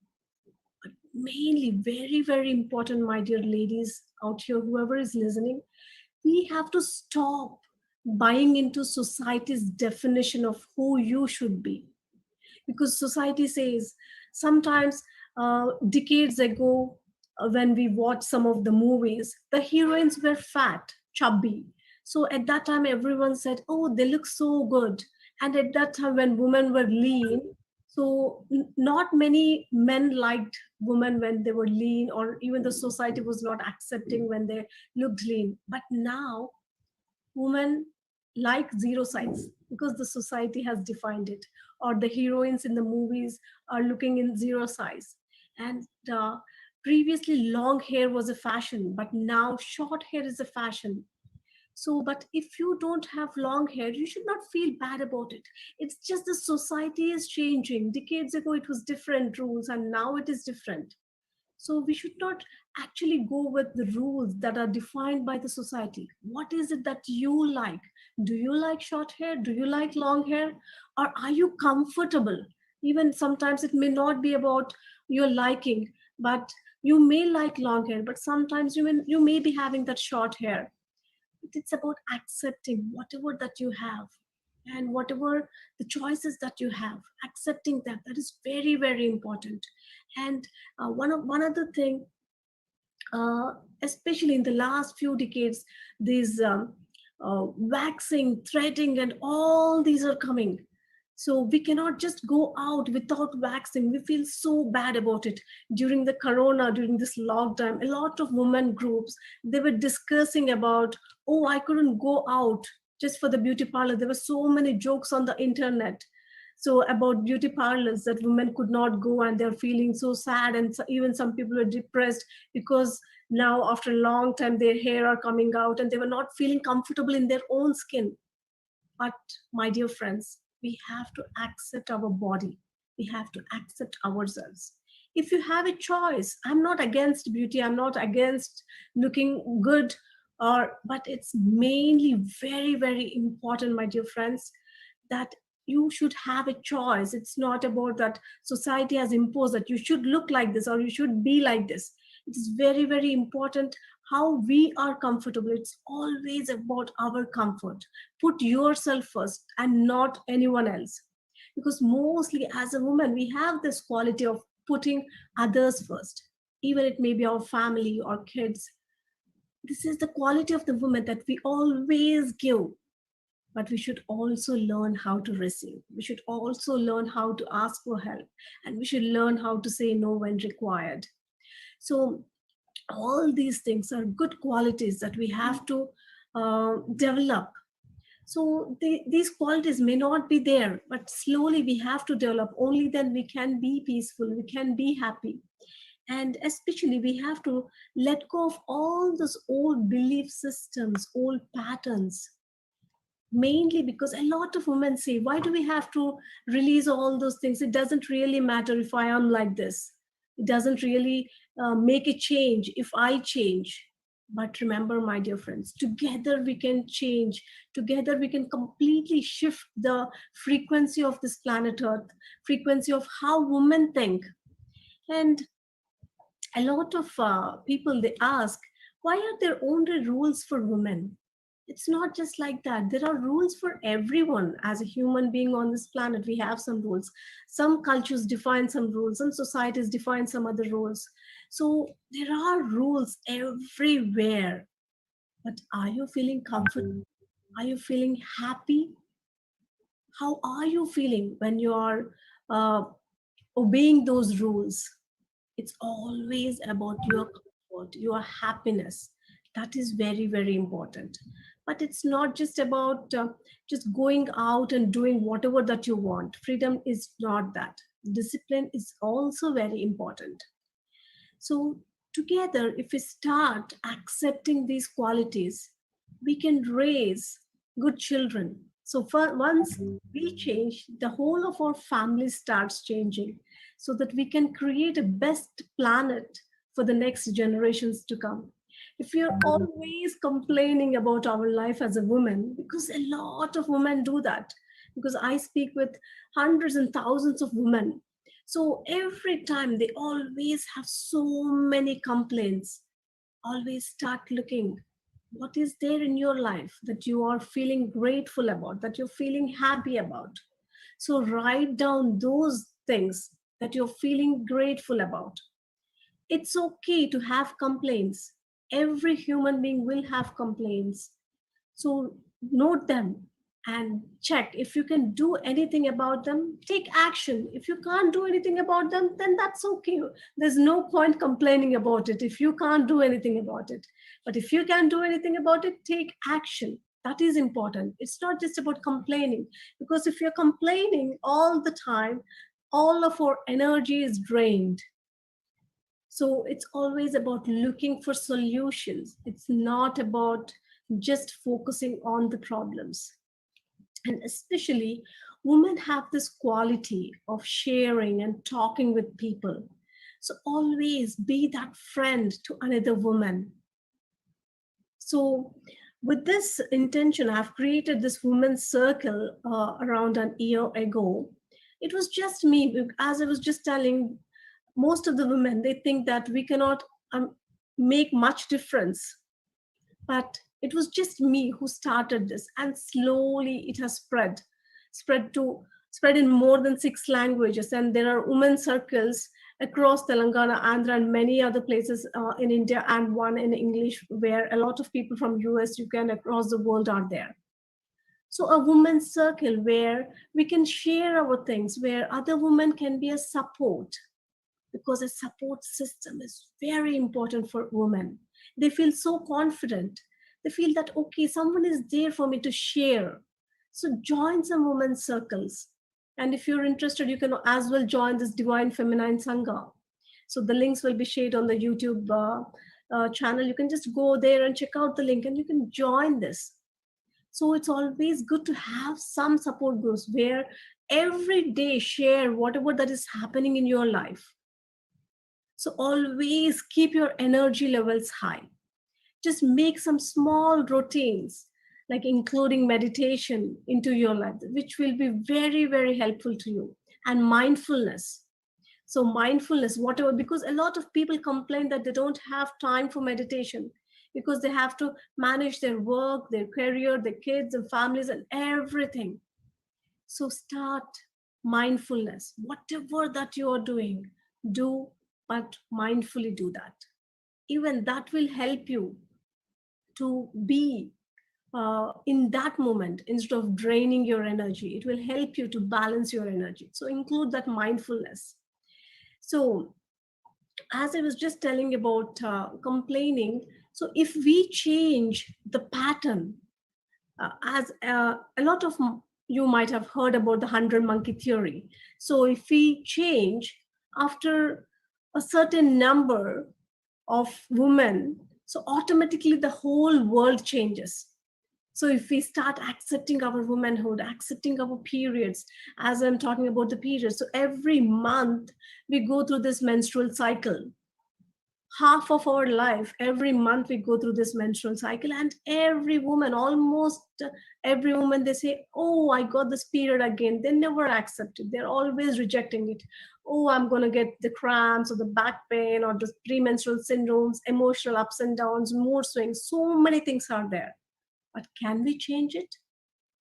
But mainly, very, very important, my dear ladies out here, whoever is listening, we have to stop buying into society's definition of who you should be. Because society says sometimes decades ago, when we watched some of the movies, the heroines were fat, chubby. So at that time, everyone said, oh, they look so good. And at that time, when women were lean, so not many men liked women when they were lean, or even the society was not accepting when they looked lean. But now, women like zero size because the society has defined it, or the heroines in the movies are looking in zero size. And previously, long hair was a fashion, but now short hair is a fashion. So, but if you don't have long hair, you should not feel bad about it. It's just the society is changing. Decades ago, it was different rules, and now it is different. So we should not actually go with the rules that are defined by the society. What is it that you like? Do you like short hair? Do you like long hair? Or are you comfortable? Even sometimes it may not be about your liking, but you may like long hair, but sometimes you may be having that short hair. It's about accepting whatever that you have and whatever the choices that you have, accepting that is very, very important. And one other thing, especially in the last few decades, these waxing, threading, and all these are coming. So we cannot just go out without waxing. We feel so bad about it. During the corona, during this lockdown, a lot of women groups, they were discussing about, oh, I couldn't go out just for the beauty parlor. There were so many jokes on the internet. So about beauty parlors that women could not go and they're feeling so sad. And even some people were depressed because now after a long time, their hair are coming out and they were not feeling comfortable in their own skin. But my dear friends, we have to accept our body. We have to accept ourselves. If you have a choice, I'm not against beauty. I'm not against looking good, but it's mainly very, very important, my dear friends, that you should have a choice. It's not about that society has imposed that you should look like this or you should be like this. It is very, very important how we are comfortable. It's always about our comfort. Put yourself first and not anyone else. Because mostly as a woman, we have this quality of putting others first. Even it may be our family or kids. This is the quality of the woman that we always give. But we should also learn how to receive. We should also learn how to ask for help. And we should learn how to say no when required. So all these things are good qualities that we have to develop. So these qualities may not be there, but slowly we have to develop. Only then we can be peaceful, we can be happy. And especially we have to let go of all those old belief systems, old patterns. Mainly because a lot of women say, why do we have to release all those things? It doesn't really matter if I am like this. It doesn't really make a change if I change. But remember, my dear friends, together we can change. Together we can completely shift the frequency of this planet Earth, frequency of how women think. And a lot of people, they ask, why are there only rules for women? It's not just like that. There are rules for everyone. As a human being on this planet, we have some rules. Some cultures define some rules, some societies define some other rules. So there are rules everywhere. But are you feeling comfortable? Are you feeling happy? How are you feeling when you are obeying those rules? It's always about your comfort, your happiness. That is very, very important. But it's not just about just going out and doing whatever that you want. Freedom is not that. Discipline is also very important. So together, if we start accepting these qualities, we can raise good children. So once we change, the whole of our family starts changing, so that we can create a best planet for the next generations to come. If you're always complaining about our life as a woman, because a lot of women do that, because I speak with hundreds and thousands of women. So every time they always have so many complaints, always start looking what is there in your life that you are feeling grateful about, that you're feeling happy about. So write down those things that you're feeling grateful about. It's okay to have complaints. Every human being will have complaints. So note them and check if you can do anything about them. Take action. If you can't do anything about them, then that's okay. There's no point complaining about it if you can't do anything about it. But if you can do anything about it, take action. That is important. It's not just about complaining, because if you're complaining all the time, all of our energy is drained. So it's always about looking for solutions. It's not about just focusing on the problems. And especially, women have this quality of sharing and talking with people. So always be that friend to another woman. So with this intention, I've created this women's circle around an year ago. It was just me, as I was just telling, most of the women, they think that we cannot make much difference. But it was just me who started this, and slowly it has spread in more than 6 languages. And there are women circles across Telangana, Andhra, and many other places in India, and one in English, where a lot of people from US, UK, and across the world are there. So a women's circle where we can share our things, where other women can be a support, because a support system is very important for women. They feel so confident. They feel that, okay, someone is there for me to share. So join some women's circles. And if you're interested, you can as well join this Divine Feminine Sangha. So the links will be shared on the YouTube channel. You can just go there and check out the link, and you can join this. So it's always good to have some support groups where every day share whatever that is happening in your life. So always keep your energy levels high. Just make some small routines, like including meditation into your life, which will be very, very helpful to you. And mindfulness. So mindfulness, whatever, because a lot of people complain that they don't have time for meditation because they have to manage their work, their career, their kids and families and everything. So start mindfulness. Whatever that you are doing, do, but mindfully do that. Even that will help you to be in that moment instead of draining your energy. It will help you to balance your energy. So include that mindfulness. So as I was just telling about complaining, so if we change the pattern, as a lot of you might have heard about the 100 monkey theory. So if we change after a certain number of women, so automatically the whole world changes. So if we start accepting our womanhood, accepting our periods, as I'm talking about the periods, so every month we go through this menstrual cycle. Half of our life, every month we go through this menstrual cycle, and every woman, almost every woman, they say, oh, I got this period again. They never accept it. They're always rejecting it. Oh, I'm going to get the cramps or the back pain or the premenstrual syndromes, emotional ups and downs, mood swings. So many things are there. But can we change it?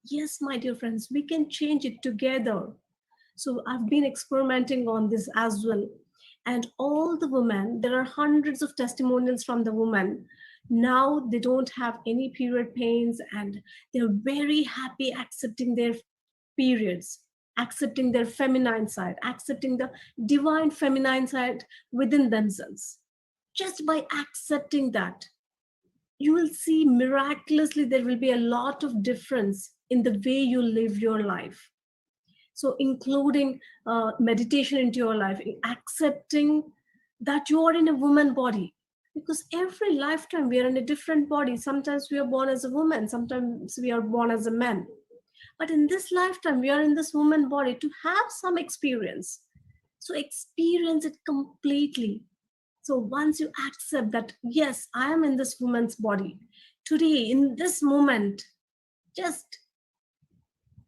Yes, my dear friends, we can change it together. So I've been experimenting on this as well. And all the women, there are hundreds of testimonials from the women. Now they don't have any period pains and they're very happy accepting their periods, accepting their feminine side, accepting the divine feminine side within themselves. Just by accepting that, you will see miraculously there will be a lot of difference in the way you live your life. So including meditation into your life, accepting that you are in a woman body, because every lifetime we are in a different body. Sometimes we are born as a woman, sometimes we are born as a man. But in this lifetime, we are in this woman body to have some experience. So experience it completely. So once you accept that, yes, I am in this woman's body, today, in this moment, just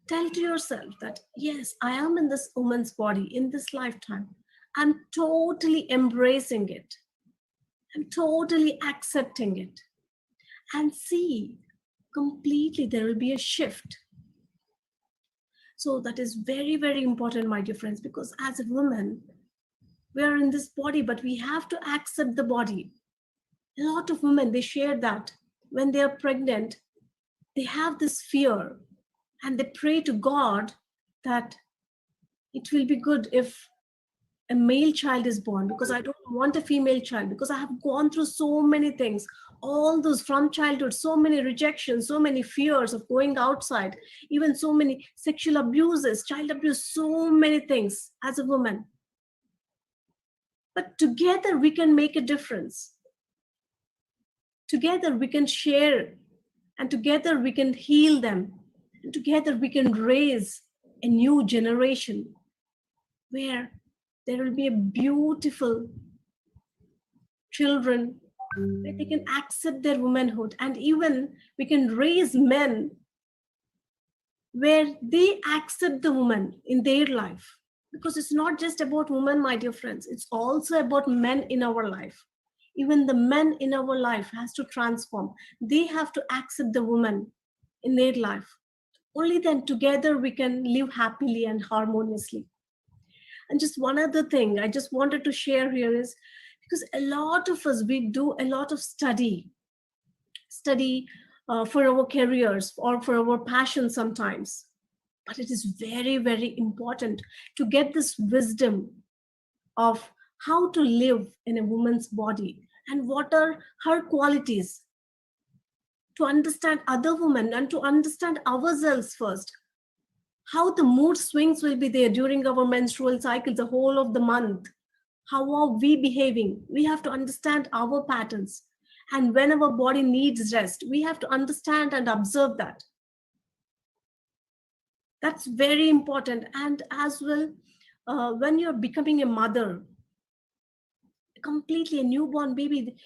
tell to yourself that, yes, I am in this woman's body in this lifetime. I'm totally embracing it. I'm totally accepting it. And see, completely there will be a shift. So that is very, very important, my dear friends, because as a woman, we are in this body, but we have to accept the body. A lot of women, they share that when they are pregnant, they have this fear and they pray to God that it will be good if a male child is born, because I don't want a female child, because I have gone through so many things, all those from childhood, so many rejections, so many fears of going outside, even so many sexual abuses, child abuse, so many things as a woman. But together we can make a difference. Together we can share, and together we can heal them. And together we can raise a new generation where there will be a beautiful children where they can accept their womanhood. And even we can raise men where they accept the woman in their life. Because it's not just about women, my dear friends. It's also about men in our life. Even the men in our life has to transform. They have to accept the woman in their life. Only then together we can live happily and harmoniously. And just one other thing I just wanted to share here is, because a lot of us, we do a lot of study for our careers or for our passion sometimes. But it is very, very important to get this wisdom of how to live in a woman's body and what are her qualities, to understand other women and to understand ourselves first. How the mood swings will be there during our menstrual cycles, the whole of the month. How are we behaving? We have to understand our patterns. And when our body needs rest, we have to understand and observe that. That's very important. And as well, when you're becoming a mother, completely a newborn baby,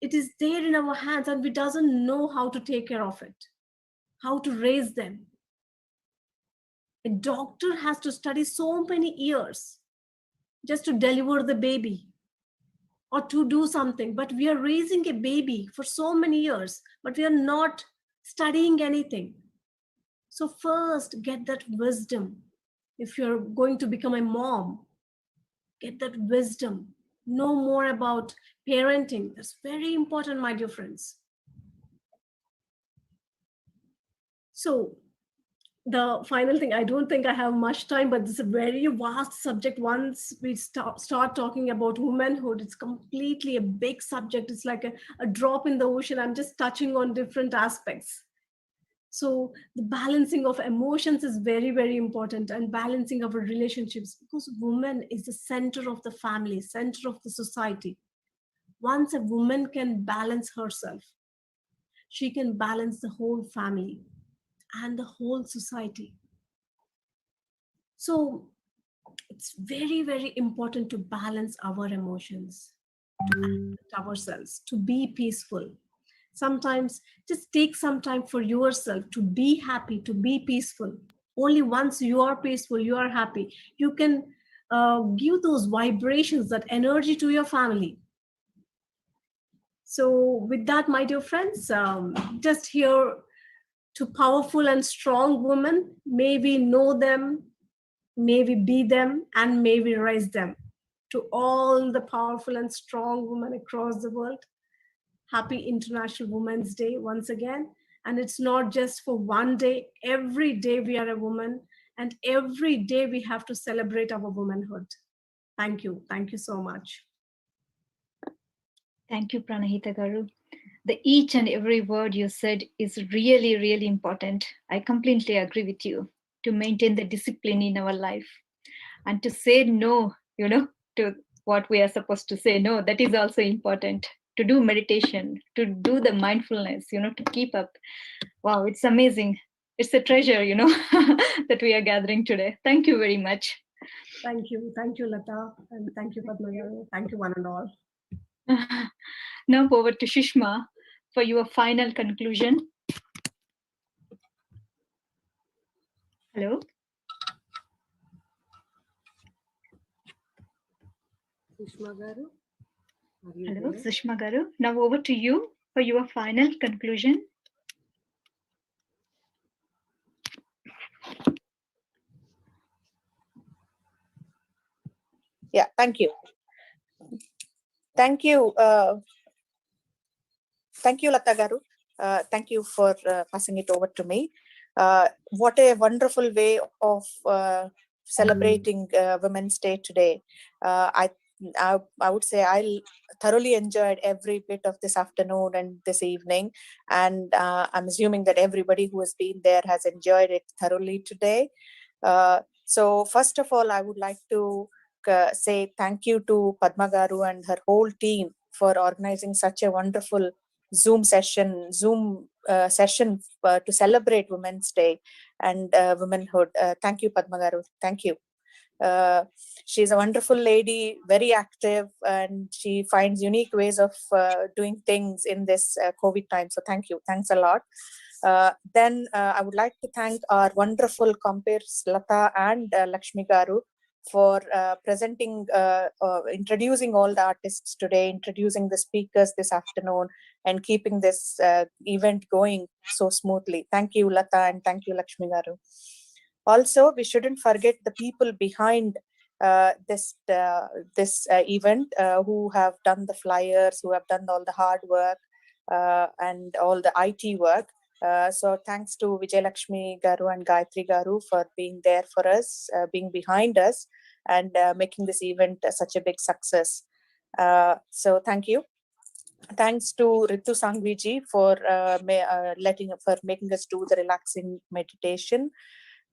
it is there in our hands and we doesn't know how to take care of it, how to raise them. A doctor has to study so many years just to deliver the baby or to do something. But we are raising a baby for so many years, but we are not studying anything. So first, get that wisdom. If you're going to become a mom, get that wisdom. Know more about parenting. That's very important, my dear friends. So the final thing, I don't think I have much time, but this is a very vast subject. Once we start talking about womanhood, it's completely a big subject. It's like a drop in the ocean. I'm just touching on different aspects. So the balancing of emotions is very, very important, and balancing our relationships, because woman is the center of the family, center of the society. Once a woman can balance herself, she can balance the whole family and the whole society. So it's very, very important to balance our emotions, to accept ourselves, to be peaceful. Sometimes just take some time for yourself to be happy, to be peaceful. Only once you are peaceful, you are happy, you can give those vibrations, that energy to your family. So with that, my dear friends, just here to powerful and strong women. May we know them, may we be them, and may we raise them. To all the powerful and strong women across the world, happy International Women's Day once again. And it's not just for one day. Every day we are a woman, and every day we have to celebrate our womanhood. Thank you. Thank you so much. Thank you, Pranahita Garu. The each and every word you said is really, really important. I completely agree with you, to maintain the discipline in our life and to say no, to what we are supposed to say no. That is also important. To do meditation, to do the mindfulness, to keep up. Wow, it's amazing. It's a treasure, that we are gathering today. Thank you very much. Thank you. Thank you, Lata. And thank you, Padma Garu. Thank you, one and all. Now over to Shishma for your final conclusion. Hello. Sushma Garu, are you Hello, there? Sushma Garu. Now over to you for your final conclusion. Yeah, thank you. Thank you. Thank you, Lata Garu. Thank you for passing it over to me. What a wonderful way of celebrating Women's Day today. I would say I thoroughly enjoyed every bit of this afternoon and this evening, and I'm assuming that everybody who has been there has enjoyed it thoroughly today. So first of all, I would like to say thank you to Padma Garu and her whole team for organizing such a wonderful Zoom session to celebrate Women's Day and womanhood. Thank you, Padma Garu. Thank you. She's a wonderful lady, very active, and she finds unique ways of doing things in this COVID time. So thank you. Thanks a lot. Then I would like to thank our wonderful compeers, Lata and Lakshmi Garu, for introducing all the artists today, introducing the speakers this afternoon, and keeping this event going so smoothly. Thank you, Lata, and thank you, Lakshmi Garu. Also, we shouldn't forget the people behind this event who have done the flyers, who have done all the hard work and all the IT work. So thanks to Vijay Lakshmi Garu and Gayatri Garu for being there for us, being behind us, and making this event such a big success. So thank you. Thanks to Ritu Sangviji for making us do the relaxing meditation.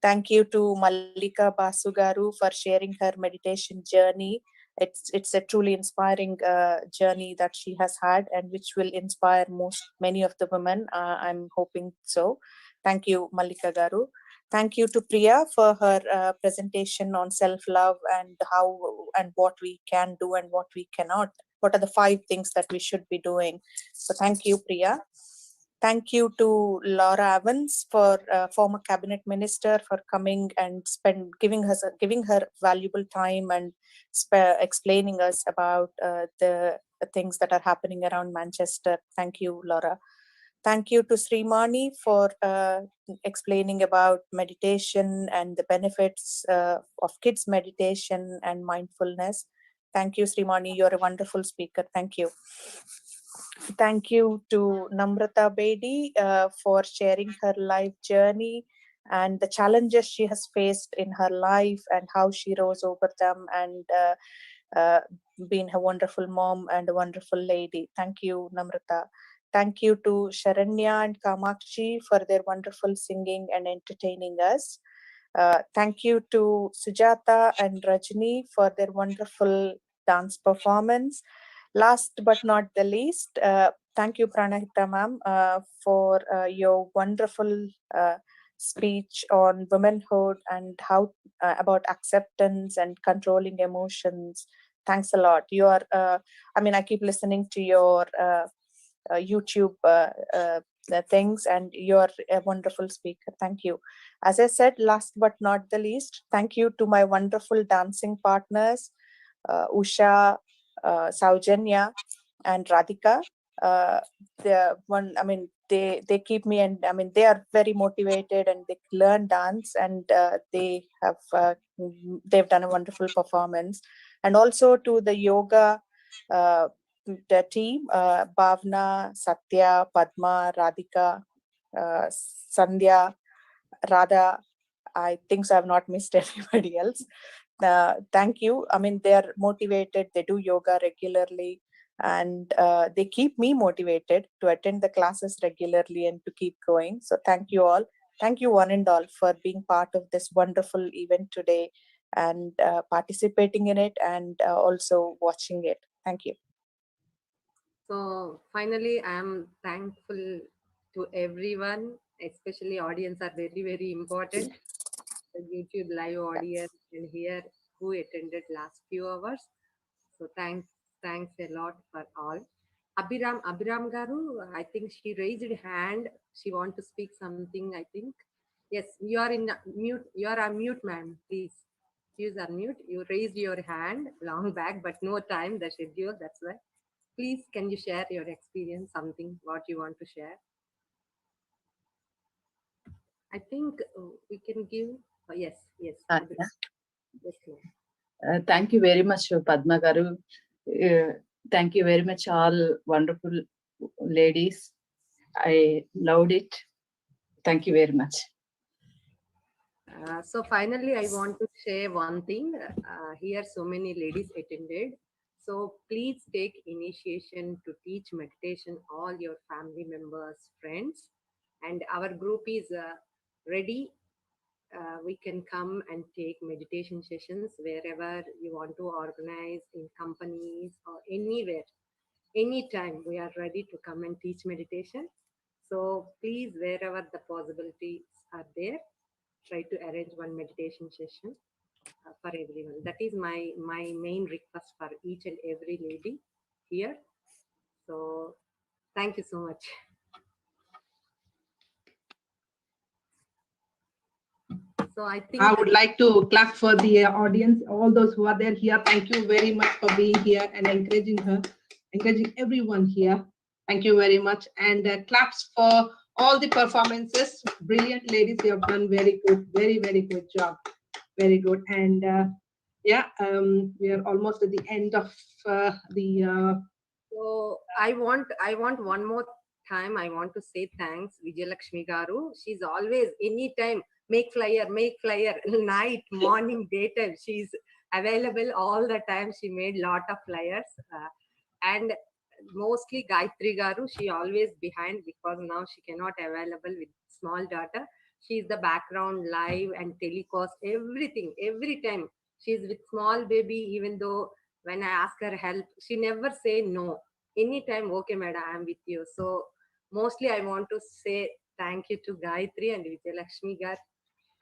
Thank you to Mallika Basu Garu for sharing her meditation journey. It's a truly inspiring journey that she has had, and which will inspire many of the women. I'm hoping so. Thank you, Mallika Garu. Thank you to Priya for her presentation on self-love and how and what we can do and what we cannot. What are the 5 things that we should be doing? So thank you, Priya. Thank you to Laura Evans, for former cabinet minister, for coming and giving her valuable time and explaining us about the things that are happening around Manchester. Thank you, Laura. Thank you to Srimani for explaining about meditation and the benefits of kids meditation and mindfulness. Thank you, Srimani. You're a wonderful speaker. Thank you. Thank you to Namrata Bedi for sharing her life journey and the challenges she has faced in her life and how she rose over them, and being a wonderful mom and a wonderful lady. Thank you, Namrata. Thank you to Sharanya and Kamakshi for their wonderful singing and entertaining us. Thank you to Sujata and Rajni for their wonderful dance performance. Last but not the least, thank you, Pranahita ma'am, for your wonderful speech on womanhood and how about acceptance and controlling emotions. Thanks a lot. You are, I keep listening to your YouTube things, and you're a wonderful speaker. Thank you. As I said, last but not the least, thank you to my wonderful dancing partners, Usha, Saujanya, and Radhika. they keep me, and I mean they are very motivated, and they learn dance, and they've done a wonderful performance. And also to the yoga the team, Bhavna, Satya, Padma, Radhika, Sandhya, Radha. I think so I've not missed everybody else. Thank you. I mean, they are motivated, they do yoga regularly, and they keep me motivated to attend the classes regularly and to keep going. So thank you all. Thank you one and all for being part of this wonderful event today, and participating in it, and also watching it. Thank you. So finally, I am thankful to everyone, especially audience are very, very important. The YouTube live audience and here who attended last few hours. So thanks a lot for all. Abhiram Garu, I think she raised her hand. She want to speak something, I think. Yes, you are in mute. You are on mute, ma'am. Please use unmute. You raised your hand long back, but no time, the schedule, that's why. Please, can you share your experience, something, what you want to share? I think we can give, yes. Yes, ma'am. Thank you very much, Padma Garu. Thank you very much, all wonderful ladies. I loved it. Thank you very much. So finally, I want to share one thing. Here, so many ladies attended. So please take initiation to teach meditation all your family members, friends, and our group is ready. We can come and take meditation sessions wherever you want to organize, in companies or anywhere, anytime we are ready to come and teach meditation. So please, wherever the possibilities are there, try to arrange one meditation session for everyone. That is my main request for each and every lady here. So thank you so much. So I think I would like to clap for the audience, all those who are there here. Thank you very much for being here and encouraging everyone here. Thank you very much. And claps for all the performances. Brilliant ladies, you have done very good, very, very good job. Very good. And we are almost at the end of So I want one more time. I want to say thanks, Vijayalakshmi Garu. She's always, anytime, make flyer, night, morning, daytime. She's available all the time. She made lot of flyers. And mostly Gayatri Garu, she always behind because now she cannot available with small daughter. She's the background live and telecast everything every time. She's with small baby, even though when I ask her help, she never say no. Anytime, okay, madam, I'm with you. So mostly I want to say thank you to Gayatri and Vijayalakshmi Gar.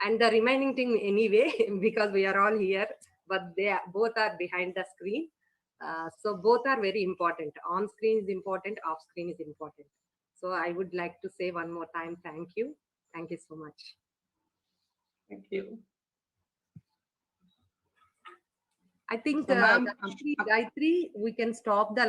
And the remaining thing anyway, because we are all here, but they are, both are behind the screen. So both are very important. On screen is important, off screen is important. So I would like to say one more time, thank you. Thank you so much. Thank you. I think So, ma'am, Gayatri, we can stop the